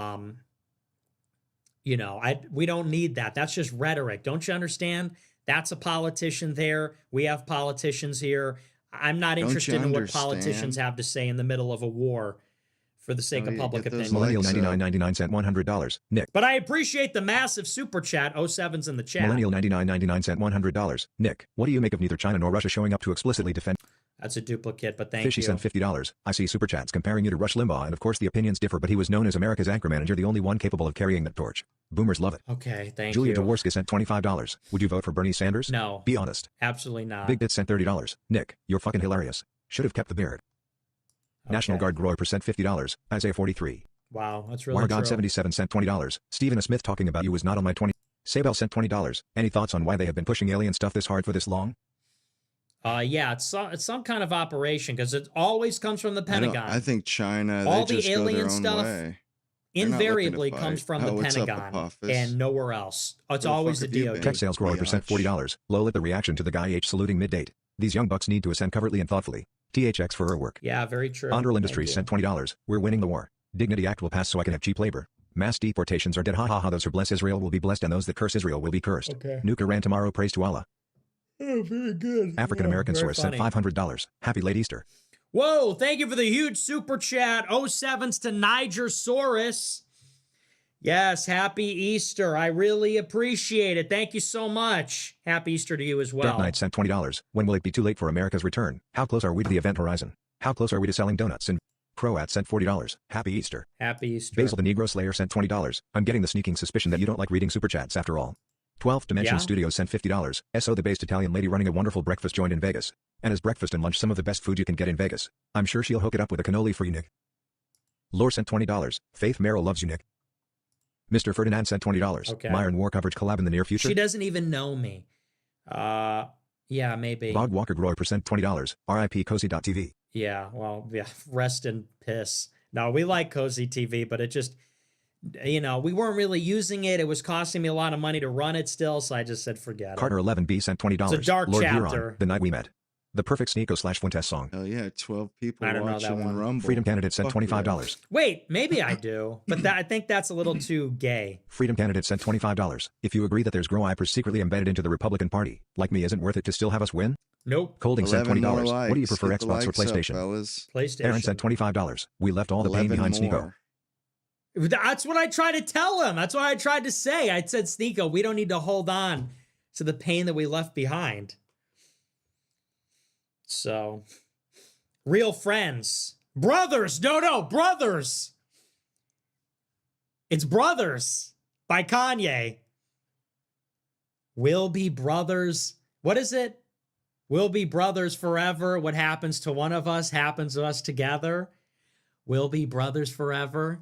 don't need that. That's just rhetoric. Don't you understand? That's a politician there. We have politicians here. I'm not interested in what politicians have to say in the middle of a war for the sake of public opinion. Millennial 99.99 cent $100. Nick. But I appreciate the massive super chat. 07's in the chat. Millennial 99.99 cent $100. Nick, what do you make of neither China nor Russia showing up to explicitly defend? That's a duplicate, but thank Fishy you. sent $50. I see super chats comparing you to Rush Limbaugh, and of course the opinions differ, but he was known as America's anchor manager, the only one capable of carrying that torch. Boomers love it. Okay, thank Julia you. Jaworska sent $25. Would you vote for Bernie Sanders? No. Be honest. Absolutely not. Big Dit sent $30. Nick, you're fucking hilarious. Should have kept the beard. Okay. National Guard Groy sent $50. Isaiah 43. Wow, that's really Wargod true. 77 sent $20. Stephen A. Smith talking about you was not on my 20. Sabel sent $20. Any thoughts on why they have been pushing alien stuff this hard for this long? Yeah, it's some kind of operation because it always comes from the Pentagon. I think China, all they the just go alien their own stuff way. invariably comes from the what's up, Pentagon Apophis? and nowhere else. It's Where the always the fuck have you DoD. been? Tech sales grower sent $40. Lol at the reaction to the guy H saluting mid-date. These young bucks need to ascend covertly and thoughtfully. THX for her work. Yeah, very true. Andrel Industries sent $20. We're winning the war. Dignity Act will pass so I can have cheap labor. Mass deportations are dead. Ha ha ha. Those who bless Israel will be blessed, and those that curse Israel will be cursed. Okay. Nuke Iran tomorrow. Praise to Allah. Oh, very good. African American Very source sent funny. $500. Happy late Easter. Whoa, thank you for the huge super chat. 07's to Nigersaurus. Yes, happy Easter. I really appreciate it. Thank you so much. Happy Easter to you as well. Dark Knight sent $20. When will it be too late for America's return? How close are we to the event horizon? How close are we to selling donuts? And Croat sent $40. Happy Easter. Happy Easter. Basil the Negro Slayer sent $20. I'm getting the sneaking suspicion that you don't like reading super chats after all. 12th Dimension Yeah. Studios sent $50. SO the based Italian lady running a wonderful breakfast joint in Vegas. And as breakfast and lunch some of the best food you can get in Vegas. I'm sure she'll hook it up with a cannoli for you, Nick. Lore sent $20. Faith Merrill loves you, Nick. Mr. Ferdinand sent $20. Okay. Myron War coverage collab in the near future. She doesn't even know me. Yeah, maybe. Bog Walker Groy sent $20. RIP Cozy.tv. Yeah, well, yeah, rest in piss. No, we like Cozy TV, but it just, we weren't really using it. It was costing me a lot of money to run it still, so I just said forget it. Carter 11B sent $20. It's a dark Lord chapter. Huron, the night we met. The perfect Sneeko/Fuentes song. Hell yeah, 12 people I don't know that watching one. and Rumble. Freedom Candidate sent Fuck $25. Wait, maybe I do, but I think that's a little too gay. Freedom Candidate sent $25. If you agree that there's grow-ipers secretly embedded into the Republican Party, like me, isn't worth it to still have us win? Nope. Colding sent 11 more $20. What do you likes. prefer, Get the Xbox or likes up, PlayStation? fellas. PlayStation. Aaron sent $25. We left all the pain 11 behind Sneeko. more. That's what I tried to tell him. That's what I tried to say. I said, Sneeko, we don't need to hold on to the pain that we left behind. So, real friends. Brothers. No, Brothers. It's Brothers by Kanye. We'll be brothers. What is it? We'll be brothers forever. What happens to one of us happens to us together. We'll be brothers forever.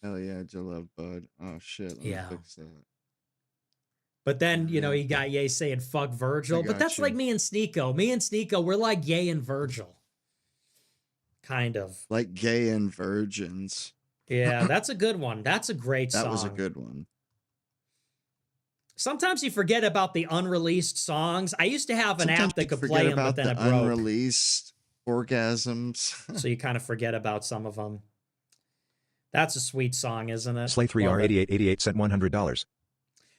Hell yeah, Jalove Bud. Oh shit, let me Yeah. fix that. But then, you know, Yeah. you got Ye saying fuck Virgil. I But got that's you. like me and Sneeko. Me and Sneeko, we're like Ye and Virgil. Kind of. Like Gay and Virgins. Yeah, that's a good one. That's a great song. That was a good one. Sometimes you forget about the unreleased songs. I used to have an Sometimes app that you could forget play them, about but then the it broke. unreleased orgasms. So you kind of forget about some of them. That's a sweet song, isn't it? Slay 3R8888 sent $100.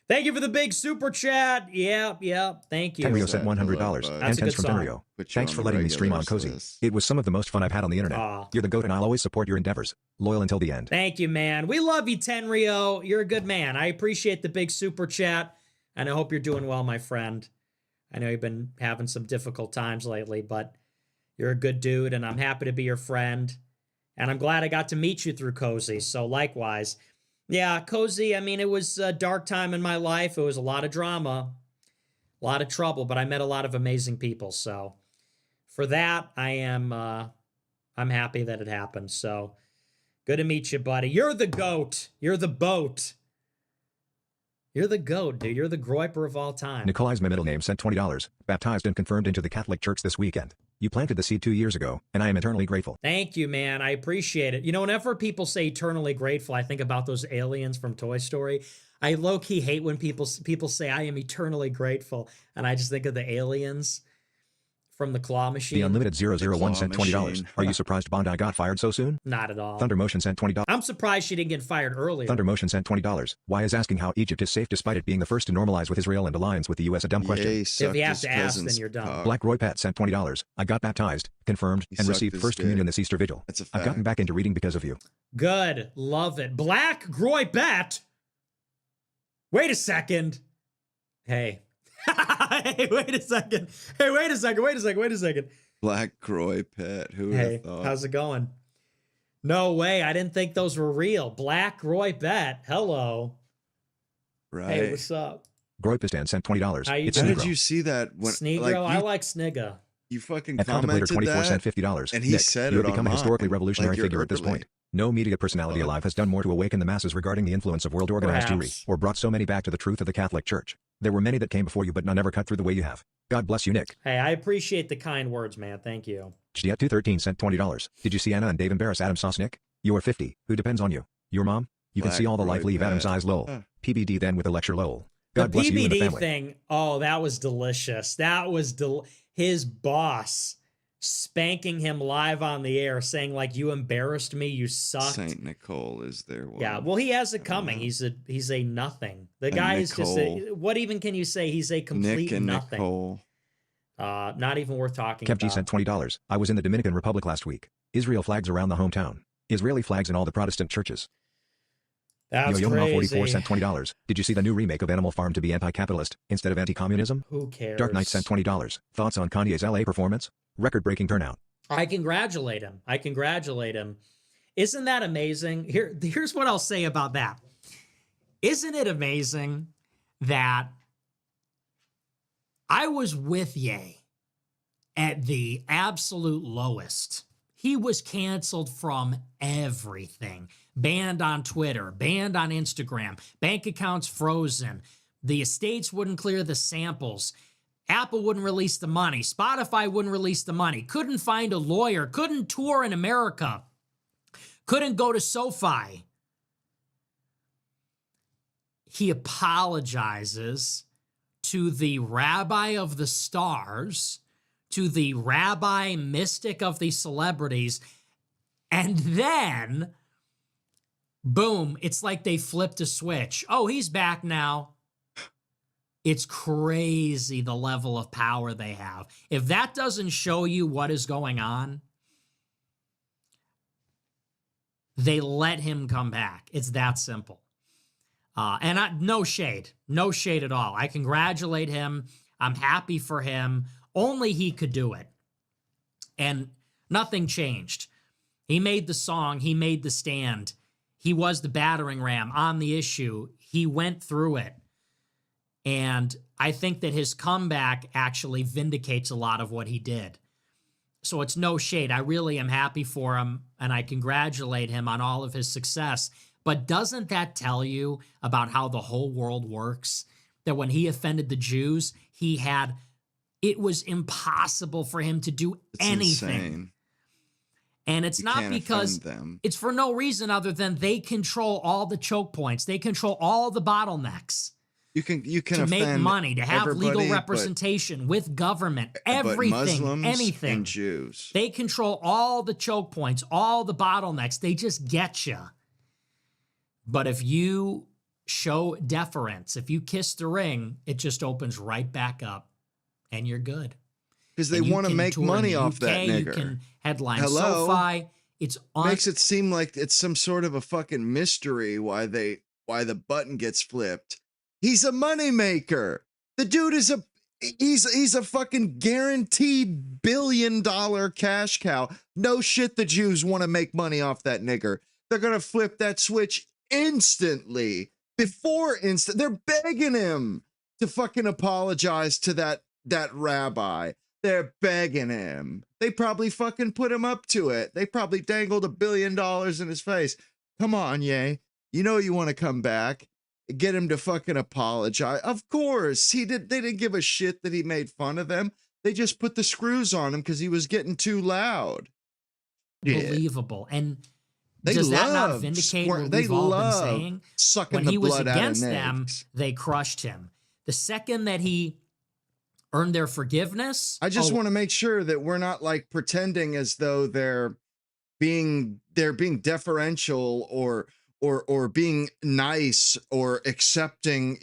Thank you for the big super chat. Yeah. Thank you. Tenrio sent Sad to $100. love, That's a And good pence from song. Tenrio. Put you Thanks on for the letting me stream on regulars Cozy. list. It was some of the most fun I've had on the internet. Aw. You're the GOAT and I'll always support your endeavors. Loyal until the end. Thank you, man. We love you, Tenrio. You're a good man. I appreciate the big super chat, and I hope you're doing well, my friend. I know you've been having some difficult times lately, but you're a good dude, and I'm happy to be your friend. And I'm glad I got to meet you through Cozy. So likewise. Yeah, Cozy, I mean, it was a dark time in my life. It was a lot of drama, a lot of trouble, but I met a lot of amazing people. So for that, I'm happy that it happened. So good to meet you, buddy. You're the GOAT. You're the boat. You're the GOAT, dude. You're the groiper of all time. Nikolai's my middle name sent $20. Baptized and confirmed into the Catholic Church this weekend. You planted the seed 2 years ago, and I am eternally grateful. Thank you, man. I appreciate it. You know, whenever people say eternally grateful, I think about those aliens from Toy Story. I low-key hate when people say I am eternally grateful, and I just think of the aliens from the claw machine. The Unlimited 001 sent $20. machine. Are you surprised Bondi got fired so soon? Not at all. Thunder Motion sent $20. I'm surprised she didn't get fired earlier. Thunder Motion sent $20. Why is asking how Egypt is safe despite it being the first to normalize with Israel and alliance with the U.S. a dumb question? Yay, If sucked you have his to ask, cousin's then you're dumb. cock. Black Roy Pat sent $20. I got baptized, confirmed, He and sucked received his First dick. Communion this Easter Vigil. That's a I've gotten fact. back into reading because of you. Good. Love it. Black Groibet. Wait a second. Hey. Hey, wait a second. Hey, wait a second. Black Croy Pet. Who would Hey, have thought? how's it going? No way. I didn't think those were real. Black Groibet. Hello. Right. Hey, what's up? Groipistan sent $20. How you It's How doing? did Negro. you see that? When, Snegro? like, I you, like Snigga. you fucking At Contemplator commented 24 that, sent $50. and he Nick, said you it have become on a historically mine, revolutionary like you're figure at this Urberly. point. No media personality alive has done more to awaken the masses regarding the influence of world organized Jewry, Perhaps. or brought so many back to the truth of the Catholic Church. There were many that came before you but none ever cut through the way you have. God bless you, Nick. Hey, I appreciate the kind words, man. Thank you. Jet213 sent $20. Did you see Anna and Dave embarrass Adam Sauce, Nick? You are 50. Who depends on you? Your mom? You can Black see all the life Roy leave Adam's Pat. eyes lol. Huh. PBD then with the lecture lol. God The bless you and the PBD family. thing, oh, that was delicious. That was his boss spanking him live on the air, saying like, "You embarrassed me, you sucked." Saint Nicole is there. Yeah, well, he has it coming. He's a nothing. The guy is just what even can you say? He's a complete Nick and nothing. Nicole. Not even worth talking Kev G about. sent $20. I was in the Dominican Republic last week. Israel flags around the hometown. Israeli flags in all the Protestant churches. That's Yo-Yo 44 crazy. sent $20. Did you see the new remake of Animal Farm to be anti-capitalist instead of anti-communism? Who cares? Dark Knight sent $20. Thoughts on Kanye's LA performance? Record-breaking turnout. I congratulate him. Isn't that amazing? Here's what I'll say about that. Isn't it amazing that I was with Ye at the absolute lowest? He was canceled from everything. Banned on Twitter, banned on Instagram, bank accounts frozen. The estates wouldn't clear the samples. Apple wouldn't release the money. Spotify wouldn't release the money. Couldn't find a lawyer. Couldn't tour in America. Couldn't go to SoFi. He apologizes to the rabbi of the stars, to the rabbi mystic of the celebrities, and then, boom, it's like they flipped a switch. Oh, he's back now. It's crazy the level of power they have. If that doesn't show you what is going on, they let him come back. It's that simple. No shade at all. I congratulate him. I'm happy for him. Only he could do it. And nothing changed. He made the song. He made the stand. He was the battering ram on the issue. He went through it. And I think that his comeback actually vindicates a lot of what he did. So it's no shade. I really am happy for him and I congratulate him on all of his success. But doesn't that tell you about how the whole world works? That when he offended the Jews, it was impossible for him to do It's anything. insane. And it's You not can't because offend them. it's for no reason other than they control all the choke points. They control all the bottlenecks You can to make offend money, to have legal everybody, representation with government, but everything, Muslims anything. and Jews. They control all the choke points, all the bottlenecks. They just get you. But if you show deference, if you kiss the ring, it just opens right back up and you're good. Because they And you want to can make tour in money the off that UK, nigger. You can headline Hello? SoFi. It's Makes it seem like it's some sort of a fucking mystery why the button gets flipped. He's a moneymaker. The dude is he's a fucking guaranteed $billion cash cow. No shit, the Jews want to make money off that nigger. They're gonna flip that switch instantly. They're begging him to fucking apologize to that rabbi. They're begging him. They probably fucking put him up to it. They probably dangled $1 billion in his face. Come on, Ye. You know you want to come back. Get him to fucking apologize. Of course. They didn't give a shit that he made fun of them. They just put the screws on him because he was getting too loud. unbelievable. And They does that not love vindicate squir- what they we've all been love saying? sucking When the he was blood out of against them, niggas. they crushed him. The second that he earned their forgiveness, I just want to make sure that we're not like pretending as though they're being deferential or being nice or accepting,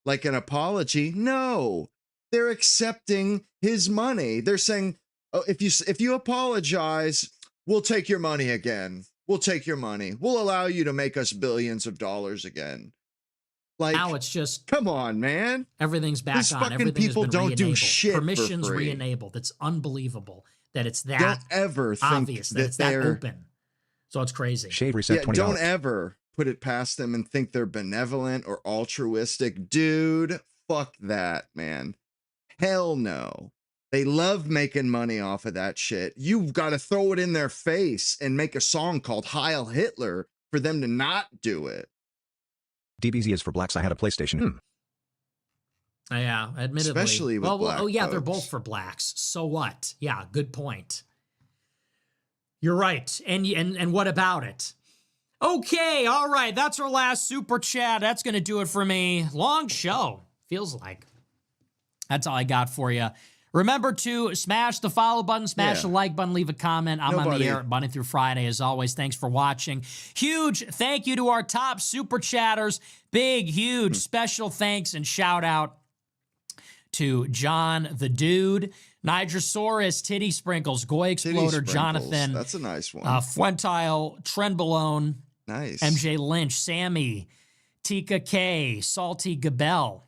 like an apology. No, they're accepting his money. They're saying, oh, if you apologize, we'll take your money again. We'll take your money. We'll allow you to make us billions of dollars again. Like, now it's just come on, man. everything's back These on. fucking Everything people has been don't do re-enabled. shit for Permissions free. re-enabled. It's unbelievable that it's that Don't ever think obvious, that it's that they're open. So it's crazy. Shave reset $20. don't ever put it past them and think they're benevolent or altruistic. Dude, fuck that, man. Hell no. They love making money off of that shit. You've got to throw it in their face and make a song called Heil Hitler for them to not do it. DBZ is for blacks. I had a PlayStation. Yeah, admittedly. Especially with black oh yeah, they're both folks. for blacks. So what? Yeah, good point. You're right. And what about it? Okay, all right. That's our last super chat. That's going to do it for me. Long show, feels like. That's all I got for you. Remember to smash the follow button, smash the like button, leave a comment. I'm on the air Monday through Friday, as always. Thanks for watching. Huge thank you to our top super chatters. Big, huge, special thanks and shout out to John the Dude, Nigersaurus, Titty Sprinkles, Goy Exploder, Jonathan. That's a nice one. Fuentile, Trenbolone, nice. MJ Lynch, Sammy, Tika K, Salty Gabel,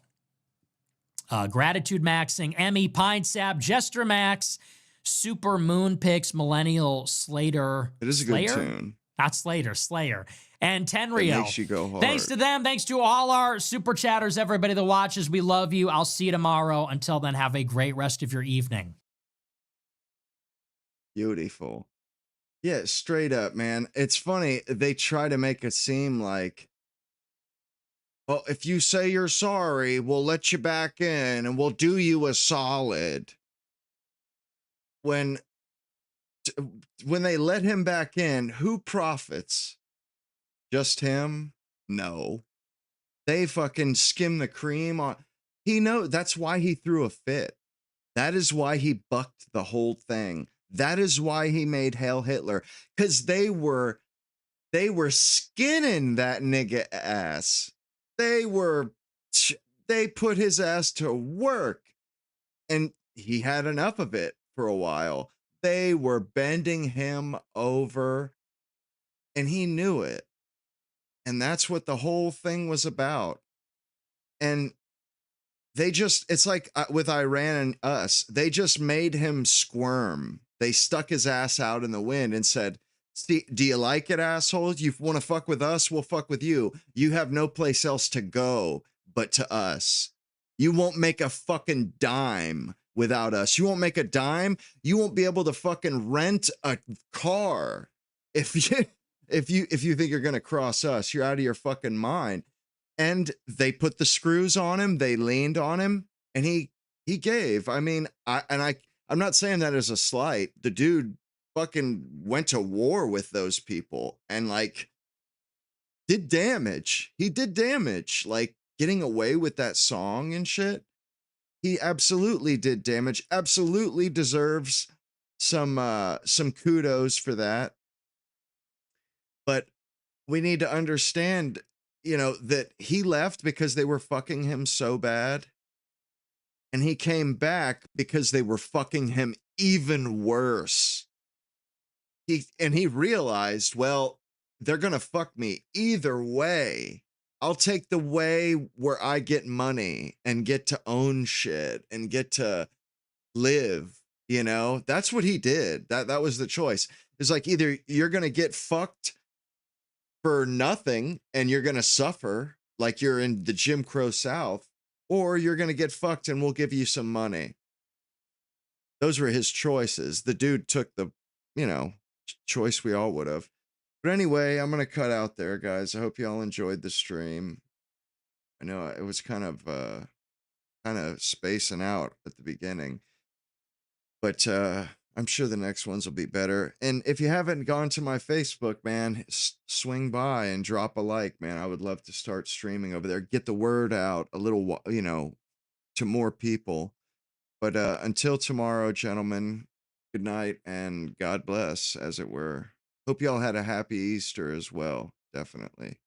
Gratitude Maxing, Emmy, Pine Sap, Jester Max, Super Moon Picks, Millennial Slater. It is a good tune. Not Slater, Slayer. And It Tenrio. makes you go hard. Thanks to them. Thanks to all our super chatters, everybody that watches. We love you. I'll see you tomorrow. Until then, have a great rest of your evening. Beautiful. Yeah, straight up, man. It's funny. They try to make it seem like, well, if you say you're sorry, we'll let you back in and we'll do you a solid. When they let him back in, who profits? Just him? No. They fucking skim the cream on. He knows. That's why he threw a fit. That is why he bucked the whole thing. That is why he made Hail Hitler. Because they were skinning that nigga ass. They put his ass to work. And he had enough of it for a while. They were bending him over. And he knew it. And that's what the whole thing was about. And it's like with Iran and us, they just made him squirm. They stuck his ass out in the wind and said, "See, do you like it, assholes? You want to fuck with us? We'll fuck with you. You have no place else to go but to us. You won't make a fucking dime without us. You won't make a dime. You won't be able to fucking rent a car if you if you think you're gonna cross us. You're out of your fucking mind. And they put the screws on him. They leaned on him, and he gave. I mean, I'm not saying that as a slight. The dude fucking went to war with those people and like did damage. He did damage, like getting away with that song and shit. He absolutely did damage. Absolutely deserves some kudos for that. But we need to understand, that he left because they were fucking him so bad. And he came back because they were fucking him even worse. He realized, well, they're gonna fuck me either way. I'll take the way where I get money and get to own shit and get to live. That's what he did. That was the choice. It's like either you're gonna get fucked for nothing and you're gonna suffer like you're in the Jim Crow South, or you're gonna get fucked and we'll give you some money. Those were his choices. The dude took the, you know, choice we all would have. But anyway, I'm gonna cut out there, guys. I hope you all enjoyed the stream. I know it was kind of spacing out at the beginning, but I'm sure the next ones will be better. And if you haven't gone to my Facebook, man, swing by and drop a like, man. I would love to start streaming over there. Get the word out a little, to more people. But until tomorrow, gentlemen, good night and God bless, as it were. Hope y'all had a happy Easter as well. Definitely.